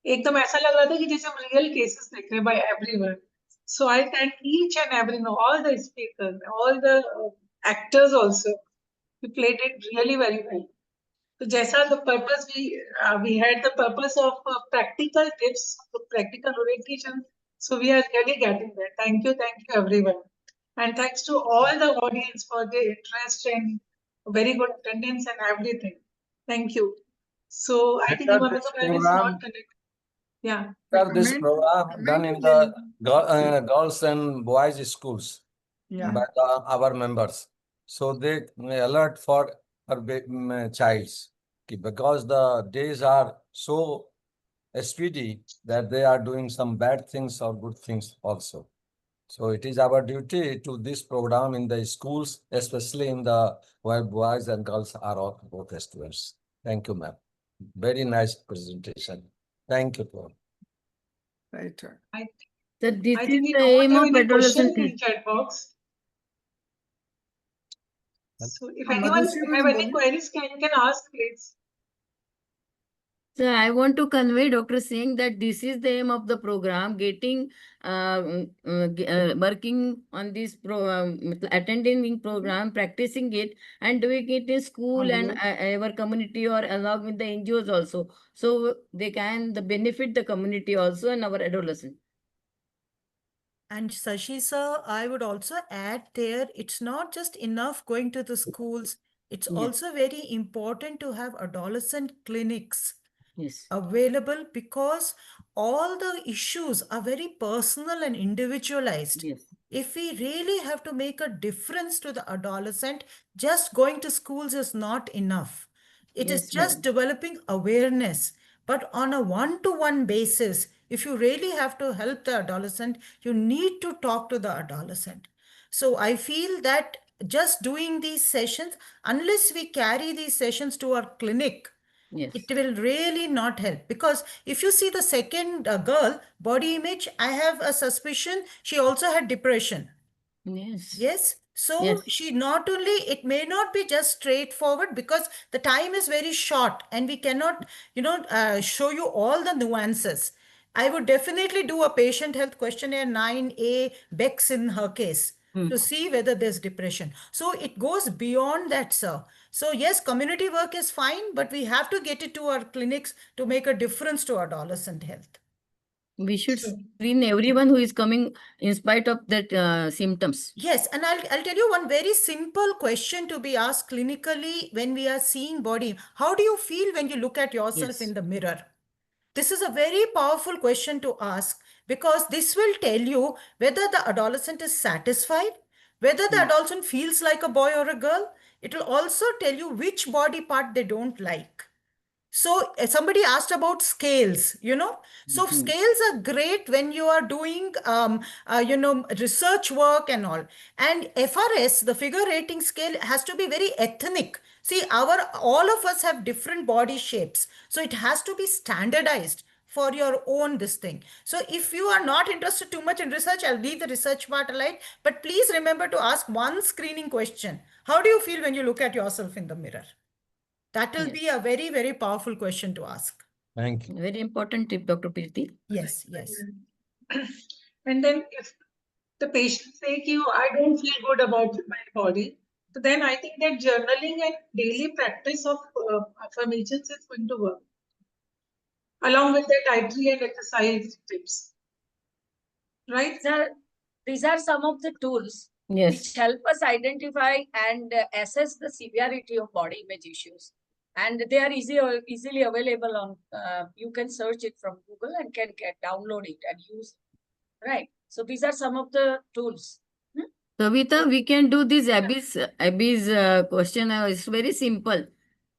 एकदम ऐसा लग रहा था कि जैसे हम real cases देख रहे हैं by everyone. So I thank each and every all the speakers, all the actors also. You played it really very well. So जैसा the purpose we had the purpose of practical tips, practical orientation. So we are really getting there. Thank you everyone, and thanks to all the audience for their interest and very good attendance and everything. Thank you. So I think Imam is not connected. Yeah. This program done in the girls and boys schools by our members. So they alert for our childs because the days are so SPD that they are doing some bad things or good things also. So it is our duty to this program in the schools, especially in the where boys and girls are all both students. Thank you, ma'am. Very nice presentation. Thank you, Paul. Right. I, So this I is think we the don't aim have of any questions adolescent. in chat box. So if हाँ, anyone Madhushree have madam any बोलिए। queries, can ask, please. So I want to convey Dr. Singh that this is the aim of the program, getting working on this attending the program, practicing it, and doing it in school and our community or along with the NGOs also. So they can benefit the community also and our adolescents. And Sashi sir, I would also add there, it's not just enough going to the schools. It's Yes. also very important to have adolescent clinics Yes. available, because all the issues are very personal and individualized. Yes. If we really have to make a difference to the adolescent, just going to schools is not enough. It is Yes, just madam. developing awareness. But on a one-to-one basis, if you really have to help the adolescent, you need to talk to the adolescent. So I feel that just doing these sessions, unless we carry these sessions to our clinic, Yes. it will really not help. Because if you see the second girl, body image, I have a suspicion she also had depression. Yes. Yes. So Yes. she not only, it may not be just straightforward because the time is very short and we cannot, show you all the nuances. I would definitely do a patient health questionnaire 9A Bex in her case to see whether there's depression. So it goes beyond that, sir. So yes, community work is fine, but we have to get it to our clinics to make a difference to adolescent health. We should screen everyone who is coming in spite of that symptoms. Yes, and I'll tell you one very simple question to be asked clinically when we are seeing body. How do you feel when you look at yourself in the mirror? This is a very powerful question to ask, because this will tell you whether the adolescent is satisfied, whether the adolescent feels like a boy or a girl. It will also tell you which body part they don't like. So somebody asked about scales, So scales are great when you are doing, research work and all. And FRS, the figure rating scale, has to be very ethnic. See, all of us have different body shapes. So it has to be standardized for your own this thing. So if you are not interested too much in research, I'll leave the research part alike. But please remember to ask one screening question. How do you feel when you look at yourself in the mirror? That will be a very, very powerful question to ask. Thank you. Very important tip, Dr. Preeti. Yes, yes. And then if the patient say, I don't feel good about my body, so then I think that journaling and daily practice of affirmations is going to work, along with the dietary and exercise tips. Right? These are some of the tools which help us identify and assess the severity of body image issues. And they are easily available on, you can search it from Google and can download it and use it. Right. So these are some of the tools. Savita, we can do this Abby's question. It's very simple.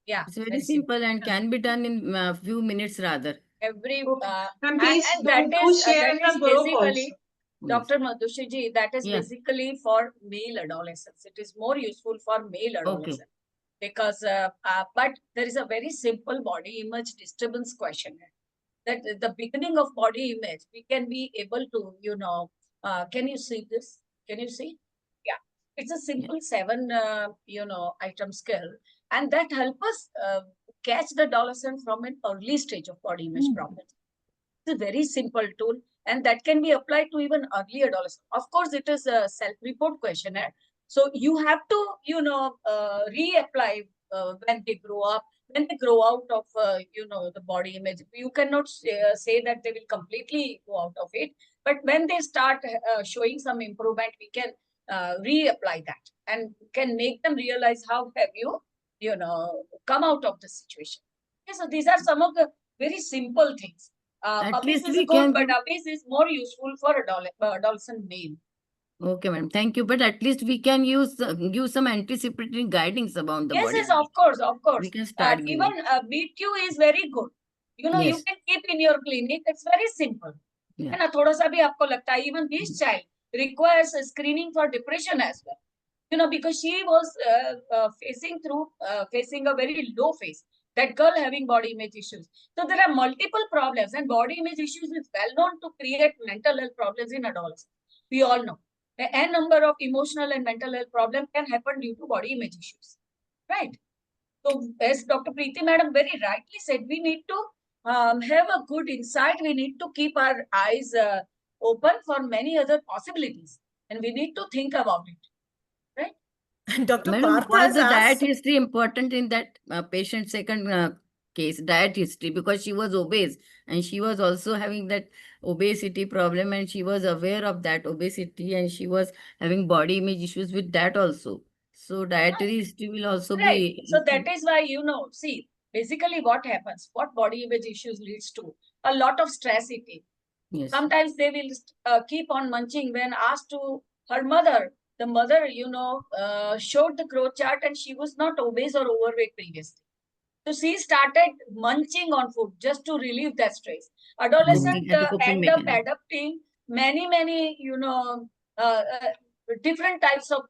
Yeah. It's very simple and can be done in a few minutes rather. And please and that is group basically, Dr. Madhushiji, that is Yeah. basically for male adolescents. It is more useful for male adolescents. Because, but there is a very simple body image disturbance questionnaire. That at the beginning of body image, we can be able to, can you see this? Can you see? Yeah. It's a simple 7, item skill. And that help us catch the adolescent from an early stage of body image problems. It's a very simple tool, and that can be applied to even early adolescents. Of course, it is a self-report questionnaire. So you have to, reapply when they grow up, when they grow out of, the body image. You cannot say that they will completely go out of it. But when they start showing some improvement, we can reapply that and can make them realize how have you, come out of the situation. Okay, so these are some of the very simple things. Puppies is good, but puppies is more useful for adolescent male. Okay, madam. Thank you. But at least we can give some anticipatory guidance about the body. Yes, of course. We can start Even BQ is very good. You know, you Yes. can keep in your clinic. It's very simple. Yeah. है ना, थोड़ा सा भी आपको लगता है, even this child requires a screening for depression as well. You know, because she was facing a very low phase. That girl having body image issues. So there are multiple problems, and body image issues is well known to create mental health problems in adolescents. We all know. A number of emotional and mental health problems can happen due to body image issues, right? So as Dr. Preeti Madam very rightly said, we need to have a good insight. We need to keep our eyes open for many other possibilities, and we need to think about it. And Dr. Madam, Partha was has the diet asked, history important in that patient second case, diet history, because she was obese and she was also having that obesity problem, and she was aware of that obesity and she was having body image issues with that also. So dietary history will also Right. be. So that is why, you know, see, basically what happens, what body image issues leads to a lot of stress eating. Yes. Sometimes they will keep on munching when asked to her mother. The mother, you know, showed the growth chart and she was not obese or overweight previously. So she started munching on food just to relieve that stress. Adolescents As a coping end up mechanism. adopting many, you know, different types of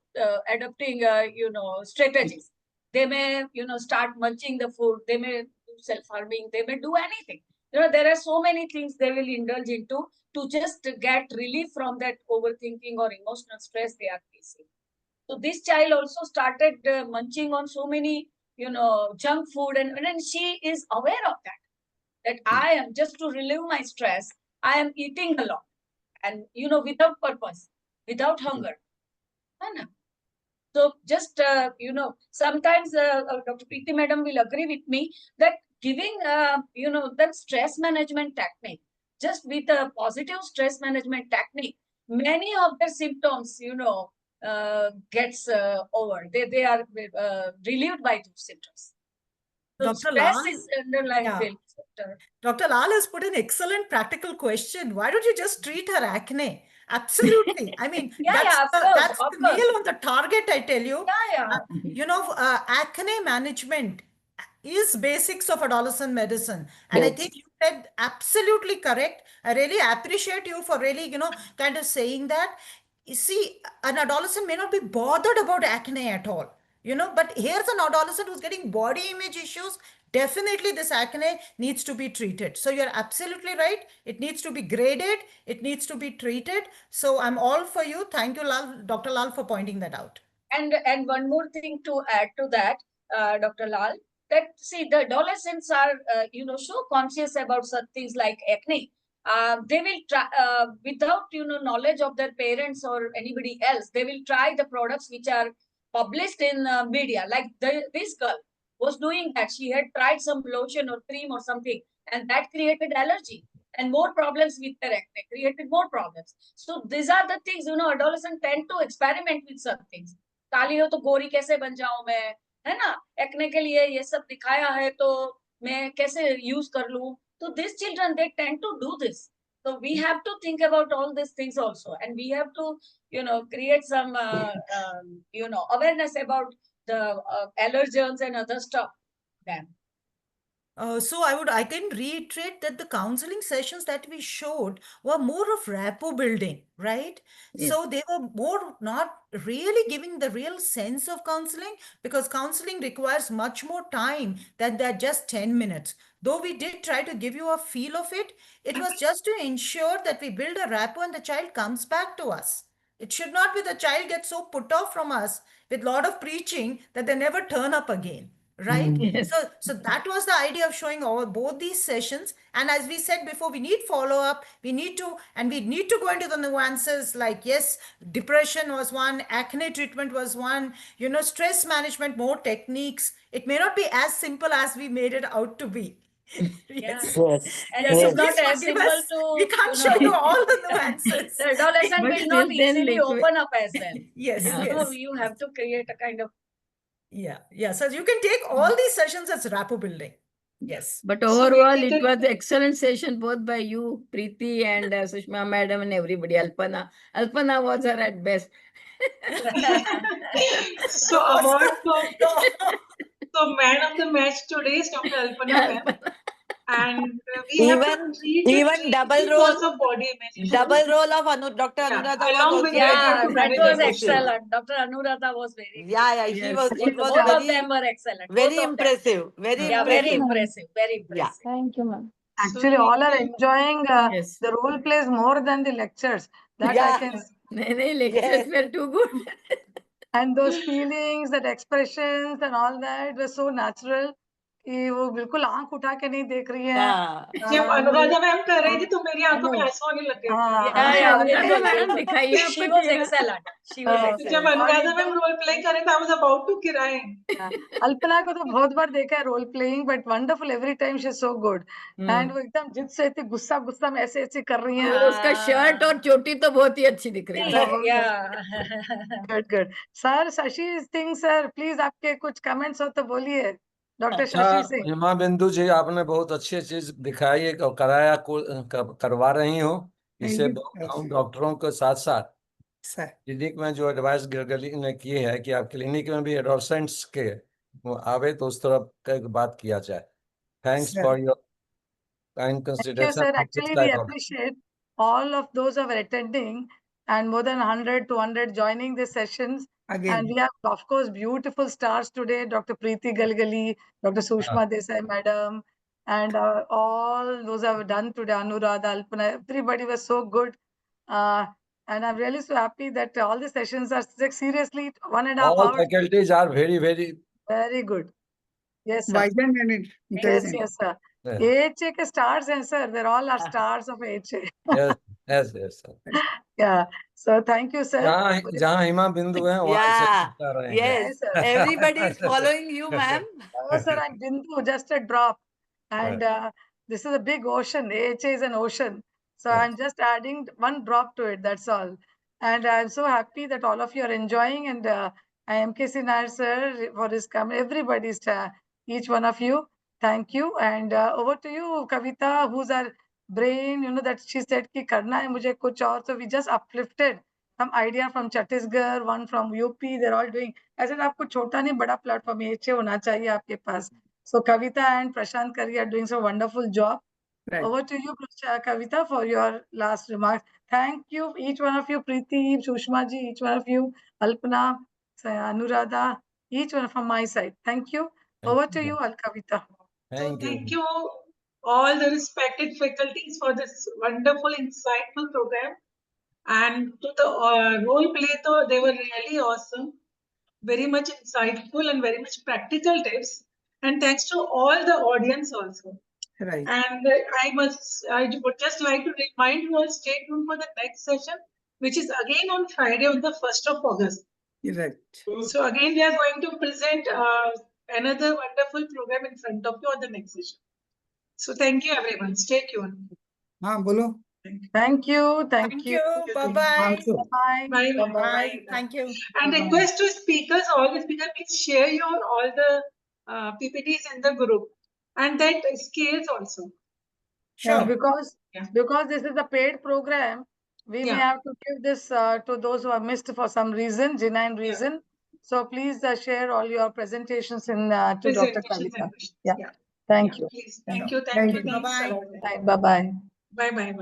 adopting, you know, strategies. They may, you know, start munching the food. They may do self-harming. They may do anything. You know, there are so many things they will indulge into to just get relief from that overthinking or emotional stress they are facing. So this child also started munching on so many, you know, junk food, and she is aware of that I am, just to relieve my stress, I am eating a lot, and you know, without purpose, without hunger. So just you know, sometimes Dr. Preeti Madam will agree with me that giving you know, that stress management technique, just with a positive stress management technique, many of the symptoms, you know, gets over. They are relieved by those symptoms. So Dr. stress Lal, is underlying yeah. factor. Dr. Lal has put an excellent practical question. Why don't you just treat her acne? Absolutely. I mean, Yeah, of course, that's of the course. nail on the target, I tell you. Yeah. You know, acne management is basics of adolescent medicine. And I Yes. think you said absolutely correct. I really appreciate you for really, you know, kind of saying that. You see, an adolescent may not be bothered about acne at all, you know, but here's an adolescent who's getting body image issues. Definitely this acne needs to be treated. So you're absolutely right. It needs to be graded. It needs to be treated. So I'm all for you. Thank you, Lal, Dr. Lal, for pointing that out. And one more thing to add to that, Dr. Lal, that see, the adolescents are you know, so conscious about such things like acne. They will try without, you know, knowledge of their parents or anybody else. They will try the products which are published in media. Like this girl was doing that. She had tried some lotion or cream or something, and that created allergy and more problems with their acne. Created more problems. So these are the things, you know, adolescents tend to experiment with such things. काली हो तो गोरी कैसे बन जाऊं मैं, है ना, acne के लिए ये सब दिखाया है तो मैं कैसे यूज कर लूं. So these children, they tend to do this. So we have to think about all these things also, and we have to, you know, create some you know, awareness about the allergens and other stuff then. So I can reiterate that the counseling sessions that we showed were more of rapport building, right? Yes. So they were more not really giving the real sense of counseling, because counseling requires much more time than that just 10 minutes. Though we did try to give you a feel of it, it was just to ensure that we build a rapport and the child comes back to us. It should not be the child gets so put off from us with a lot of preaching that they never turn up again. Right? Yes. So that was the idea of showing both these sessions. And as we said before, we need follow-up. We need to go into the nuances, like, yes, depression was one, acne treatment was one, you know, stress management, more techniques. It may not be as simple as we made it out to be. Yes. Yes. And Yeah, it so is not please as forgive simple us. to, We can't you show you know, all the nuances. the adolescent But will still not then, easily like, open up as well. Yes, You know, yes. you have to create a kind of. Yeah. So you can take all these sessions as rapport building. Yes. But So overall, we it did was an excellent session both by you, Preeti, and Sushma Madam, and everybody. Alpana was her at best. So award for so man of the match today is Dr. Alpana ma'am. And we have to treat even double three role, parts of body image. double role of Dr. Yeah, Anuradha was along also with very that, Yeah, have to that manage was emotions. excellent. Dr. Anuradha was very Yeah, she Yes. was. It was both of very, them were excellent. very Both of them. impressive. Very Yeah, very impressive. impressive. Very Yeah. impressive. Thank you, ma'am. Actually, all are enjoying Yes. the role plays more than the lectures. That I Yeah. can. Lectures were too good. And those feelings, that expressions and all that was so natural कि वो बिल्कुल आंख उठा के नहीं देख रही है. जब अनुराधा मैम कर रही थी तो मेरी आंखों में आंसू आने लग गए. She was excellent. She was excellent. जब अनुराधा मैम रोल प्ले कर रहे थे, I was about to cry. Alpana को तो बहुत बार देखा है role playing, but wonderful every time she is so good. And वो एकदम जिद से इतनी गुस्सा गुस्सा में ऐसे ऐसे कर रही हैं. उसका शर्ट और चोटी तो बहुत ही अच्छी दिख रही है. Good good. Sir Shashi Singh sir, please आपके कुछ कमेंट्स हो तो बोलिए. डॉक्टर अच्छा शशि सिंह. हिमा बिंदु जी, आपने बहुत अच्छी चीज दिखाई और कराया करवा रही हो. इससे हम डॉक्टरों के साथ साथ क्लिनिक में जो एडवाइस गिरगली ने की है कि आप क्लिनिक में भी एडोलसेंट्स के आवे तो उस तरफ का बात किया जाए. Thanks for your kind Thank you, consideration sir. of this Actually, we type of. appreciate all of those who are attending and more than 100, 200 joining these sessions. And we have, of course, beautiful stars today. Dr. Preeti Galgali, Dr. Sushma Desai, madam, and all those who have done today, Anuradha, Alpana, everybody was so good. And I'm really so happy that all the sessions are seriously 1.5 All hours. faculties are very, very Very good. Yes, sir. Vibrant and Yes, yes, sir. Yeah. AHA के stars हैं, sir. They're all our stars of AHA. yes, sir. Yeah. So thank you, sir. जहाँ हिमा बिंदु है वहाँ से बता रहे हैं. Yes, sir. Everybody is following you, ma'am. Oh, sir, I'm Bindu, just a drop. And this is a big ocean. AHA is an ocean. So I'm just adding one drop to it. That's all. And I'm so happy that all of you are enjoying. And I am KC Nair, sir, for his comment. Everybody's, each one of you. Thank you. And over to you, Kavita, who's our brain, you know, that she said ki karna hai mujhe kuch aur. So we just uplifted some idea from Chhattisgarh, one from UP. They're all doing. I said, आपको छोटा नहीं बड़ा platform AHA होना चाहिए आपके पास. So Kavita and Prashant Kari are doing so wonderful job. Right. Over to you, Kavita, for your last remarks. Thank you, each one of you, Preeti, Sushma ji, each one of you, Alpana, Anuradha, each one from my side. Thank you. Over to you, Kavita. Thank you all the respected faculties for this wonderful, insightful program. And to the role play, though, they were really awesome, very much insightful and very much practical tips. And thanks to all the audience also. Right. And I would just like to remind you all, stay tuned for the next session, which is again on Friday on the 1st of August. Right. So again, we are going to present another wonderful program in front of you on the next session. So thank you, everyone. Stay tuned. Bolo. Thank you. Thank you. Bye-bye. Bye. Bye. Bye. Thank you. And request to speakers, all the speakers, please share your all the PPTs in the group. And that scales also. Sure. Because this is a paid program, we may have to give this to those who have missed for some reason, genuine reason. So please share all your presentations in to Dr. Kavita. Yeah. Thank you. Please. Thank you. Thank you. Bye-bye. Bye-bye. Bye-bye.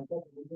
Bye.